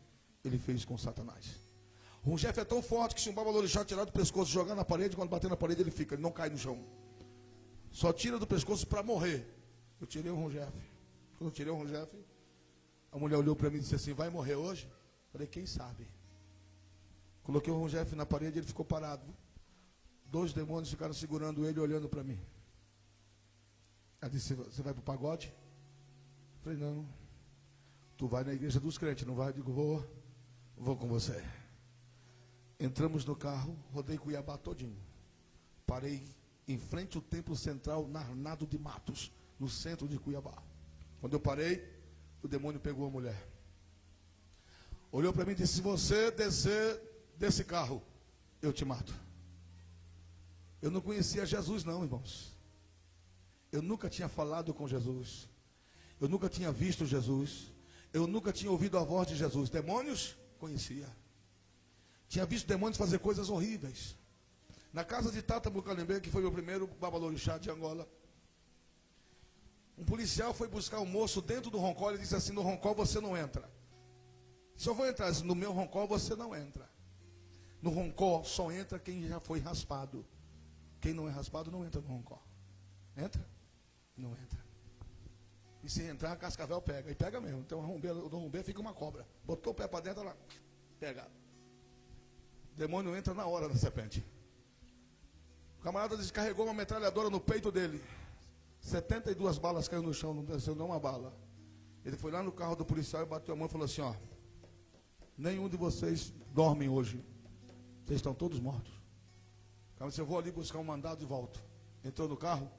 A: ele fez com Satanás. O Rungef é tão forte que se um babalorixá tirar do pescoço e jogar na parede, quando bater na parede ele fica, ele não cai no chão. Só tira do pescoço para morrer. Eu tirei o Rungef. Quando eu tirei o Rungef, a mulher olhou para mim e disse assim, vai morrer hoje? Falei, quem sabe? Coloquei o Rungef na parede e ele ficou parado. 2 demônios ficaram segurando ele, olhando para mim. Ela disse, você vai para o pagode? Falei, não. Tu vai na igreja dos crentes, não vai? Eu digo, vou com você. Entramos no carro, rodei Cuiabá todinho. Parei em frente ao templo central, Narnado de Matos, no centro de Cuiabá. Quando eu parei, o demônio pegou a mulher. Olhou para mim e disse, se você descer desse carro, eu te mato. Eu não conhecia Jesus não, irmãos. Eu nunca tinha falado com Jesus. Eu nunca tinha visto Jesus. Eu nunca tinha ouvido a voz de Jesus. Demônios, conhecia. Tinha visto demônios fazer coisas horríveis. Na casa de Tata Bucalembe, que foi meu primeiro babalorixá de Angola, um policial foi buscar um moço dentro do roncol e disse assim, no roncol você não entra. Se eu vou entrar no meu roncol, você não entra. No roncol só entra quem já foi raspado. Quem não é raspado não entra no roncol. Entra? Não entra. E se entrar, a cascavel pega. E pega mesmo. Então no rombeiro fica uma cobra. Botou o pé para dentro, ela pega. O demônio entra na hora da serpente. O camarada descarregou uma metralhadora no peito dele. 72 balas caíram no chão, não desceu nenhuma bala. Ele foi lá no carro do policial e bateu a mão e falou assim, ó, nenhum de vocês dormem hoje. Vocês estão todos mortos. Cara, eu vou ali buscar um mandado e volto. Entrou no carro,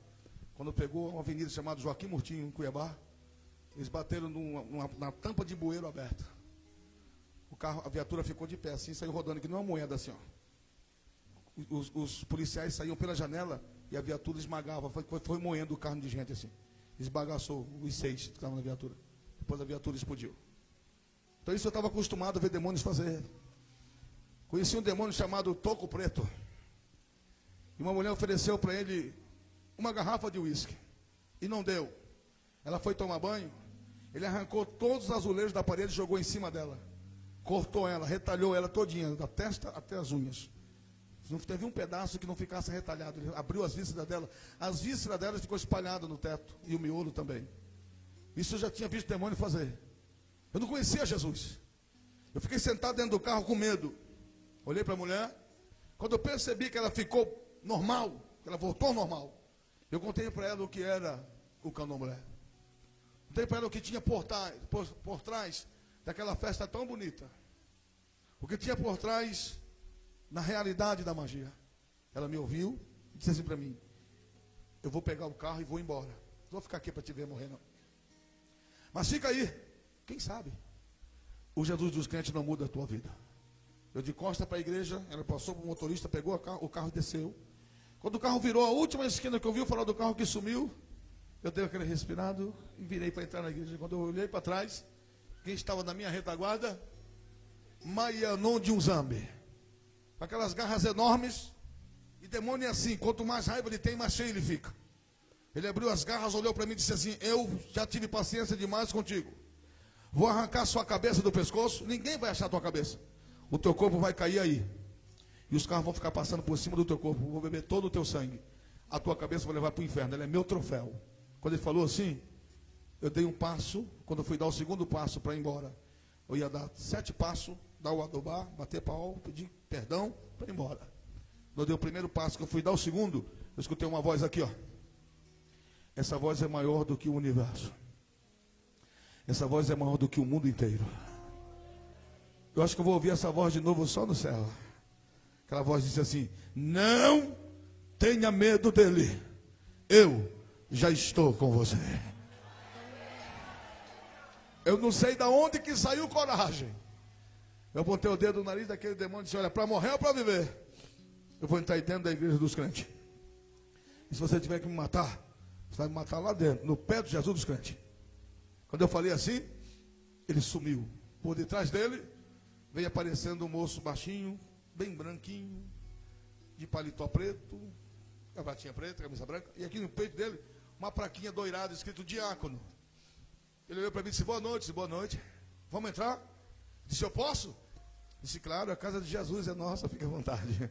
A: quando pegou uma avenida chamada Joaquim Murtinho, em Cuiabá, eles bateram na tampa de bueiro aberta. O carro, a viatura ficou de pé assim, saiu rodando, que não é uma moeda assim, ó. Os policiais saíam pela janela e a viatura esmagava, foi moendo o carro de gente assim. Esbagaçou os 6 que estavam na viatura. Depois a viatura explodiu. Então isso eu estava acostumado a ver demônios fazer. Conheci um demônio chamado Toco Preto. E uma mulher ofereceu para ele uma garrafa de uísque. E não deu. Ela foi tomar banho. Ele arrancou todos os azulejos da parede e jogou em cima dela. Cortou ela, retalhou ela todinha, da testa até as unhas. Não teve um pedaço que não ficasse retalhado. Ele abriu as vísceras dela. As vísceras dela ficou espalhadas no teto. E o miolo também. Isso eu já tinha visto demônio fazer. Eu não conhecia Jesus. Eu fiquei sentado dentro do carro com medo. Olhei para a mulher. Quando eu percebi que ela ficou normal, que ela voltou ao normal, eu contei para ela o que era o candomblé. Contei para ela o que tinha por trás daquela festa tão bonita. O que tinha por trás na realidade da magia. Ela me ouviu e disse assim para mim, eu vou pegar o carro e vou embora. Não vou ficar aqui para te ver morrer não. Mas fica aí. Quem sabe? O Jesus dos crentes não muda a tua vida. Eu de costa para a igreja, ela passou para o motorista, pegou o carro e desceu. Quando o carro virou a última esquina que eu vi, o farol do carro que sumiu, eu dei aquele respirado e virei para entrar na igreja. Quando eu olhei para trás, quem estava na minha retaguarda? Maianon de Unzambe. Com aquelas garras enormes. E demônio é assim, quanto mais raiva ele tem, mais cheio ele fica. Ele abriu as garras, olhou para mim e disse assim, eu já tive paciência demais contigo. Vou arrancar sua cabeça do pescoço, ninguém vai achar a tua cabeça. O teu corpo vai cair aí. E os carros vão ficar passando por cima do teu corpo. Vou beber todo o teu sangue. A tua cabeça vai levar para o inferno. Ela é meu troféu. Quando ele falou assim, eu dei um passo. Quando eu fui dar o segundo passo para ir embora, eu ia dar 7 passos, dar o adobá, bater pau, pedir perdão para ir embora. Quando eu dei o primeiro passo, que eu fui dar o segundo, eu escutei uma voz aqui, ó. Essa voz é maior do que o universo. Essa voz é maior do que o mundo inteiro. Eu acho que eu vou ouvir essa voz de novo só no céu. Aquela voz disse assim, não tenha medo dele. Eu já estou com você. Eu não sei de onde que saiu coragem. Eu botei o dedo no nariz daquele demônio e disse, olha, para morrer ou para viver? Eu vou entrar aí dentro da igreja dos crentes. E se você tiver que me matar, você vai me matar lá dentro, no pé de Jesus dos crentes. Quando eu falei assim, ele sumiu. Por detrás dele, veio aparecendo um moço baixinho, bem branquinho, de paletó preto, gravatinha preta, camisa branca, e aqui no peito dele, uma plaquinha doirada, escrito diácono. Ele olhou para mim e disse, boa noite, vamos entrar? Disse, eu posso? Disse, claro, a casa de Jesus é nossa, fique à vontade.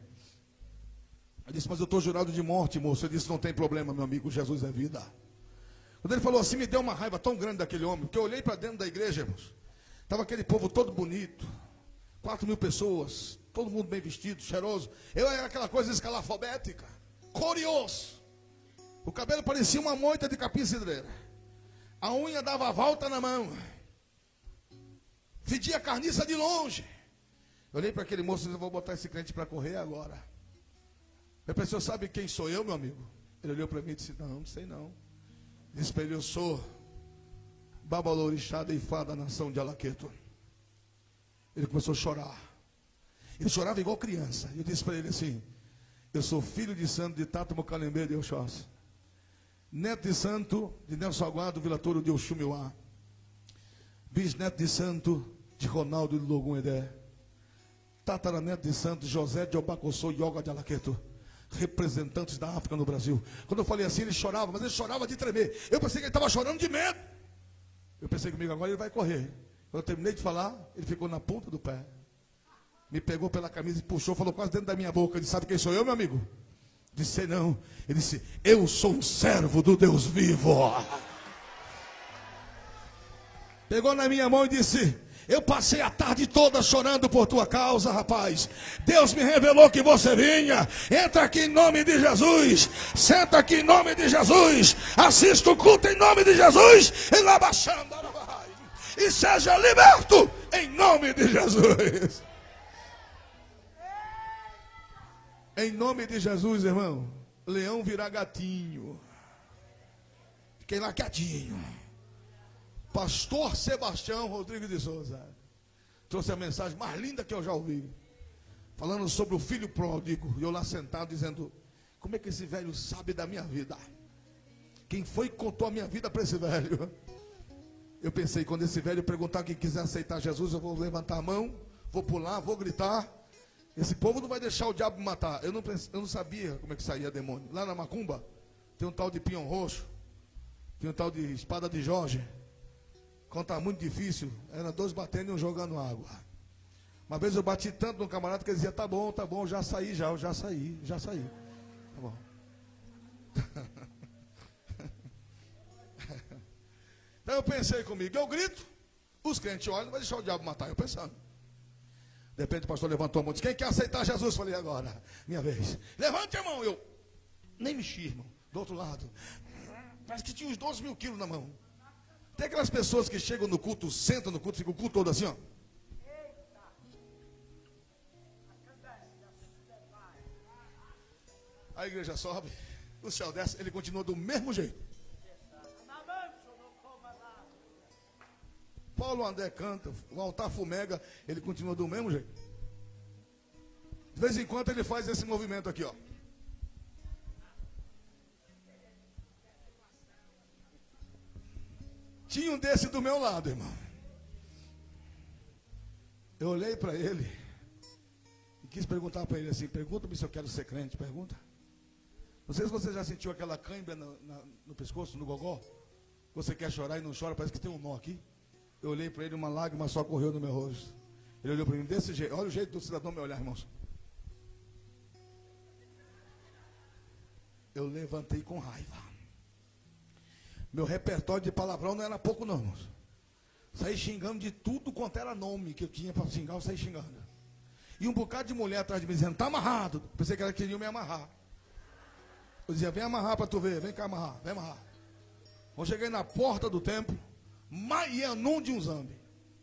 A: Eu disse, mas eu estou jurado de morte, moço. Ele disse, não tem problema, meu amigo, Jesus é vida. Quando ele falou assim, me deu uma raiva tão grande daquele homem, que eu olhei para dentro da igreja, irmãos. Estava aquele povo todo bonito, 4.000 pessoas, todo mundo bem vestido, cheiroso. Eu era aquela coisa escalafobética, curioso. O cabelo parecia uma moita de capim cidreira. A unha dava a volta na mão. Fedia a carniça de longe. Eu olhei para aquele moço e disse, eu vou botar esse crente para correr agora. Eu pensei, você sabe quem sou eu, meu amigo? Ele olhou para mim e disse, não sei não. Disse para ele, eu sou Babalorixá de Ifá da nação de Alaqueto. Ele começou a chorar. Ele chorava igual criança. Eu disse para ele assim, eu sou filho de santo de Tato Mocalembê de Oxóssi. Neto de santo de Nelson Aguado, Vila Touro de Oxumiuá. Bisneto de santo de Ronaldo de Logum Edé. Tataraneto de santo José de Obacossô Yoga de Alaqueto. Representantes da África no Brasil. Quando eu falei assim, ele chorava, mas ele chorava de tremer. Eu pensei que ele estava chorando de medo. Eu pensei comigo, agora ele vai correr. Quando eu terminei de falar, ele ficou na ponta do pé. Me pegou pela camisa e puxou, falou quase dentro da minha boca. Ele disse, sabe quem sou eu, meu amigo? Disse, não. Ele disse, eu sou um servo do Deus vivo. Pegou na minha mão e disse, eu passei a tarde toda chorando por tua causa, rapaz. Deus me revelou que você vinha. Entra aqui em nome de Jesus. Senta aqui em nome de Jesus. Assista o culto em nome de Jesus. E lá baixando, e seja liberto em nome de Jesus. Em nome de Jesus, irmão. Leão virá gatinho. Fiquei lá quietinho. Pastor Sebastião Rodrigues de Souza trouxe a mensagem mais linda que eu já ouvi, falando sobre o filho pródigo. E eu lá sentado dizendo, como é que esse velho sabe da minha vida? Quem foi que contou a minha vida para esse velho? Eu pensei, quando esse velho perguntar quem quiser aceitar Jesus, eu vou levantar a mão, vou pular, vou gritar. Esse povo não vai deixar o diabo me matar. Eu não sabia como é que saía demônio. Lá na Macumba tem um tal de pinhão roxo, tem um tal de espada de Jorge. Quando estava muito difícil, era 2 batendo e um jogando água. Uma vez eu bati tanto no camarada que ele dizia, tá bom, já saí. Tá bom. Então eu pensei comigo, eu grito, os crentes olham, não vai deixar o diabo matar, eu pensando. De repente o pastor levantou a mão e disse, quem quer aceitar Jesus? Falei, agora, minha vez. Levante a mão, eu nem mexi, irmão, do outro lado. Parece que tinha uns 12.000 quilos na mão. Tem aquelas pessoas que chegam no culto, sentam no culto, ficam o culto todo assim, ó. A igreja sobe, o céu desce, ele continua do mesmo jeito. Paulo André canta, o altar fumega, ele continua do mesmo jeito. De vez em quando ele faz esse movimento aqui, ó. Tinha um desse do meu lado, irmão. Eu olhei para ele e quis perguntar para ele assim, pergunta-me se eu quero ser crente, pergunta. Não sei se você já sentiu aquela cãibra no pescoço, no gogó. Você quer chorar e não chora, parece que tem um nó aqui. Eu olhei para ele, uma lágrima só correu no meu rosto. Ele olhou para mim desse jeito, olha o jeito do cidadão me olhar, irmãos. Eu levantei com raiva. Meu repertório de palavrão não era pouco não, irmãos. Saí xingando de tudo quanto era nome que eu tinha para xingar, eu saí xingando. E um bocado de mulher atrás de mim dizendo, tá amarrado. Pensei que ela queria me amarrar. Eu dizia, vem amarrar para tu ver, vem cá amarrar, vem amarrar. Quando cheguei na porta do templo, Maianum de um zambi,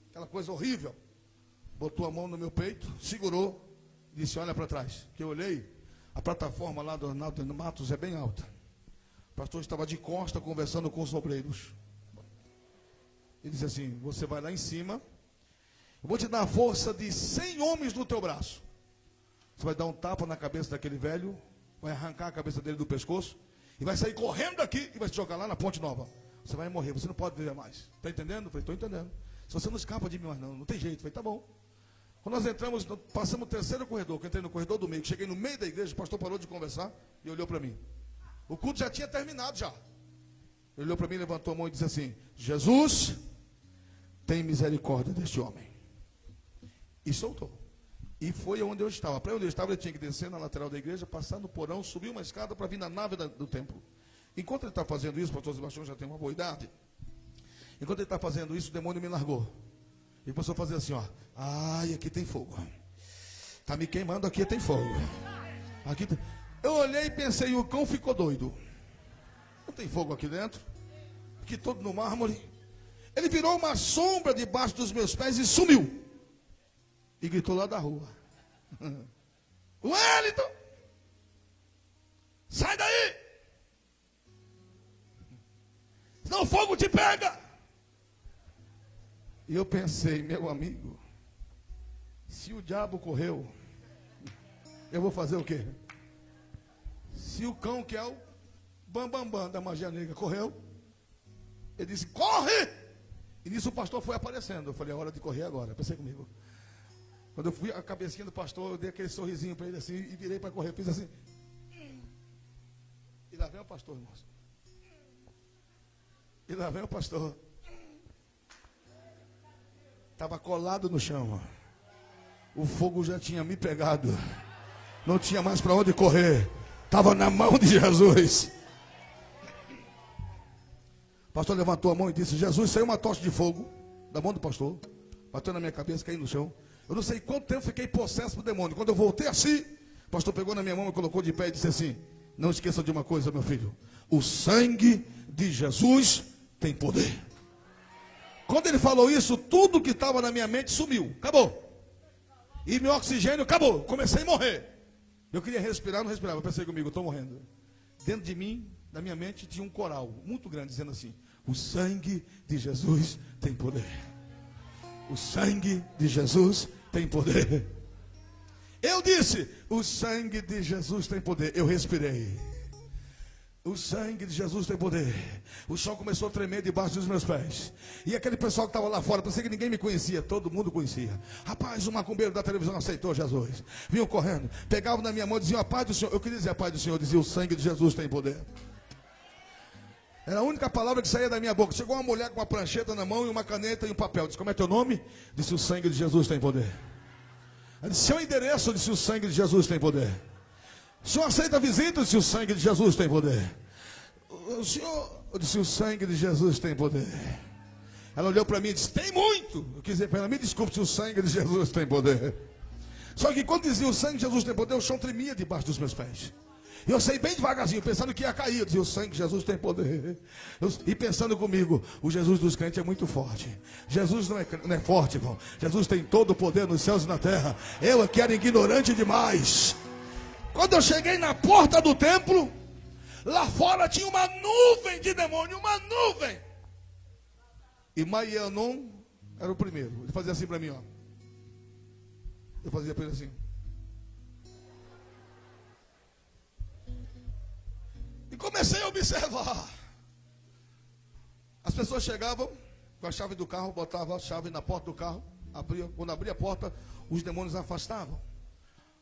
A: aquela coisa horrível, botou a mão no meu peito, segurou, disse, olha para trás. Que eu olhei, a plataforma lá do Arnaldo Matos é bem alta. O pastor estava de costa conversando com os obreiros. Ele disse assim, você vai lá em cima, eu vou te dar a força de 100 homens no teu braço. Você vai dar um tapa na cabeça daquele velho, vai arrancar a cabeça dele do pescoço, e vai sair correndo daqui e vai se jogar lá na Ponte Nova. Você vai morrer, você não pode viver mais. Está entendendo? Eu falei, estou entendendo. Se você não escapa de mim mais não tem jeito. Eu falei, tá bom. Quando nós entramos, passamos o terceiro corredor, que eu entrei no corredor do meio, que cheguei no meio da igreja, o pastor parou de conversar e olhou para mim. O culto já tinha terminado já. Ele olhou para mim, levantou a mão e disse assim, Jesus, tem misericórdia deste homem. E soltou. E foi onde eu estava. Para onde eu estava, ele tinha que descer na lateral da igreja, passar no porão, subir uma escada para vir na nave do templo. Enquanto ele está fazendo isso, o pastor Sebastião já tem uma boa idade. Enquanto ele está fazendo isso, o demônio me largou. E começou a fazer assim, ó. Ai, aqui tem fogo. Está me queimando, aqui tem fogo. Aqui tem... Eu olhei e pensei, o cão ficou doido. Não tem fogo aqui dentro. Aqui todo no mármore. Ele virou uma sombra debaixo dos meus pés e sumiu. E gritou lá da rua. Wellington! Sai daí! Senão o fogo te pega! E eu pensei, meu amigo, se o diabo correu, eu vou fazer o quê? Se o cão, que é o bambambam da magia negra, correu, ele disse, corre! E nisso o pastor foi aparecendo. Eu falei, é hora de correr agora. Pensei comigo. Quando eu fui a cabecinha do pastor, eu dei aquele sorrisinho para ele assim, e virei para correr, fiz assim. E lá vem o pastor, irmãos. E lá vem o pastor. Estava colado no chão. O fogo já tinha me pegado. Não tinha mais para onde correr. Estava na mão de Jesus. O pastor levantou a mão e disse, Jesus, saiu uma tocha de fogo da mão do pastor. Bateu na minha cabeça, caí no chão. Eu não sei quanto tempo fiquei possesso por demônio. Quando eu voltei assim, o pastor pegou na minha mão e colocou de pé e disse assim, não esqueça de uma coisa, meu filho. O sangue de Jesus tem poder. Quando ele falou isso, tudo que estava na minha mente sumiu. Acabou. E meu oxigênio acabou. Comecei a morrer. Eu queria respirar, não respirava. Eu pensei comigo, estou morrendo. Dentro de mim, na minha mente, tinha um coral muito grande, dizendo assim, o sangue de Jesus tem poder. O sangue de Jesus tem poder. Eu disse, o sangue de Jesus tem poder. Eu respirei. O sangue de Jesus tem poder. O chão começou a tremer debaixo dos meus pés. E aquele pessoal que estava lá fora, pensei que ninguém me conhecia. Todo mundo conhecia. Rapaz, o macumbeiro da televisão aceitou Jesus. Vinham correndo, pegavam na minha mão e diziam, a paz do Senhor. Eu queria dizer a paz do Senhor, dizia, o sangue de Jesus tem poder. Era a única palavra que saía da minha boca. Chegou uma mulher com uma prancheta na mão e uma caneta e um papel. Disse, como é teu nome? Disse, o sangue de Jesus tem poder. Eu disse, seu endereço? Disse, o sangue de Jesus tem poder. O senhor aceita a visita? Eu disse, o sangue de Jesus tem poder. O senhor, eu disse, o sangue de Jesus tem poder. Ela olhou para mim e disse, tem muito. Eu quis dizer para ela, me desculpe, se o sangue de Jesus tem poder. Só que quando dizia o sangue de Jesus tem poder, o chão tremia debaixo dos meus pés. E eu saí bem devagarzinho, pensando que ia cair. Eu dizia, o sangue de Jesus tem poder. E pensando comigo, o Jesus dos crentes é muito forte. Jesus não é forte, irmão. Jesus tem todo o poder nos céus e na terra. Eu que era ignorante demais. Quando eu cheguei na porta do templo, lá fora tinha uma nuvem de demônio, uma nuvem. E Maianon era o primeiro. Ele fazia assim para mim, ó. Eu fazia para ele assim. E comecei a observar. As pessoas chegavam com a chave do carro, botavam a chave na porta do carro, abria, quando abria a porta, os demônios afastavam.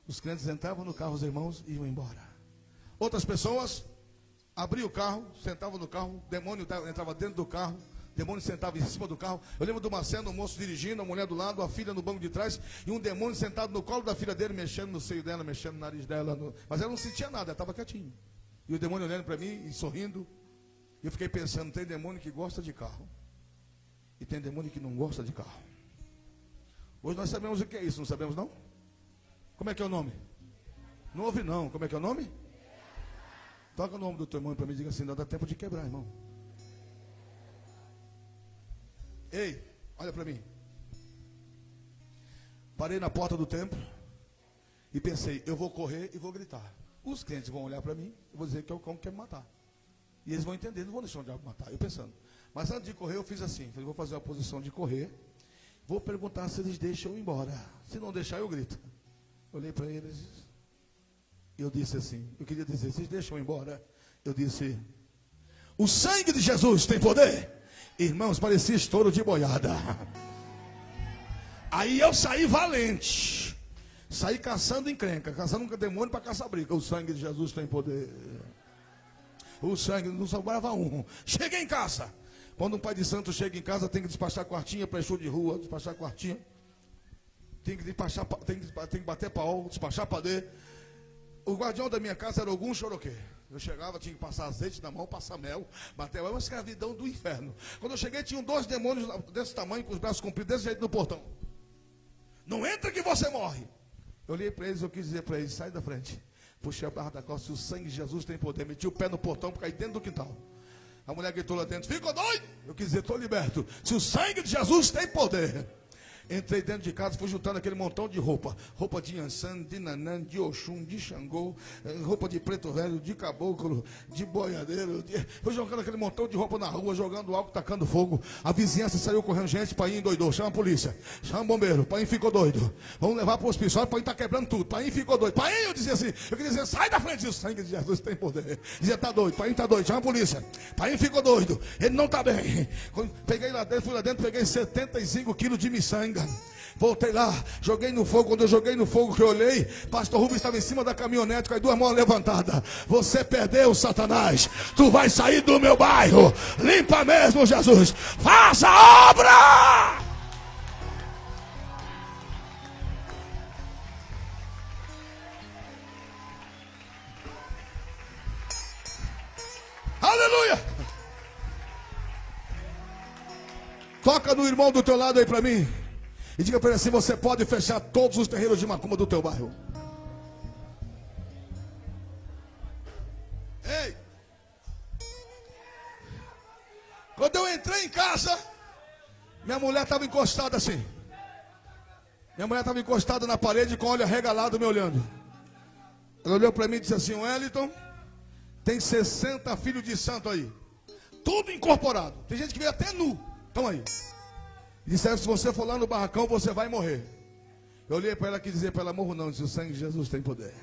A: Os crentes entravam no carro, os irmãos iam embora. Outras pessoas abriam o carro, sentavam no carro, o demônio entrava dentro do carro, o demônio sentava em cima do carro. Eu lembro de uma cena, um moço dirigindo, a mulher do lado, a filha no banco de trás, e um demônio sentado no colo da filha dele, mexendo no seio dela, mexendo no nariz dela. Mas ela não sentia nada, ela estava quietinha. E o demônio olhando para mim e sorrindo. E eu fiquei pensando, tem demônio que gosta de carro. E tem demônio que não gosta de carro. Hoje nós sabemos o que é isso, não sabemos não? Como é que é o nome? Não ouve não. Como é que é o nome? Toca o nome do teu irmão para mim e diga assim, não dá tempo de quebrar, irmão. Ei, olha para mim. Parei na porta do templo e pensei, eu vou correr e vou gritar. Os crentes vão olhar para mim, eu vou dizer que é o cão que quer me matar. E eles vão entender, não vão deixar o diabo matar. Eu pensando. Mas antes de correr, eu fiz assim. Falei, vou fazer uma posição de correr. Vou perguntar se eles deixam eu ir embora. Se não deixar, eu grito. Olhei para eles e eu disse assim, eu queria dizer, vocês deixam eu ir embora? Eu disse, o sangue de Jesus tem poder? Irmãos, parecia estouro de boiada. Aí eu saí valente. Saí caçando encrenca, caçando um demônio para caçar briga. O sangue de Jesus tem poder. O sangue, não sobrava um. Cheguei em casa. Quando um pai de santo chega em casa, tem que despachar quartinha para show de rua, despachar quartinha. tem que bater pau, despachar padê. O guardião da minha casa era algum choroquê. Eu chegava, tinha que passar azeite na mão, passar mel, bater. Era uma escravidão do inferno. Quando eu cheguei, tinham 2 demônios desse tamanho, com os braços compridos, desse jeito no portão. Não entra que você morre. Eu olhei para eles, eu quis dizer para eles, sai da frente. Puxei a barra da calça, se o sangue de Jesus tem poder. Meti o pé no portão para cair dentro do quintal. A mulher gritou lá dentro, ficou doido? Eu quis dizer, estou liberto. Se o sangue de Jesus tem poder. Entrei dentro de casa, fui juntando aquele montão de roupa. Roupa de Yansan, de Nanã, de Oxum, de Xangô, roupa de preto velho, de caboclo, de boiadeiro. Fui jogando aquele montão de roupa na rua, jogando álcool, tacando fogo. A vizinhança saiu correndo, gente, pai endoidou, chama a polícia, chama o bombeiro, pai ficou doido. Vamos levar para o hospício, olha, pai está quebrando tudo. Pai ficou doido. Pai, eu dizia assim, eu queria dizer, sai da frente, o sangue de Jesus tem poder. Dizia, tá doido, pai está doido, chama a polícia. Pai ficou doido, ele não está bem. Quando peguei lá dentro, fui lá dentro, peguei 75 quilos de miçanga. Voltei lá, joguei no fogo. Quando eu joguei no fogo, que eu olhei, pastor Rubens estava em cima da caminhonete com as 2 mãos levantadas. Você perdeu, Satanás. Tu vai sair do meu bairro. Limpa mesmo, Jesus. Faça a obra. Aleluia. Toca no irmão do teu lado aí para mim. E diga para ele assim, você pode fechar todos os terreiros de macumba do teu bairro. Ei! Quando eu entrei em casa, minha mulher estava encostada assim. Minha mulher estava encostada na parede com o olho arregalado me olhando. Ela olhou para mim e disse assim, Wellington, tem 60 filhos de santo aí. Tudo incorporado. Tem gente que veio até nu. Estão aí. Disseram, se você for lá no barracão, você vai morrer. Eu olhei para ela e dizer para ela, morro não, disse, o sangue de Jesus tem poder.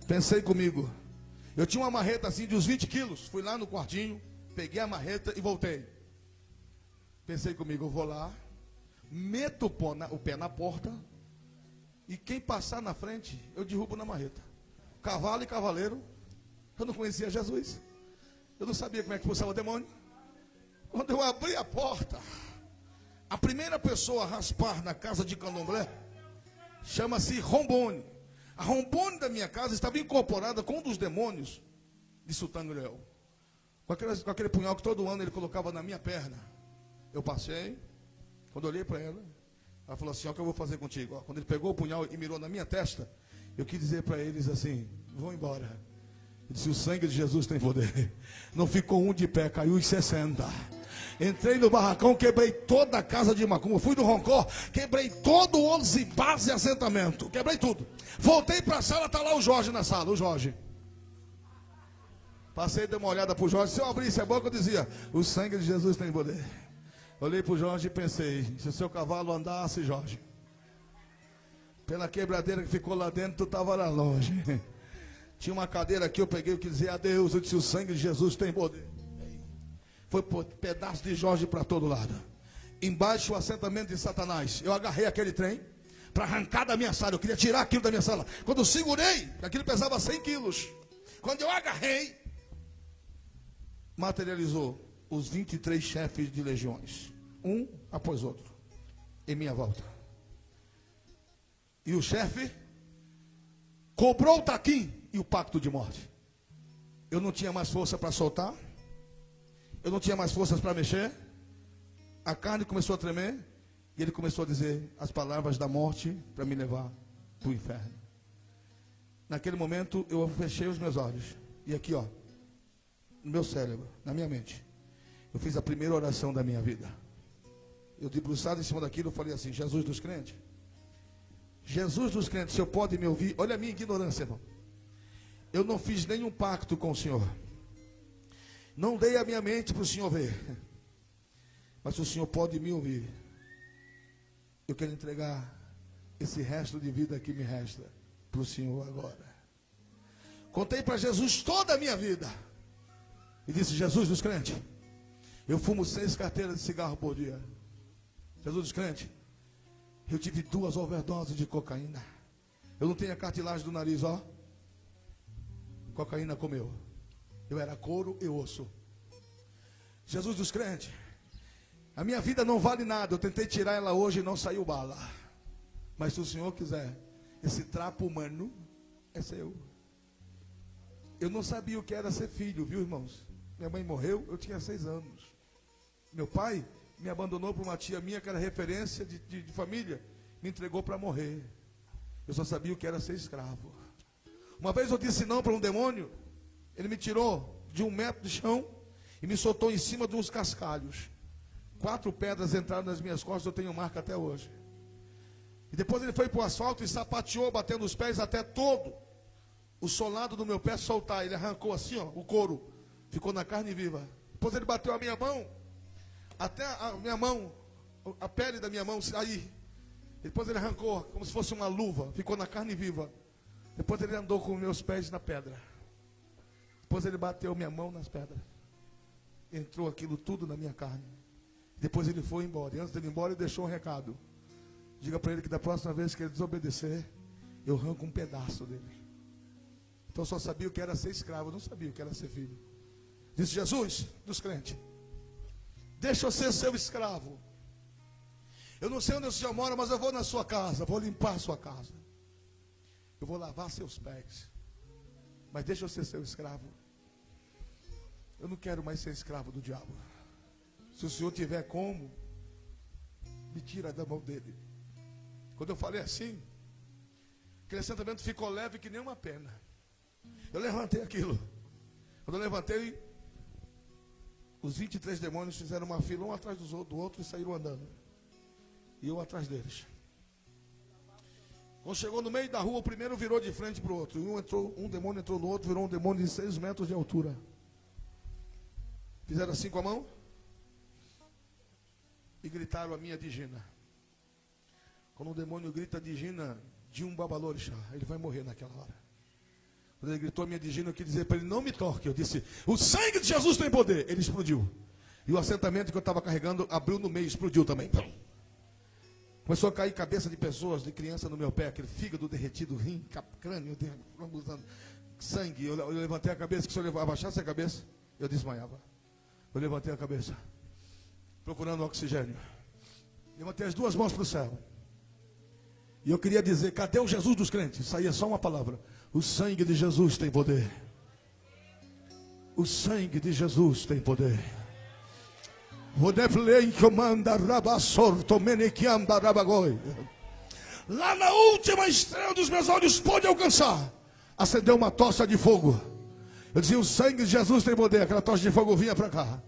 A: Pensei comigo. Eu tinha uma marreta assim de uns 20 quilos. Fui lá no quartinho, peguei a marreta e voltei. Pensei comigo, eu vou lá, meto o pé na porta, e quem passar na frente, eu derrubo na marreta. Cavalo e cavaleiro. Eu não conhecia Jesus. Eu não sabia como é que expulsava o demônio. Quando eu abri a porta, a primeira pessoa a raspar na casa de candomblé chama-se Rombone. A Rombone da minha casa estava incorporada com um dos demônios de Sultano-Leão. Com aquele punhal que todo ano ele colocava na minha perna. Eu passei, quando olhei para ela, ela falou assim, ó, o que eu vou fazer contigo? Ó, quando ele pegou o punhal e mirou na minha testa, eu quis dizer para eles assim, vão embora. Eu disse, o sangue de Jesus tem poder. Não ficou um de pé, caiu os 60. Entrei no barracão, quebrei toda a casa de macumba. Fui no Roncó, quebrei todo o 11 bares de assentamento. Quebrei tudo. Voltei para a sala, está lá o Jorge na sala, o Jorge. Passei, dei uma olhada para o Jorge. Se eu abrisse a boca, eu dizia, o sangue de Jesus tem poder. Olhei para o Jorge e pensei, se o seu cavalo andasse, Jorge, pela quebradeira que ficou lá dentro, tu estava lá longe. Tinha uma cadeira aqui, eu peguei, eu quis dizer adeus. Eu disse, o sangue de Jesus tem poder. Foi pedaço de Jorge para todo lado. Embaixo o assentamento de Satanás. Eu agarrei aquele trem para arrancar da minha sala. Eu queria tirar aquilo da minha sala. Quando eu segurei, aquilo pesava 100 quilos. Quando eu agarrei, materializou os 23 chefes de legiões. Um após outro. Em minha volta. E o chefe cobrou o taquim e o pacto de morte. Eu não tinha mais força para soltar. Eu não tinha mais forças para mexer. A carne começou a tremer. E ele começou a dizer as palavras da morte para me levar para o inferno. Naquele momento eu fechei os meus olhos. E aqui, ó, no meu cérebro, na minha mente, eu fiz a primeira oração da minha vida. Eu debruçado em cima daquilo, eu falei assim, Jesus dos crentes. Jesus dos crentes, o Senhor pode me ouvir? Olha a minha ignorância, irmão. Eu não fiz nenhum pacto com o Senhor. Não dei a minha mente para o Senhor ver. Mas se o Senhor pode me ouvir, eu quero entregar esse resto de vida que me resta para o Senhor agora. Contei para Jesus toda a minha vida. E disse, Jesus dos crentes, eu fumo 6 carteiras de cigarro por dia. Jesus dos crentes, eu tive 2 overdoses de cocaína. Eu não tenho a cartilagem do nariz, ó. Cocaína comeu. Eu era couro e osso. Jesus dos crentes, a minha vida não vale nada. Eu tentei tirar ela hoje e não saiu bala. Mas se o Senhor quiser, esse trapo humano é seu. Eu não sabia o que era ser filho, viu, irmãos? Minha mãe morreu, eu tinha 6 anos. Meu pai me abandonou para uma tia minha, que era referência de família. Me entregou para morrer. Eu só sabia o que era ser escravo. Uma vez eu disse não para um demônio. Ele me tirou de 1 metro de chão e me soltou em cima de uns cascalhos. 4 pedras entraram nas minhas costas, eu tenho marca até hoje. E depois ele foi para o asfalto e sapateou, batendo os pés até todo o solado do meu pé soltar. Ele arrancou assim, ó, o couro. Ficou na carne viva. Depois ele bateu a minha mão. Até a minha mão, a pele da minha mão sair. Depois ele arrancou como se fosse uma luva. Ficou na carne viva. Depois ele andou com meus pés na pedra. Depois ele bateu minha mão nas pedras. Entrou aquilo tudo na minha carne. Depois ele foi embora. E antes dele ir embora, ele deixou um recado. Diga para ele que da próxima vez que ele desobedecer, eu arranco um pedaço dele. Então eu só sabia o que era ser escravo, eu não sabia o que era ser filho. Disse Jesus dos crentes: deixa eu ser seu escravo. Eu não sei onde o senhor mora, mas eu vou na sua casa, vou limpar a sua casa. Eu vou lavar seus pés. Mas deixa eu ser seu escravo. Eu não quero mais ser escravo do diabo. Se o senhor tiver como, me tira da mão dele. Quando eu falei assim, aquele assentamento ficou leve que nem uma pena. Eu levantei aquilo. Quando eu levantei, os 23 demônios fizeram uma fila, um atrás do outro, e saíram andando. E eu atrás deles. Quando chegou no meio da rua, o primeiro virou de frente para o outro. Um demônio entrou no outro, virou um demônio de 6 metros de altura. Fizeram assim com a mão e gritaram a minha digina. Quando um demônio grita a digina de um babalorixá, ele vai morrer naquela hora. Quando ele gritou a minha digina, eu quis dizer para ele: não me toque. Eu disse: o sangue de Jesus tem poder. Ele explodiu. E o assentamento que eu estava carregando abriu no meio, explodiu também. Começou a cair cabeça de pessoas, de criança no meu pé, aquele fígado derretido, rim, crânio, sangue. Eu levantei a cabeça, que se eu abaixasse a cabeça, eu desmaiava. Eu levantei a cabeça, procurando oxigênio. Levantei as 2 mãos para o céu. E eu queria dizer: cadê o Jesus dos crentes? Saía só uma palavra: o sangue de Jesus tem poder. O sangue de Jesus tem poder. Lá na última estrela dos meus olhos pôde alcançar, acendeu uma tocha de fogo. Eu dizia: o sangue de Jesus tem poder. Aquela tocha de fogo vinha para cá.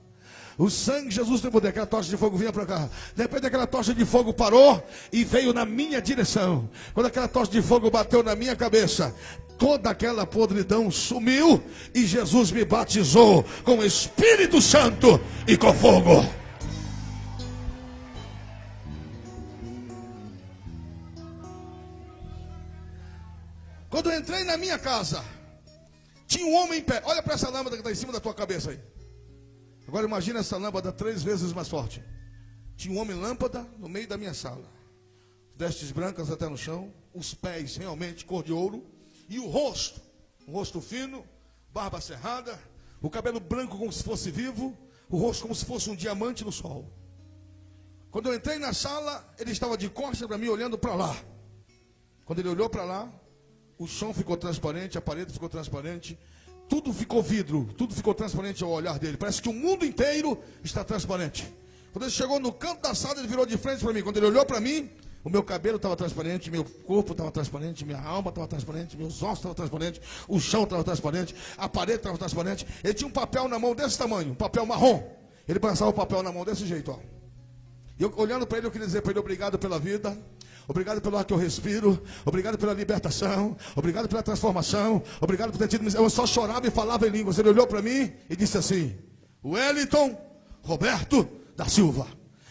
A: O sangue de Jesus tem poder. Aquela tocha de fogo vinha para cá. De repente aquela tocha de fogo parou e veio na minha direção. Quando aquela tocha de fogo bateu na minha cabeça, toda aquela podridão sumiu e Jesus me batizou com o Espírito Santo e com fogo. Quando eu entrei na minha casa, tinha um homem em pé. Olha para essa lâmpada que está em cima da tua cabeça aí. Agora imagina essa lâmpada 3 vezes mais forte. Tinha um homem lâmpada no meio da minha sala. Vestes brancas até no chão. Os pés realmente cor de ouro. E o rosto, um rosto fino, barba cerrada, o cabelo branco como se fosse vivo, o rosto como se fosse um diamante no sol. Quando eu entrei na sala, ele estava de costas para mim, olhando para lá. Quando ele olhou para lá, o chão ficou transparente, a parede ficou transparente, tudo ficou vidro, tudo ficou transparente ao olhar dele. Parece que o mundo inteiro está transparente. Quando ele chegou no canto da sala, ele virou de frente para mim. Quando ele olhou para mim, o meu cabelo estava transparente, meu corpo estava transparente, minha alma estava transparente, meus ossos estavam transparentes, o chão estava transparente, a parede estava transparente. Ele tinha um papel na mão desse tamanho, um papel marrom. Ele passava o papel na mão desse jeito, ó. E eu, olhando para ele, eu queria dizer para ele: obrigado pela vida, obrigado pelo ar que eu respiro, obrigado pela libertação, obrigado pela transformação, obrigado por ter tido miséria. Eu só chorava e falava em línguas. Ele olhou para mim e disse assim: Wellington Roberto da Silva.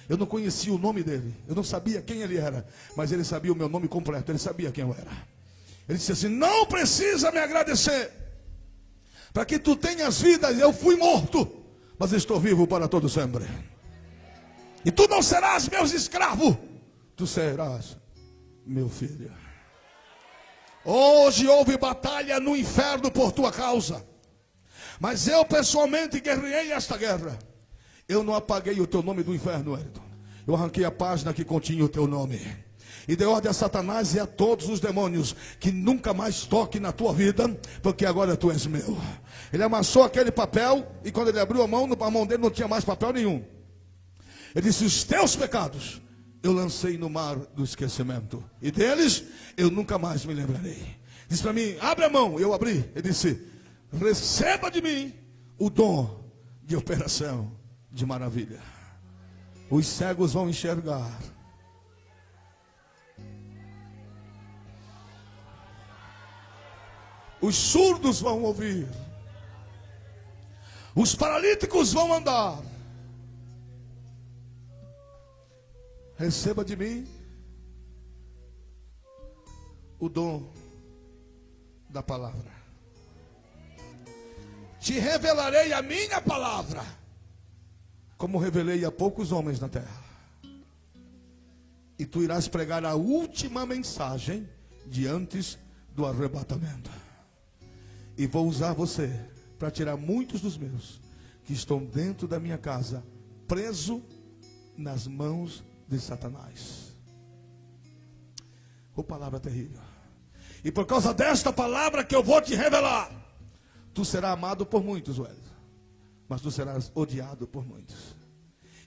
A: Eu não conhecia o nome dele, eu não sabia quem ele era, mas ele sabia o meu nome completo, ele sabia quem eu era. Ele disse assim: não precisa me agradecer, para que tu tenhas vida. Eu fui morto, mas estou vivo para todo sempre. E tu não serás meu escravo, tu serás meu filho. Hoje houve batalha no inferno por tua causa, mas eu pessoalmente guerreei esta guerra. Eu não apaguei o teu nome do inferno, Wellington. Eu arranquei a página que continha o teu nome. E dei ordem a Satanás e a todos os demônios que nunca mais toquem na tua vida, porque agora tu és meu. Ele amassou aquele papel, e quando ele abriu a mão dele não tinha mais papel nenhum. Ele disse: os teus pecados eu lancei no mar do esquecimento, e deles eu nunca mais me lembrarei. Disse para mim: abre a mão. Eu abri. Ele disse: receba de mim o dom de operação de maravilha. Os cegos vão enxergar. Os surdos vão ouvir. Os paralíticos vão andar. Receba de mim o dom da palavra. Te revelarei a minha palavra, como revelei a poucos homens na terra. E tu irás pregar a última mensagem de antes do arrebatamento. E vou usar você para tirar muitos dos meus que estão dentro da minha casa, preso nas mãos de Satanás. Oh, palavra terrível. E por causa desta palavra que eu vou te revelar, tu serás amado por muitos, Wellington, mas tu serás odiado por muitos.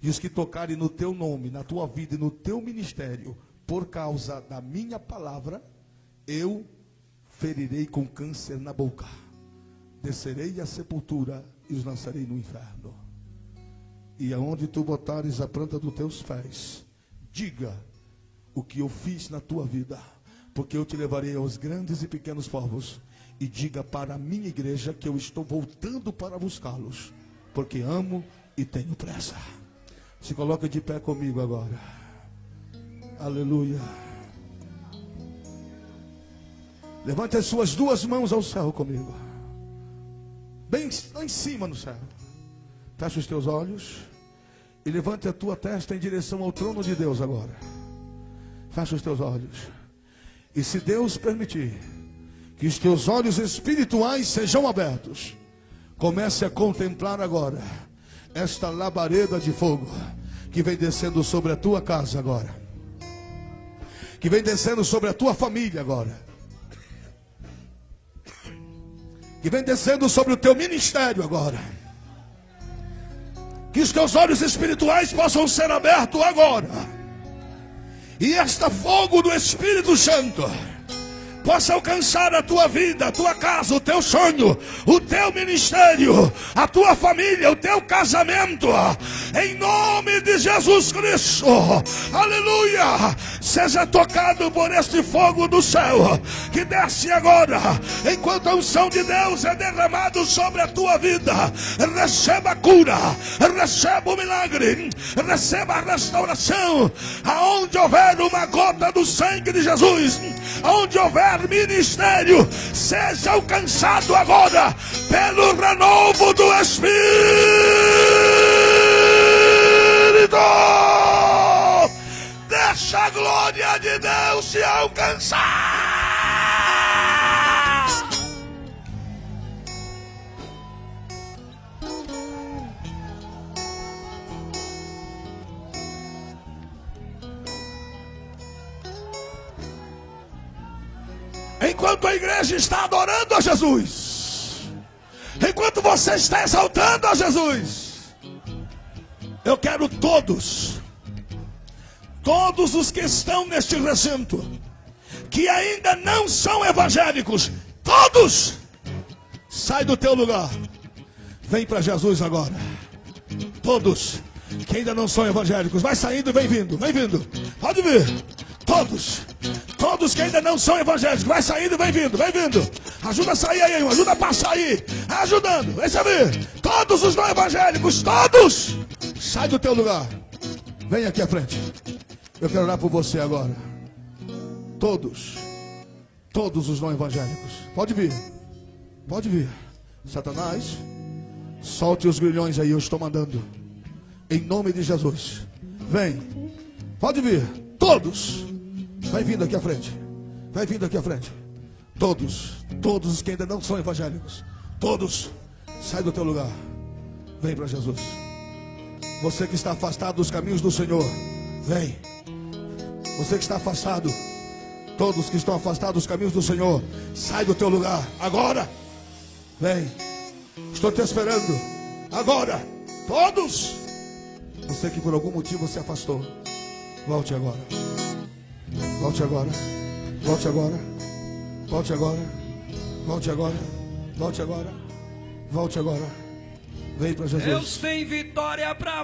A: E os que tocarem no teu nome, na tua vida e no teu ministério, por causa da minha palavra, eu ferirei com câncer na boca, descerei à sepultura e os lançarei no inferno. E aonde tu botares a planta dos teus pés, diga o que eu fiz na tua vida, porque eu te levarei aos grandes e pequenos povos. E diga para a minha igreja que eu estou voltando para buscá-los, porque amo e tenho pressa. Se coloca de pé comigo agora. Aleluia. Levante as suas duas mãos ao céu comigo. Bem lá em cima no céu. Feche os teus olhos e levante a tua testa em direção ao trono de Deus agora. Feche os teus olhos. E se Deus permitir que os teus olhos espirituais sejam abertos, comece a contemplar agora esta labareda de fogo que vem descendo sobre a tua casa agora, que vem descendo sobre a tua família agora, que vem descendo sobre o teu ministério agora. Que os teus olhos espirituais possam ser abertos agora, e este fogo do Espírito Santo possa alcançar a tua vida, a tua casa, o teu sonho, o teu ministério, a tua família, o teu casamento, em nome de Jesus Cristo. Aleluia! Seja tocado por este fogo do céu que desce agora, enquanto a unção de Deus é derramada sobre a tua vida. Receba a cura, receba o milagre, receba a restauração. Aonde houver uma gota do sangue de Jesus, aonde houver ministério, seja alcançado agora pelo renovo do Espírito. Deixa a glória de Deus te alcançar. Enquanto a igreja está adorando a Jesus, enquanto você está exaltando a Jesus, eu quero todos os que estão neste recinto, que ainda não são evangélicos, todos, sai do teu lugar, vem para Jesus agora. Todos que ainda não são evangélicos, vai saindo e vem vindo, pode vir. Todos que ainda não são evangélicos, vai saindo e vem vindo. Ajuda a sair aí, ajuda a passar aí, ajudando, vem saber. Todos os não evangélicos, todos, sai do teu lugar, vem aqui à frente. Eu quero orar por você agora. Todos os não evangélicos, pode vir. Satanás, solte os grilhões aí, eu estou mandando, em nome de Jesus. Vem, pode vir, todos. Vai vindo aqui à frente. Todos os que ainda não são evangélicos, todos, sai do teu lugar, vem para Jesus. Você que está afastado dos caminhos do Senhor, vem. Você que está afastado, todos que estão afastados dos caminhos do Senhor, sai do teu lugar agora. Vem, estou te esperando agora. Todos. Você que por algum motivo se afastou, volte agora. Volte agora. Volte agora. Volte agora. Volte agora. Volte agora. Volte agora. Vem para Jesus.
B: Deus tem vitória para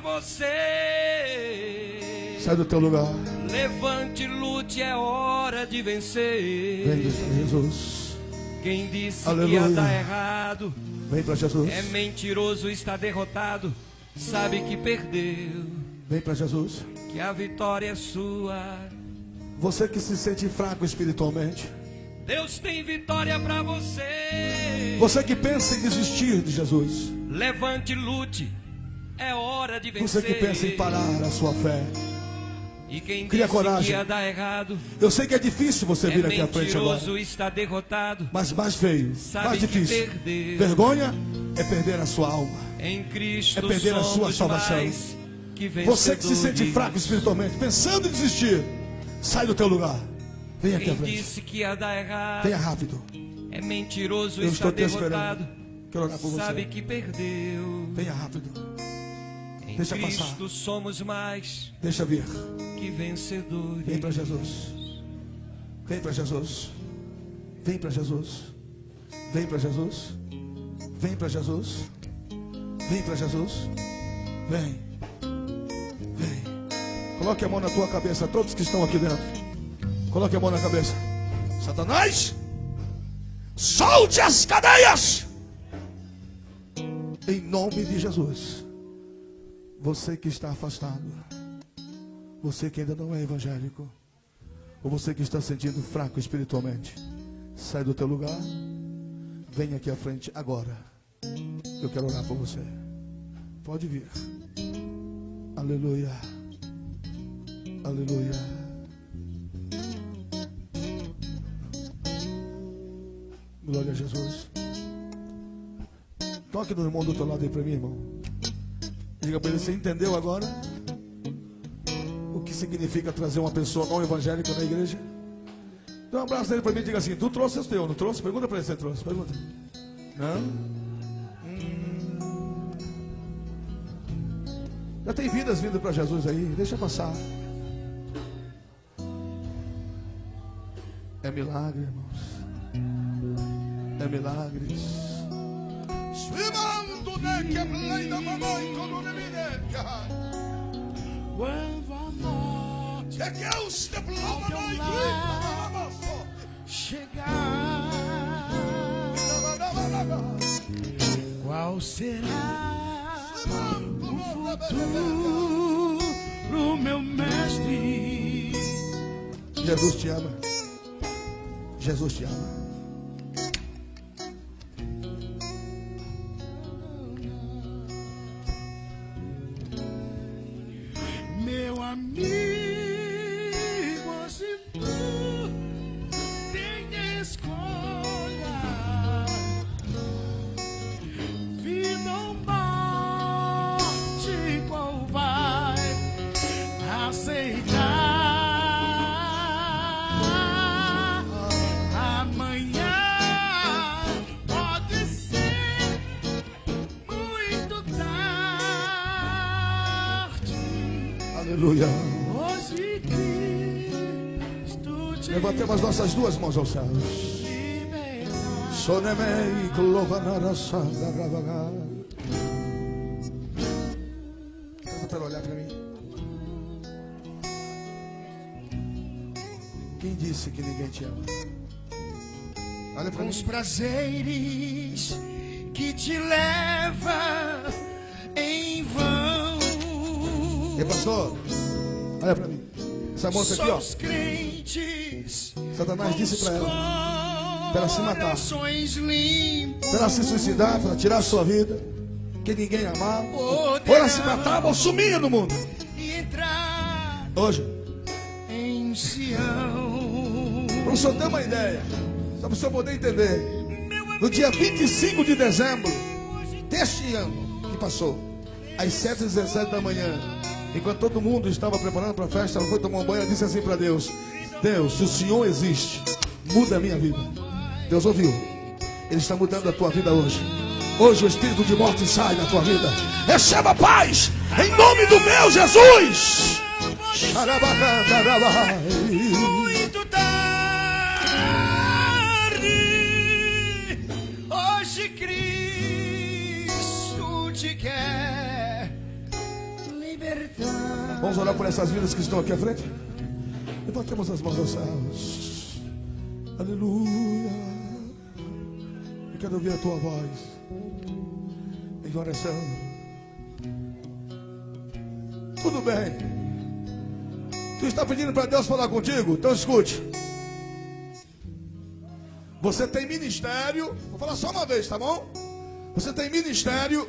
B: você.
A: Sai do teu lugar.
B: Levante, lute, é hora de vencer.
A: Vem para Jesus.
B: Quem disse
A: Aleluia.
B: que ia dar errado,
A: Vem para Jesus.
B: é mentiroso, está derrotado, sabe que perdeu,
A: Vem para Jesus.
B: que a vitória é sua.
A: Você que se sente fraco espiritualmente,
B: Deus tem vitória para você.
A: você que pensa em desistir de Jesus,
B: Levante, lute, é hora de vencer.
A: você que pensa em parar a sua fé,
B: E quem
A: cria
B: disse
A: coragem.
B: que ia dar errado,
A: eu sei que é difícil você vir aqui à frente agora,
B: mentiroso, está derrotado,
A: mas mais feio,
B: sabe
A: mais
B: que
A: difícil.
B: perdeu.
A: Vergonha é perder a sua alma.
B: Em Cristo
A: É perder a sua
B: somos
A: salvação.
B: mais que
A: Você que se sente
B: vencedores.
A: fraco espiritualmente, pensando em desistir, sai do teu lugar. Vem aqui à
B: Quem
A: frente.
B: disse que ia dar errado,
A: Venha rápido.
B: é mentiroso,
A: Eu
B: está
A: estou te
B: derrotado,
A: esperando. Quero orar por
B: sabe
A: você.
B: que perdeu.
A: Venha rápido.
B: Em
A: Deixa
B: Cristo
A: passar.
B: somos mais
A: Deixa vir.
B: que vencedores.
A: Vem para Jesus. Vem para Jesus. Vem para Jesus. Vem para Jesus. Vem para Jesus. Vem para Jesus. Vem. Vem. Coloque a mão na tua cabeça, todos que estão aqui dentro. Coloque a mão na cabeça. Satanás, solte as cadeias. Em nome de Jesus. Você que está afastado, você que ainda não é evangélico, ou você que está sentindo fraco espiritualmente, sai do teu lugar, vem aqui à frente agora. Eu quero orar por você. Pode vir. Aleluia. Aleluia. Glória a Jesus. Toque no irmão do outro lado aí para mim, irmão. Diga para ele, você entendeu agora o que significa trazer uma pessoa não evangélica na igreja? Dá um abraço nele para mim e diga assim, tu trouxe o teu, não trouxe? Pergunta para ele se você trouxe, pergunta. Não? Já tem vidas vindo para Jesus aí, deixa passar. É milagre, irmãos. É milagres.
C: Quando a morte ao teu lado chegar, qual será o futuro, meu mestre?
A: Jesus te ama. Jesus te ama.
C: Meu amigo, se tu tem escolha, vida ou morte, qual vai aceitar? Amanhã pode ser muito tarde.
A: Aleluia.
C: Hoje Cristo te
A: Levantemos as nossas duas mãos aos céus.
C: liberta.
A: Sonemei clovanarasada ravagar. Para olhar para mim. Quem disse que ninguém te ama? Olha para
C: Com
A: mim.
C: os prazeres que te leva em vão.
A: E pastor, olha para mim. Essa moça aqui,
C: Só
A: ó.
C: os crentes
A: Satanás disse para ela,
C: para
A: para se matar,
C: limpos,
A: para ela se suicidar, para tirar a sua vida, que ninguém amava, ou ela se matava ou sumia no mundo.
C: e entrar
A: Hoje,
C: em Sião.
A: para o senhor ter uma ideia, só para o senhor poder entender, no dia 25 de dezembro deste ano que passou, às 7h17 da manhã, Enquanto todo mundo estava preparando para a festa, ela foi tomar um banho e disse assim para Deus: Deus, se o Senhor existe, muda a minha vida. Deus ouviu. Ele está mudando a tua vida hoje. Hoje o espírito de morte sai da tua vida. Receba paz em nome do meu Jesus.
C: Muito tarde, hoje Cristo te quer libertar.
A: Vamos orar por essas vidas que estão aqui à frente. Levantemos as mãos aos céus. Aleluia. Eu quero ouvir a tua voz em oração. Tudo bem. Tu está pedindo para Deus falar contigo? Então escute. Você tem ministério. Vou falar só uma vez, tá bom? Você tem ministério.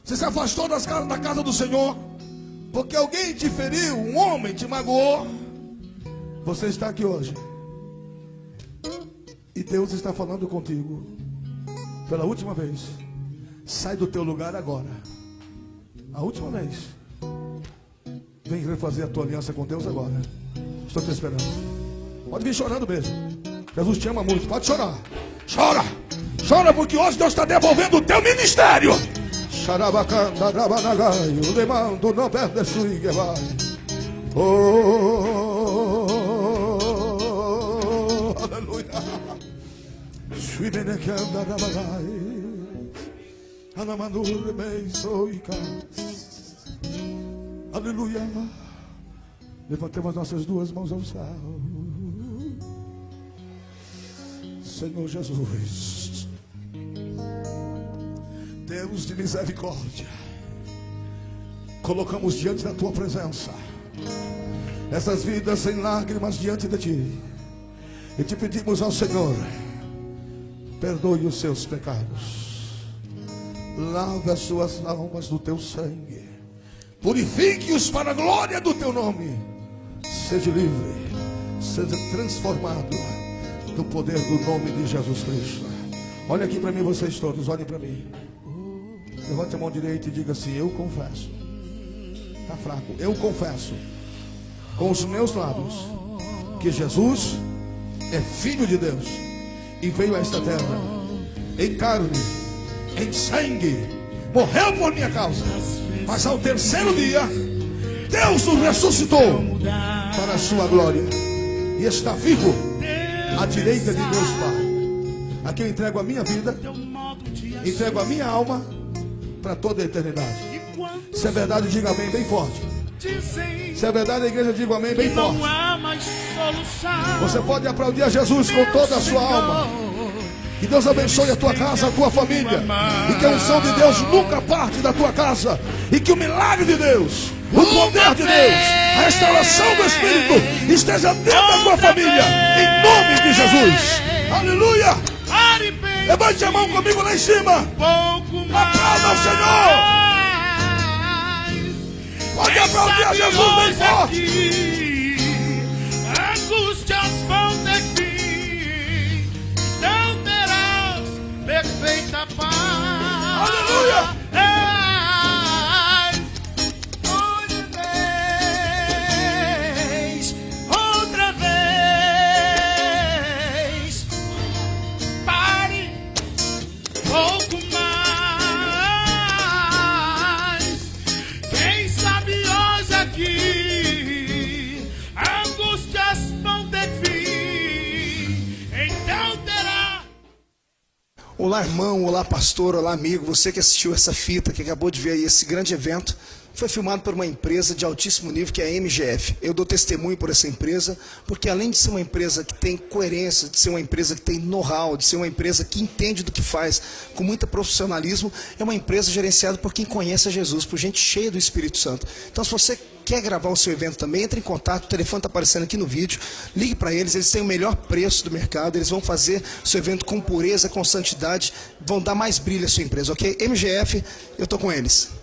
A: Você se afastou da casa do Senhor porque alguém te feriu, um homem te magoou. Você está aqui hoje e Deus está falando contigo pela última vez. Sai do teu lugar agora. A última vez. Vem refazer a tua aliança com Deus agora. Estou te esperando. Pode vir chorando mesmo. Jesus te ama muito. Pode chorar. Chora. Chora porque hoje Deus está devolvendo o teu ministério. Oh, aleluia. Aleluia. Levantemos nossas duas mãos ao céu. Senhor Jesus, Deus de misericórdia, colocamos diante da tua presença essas vidas sem lágrimas diante de ti, e te pedimos ao Senhor, perdoe os seus pecados, lave as suas almas do teu sangue, purifique-os para a glória do teu nome. Seja livre, seja transformado no poder do nome de Jesus Cristo. Olha aqui para mim, vocês todos, olhem para mim. Levante a mão direita e diga assim: eu confesso. Está fraco. Eu confesso com os meus lábios que Jesus é Filho de Deus e veio a esta terra em carne, em sangue, morreu por minha causa, mas ao terceiro dia Deus o ressuscitou para a sua glória e está vivo à direita de Deus Pai. Aqui eu entrego a minha vida, entrego a minha alma para toda a eternidade. Se é verdade, diga amém bem forte. Se é verdade, a igreja diga amém bem forte. Você pode aplaudir a Jesus com toda a sua alma. Que Deus abençoe a tua casa, a tua família, e que a unção de Deus nunca parte da tua casa, e que o milagre de Deus, o poder de Deus, a restauração do Espírito esteja dentro da tua família, em nome de Jesus. Aleluia. Levante a mão comigo lá em cima. Aplauda ao Senhor. Pode aplaudir a Jesus bem forte.
C: Angústias vão ter fim, não terás perfeita paz.
A: Aleluia.
C: Outra vez, pare pouco mais. Quem sabe hoje aqui, angústias vão ter fim, então terá.
D: Olá, irmão, olá, pastor, olá, amigo. Você que assistiu essa fita, que acabou de ver aí esse grande evento, foi filmado por uma empresa de altíssimo nível, que é a MGF. Eu dou testemunho por essa empresa, porque além de ser uma empresa que tem coerência, de ser uma empresa que tem know-how, de ser uma empresa que entende do que faz, com muito profissionalismo, é uma empresa gerenciada por quem conhece a Jesus, por gente cheia do Espírito Santo. Então, se você quer gravar o seu evento também, entre em contato, o telefone está aparecendo aqui no vídeo, ligue para eles, eles têm o melhor preço do mercado, eles vão fazer o seu evento com pureza, com santidade, vão dar mais brilho à sua empresa, ok? MGF, eu estou com eles.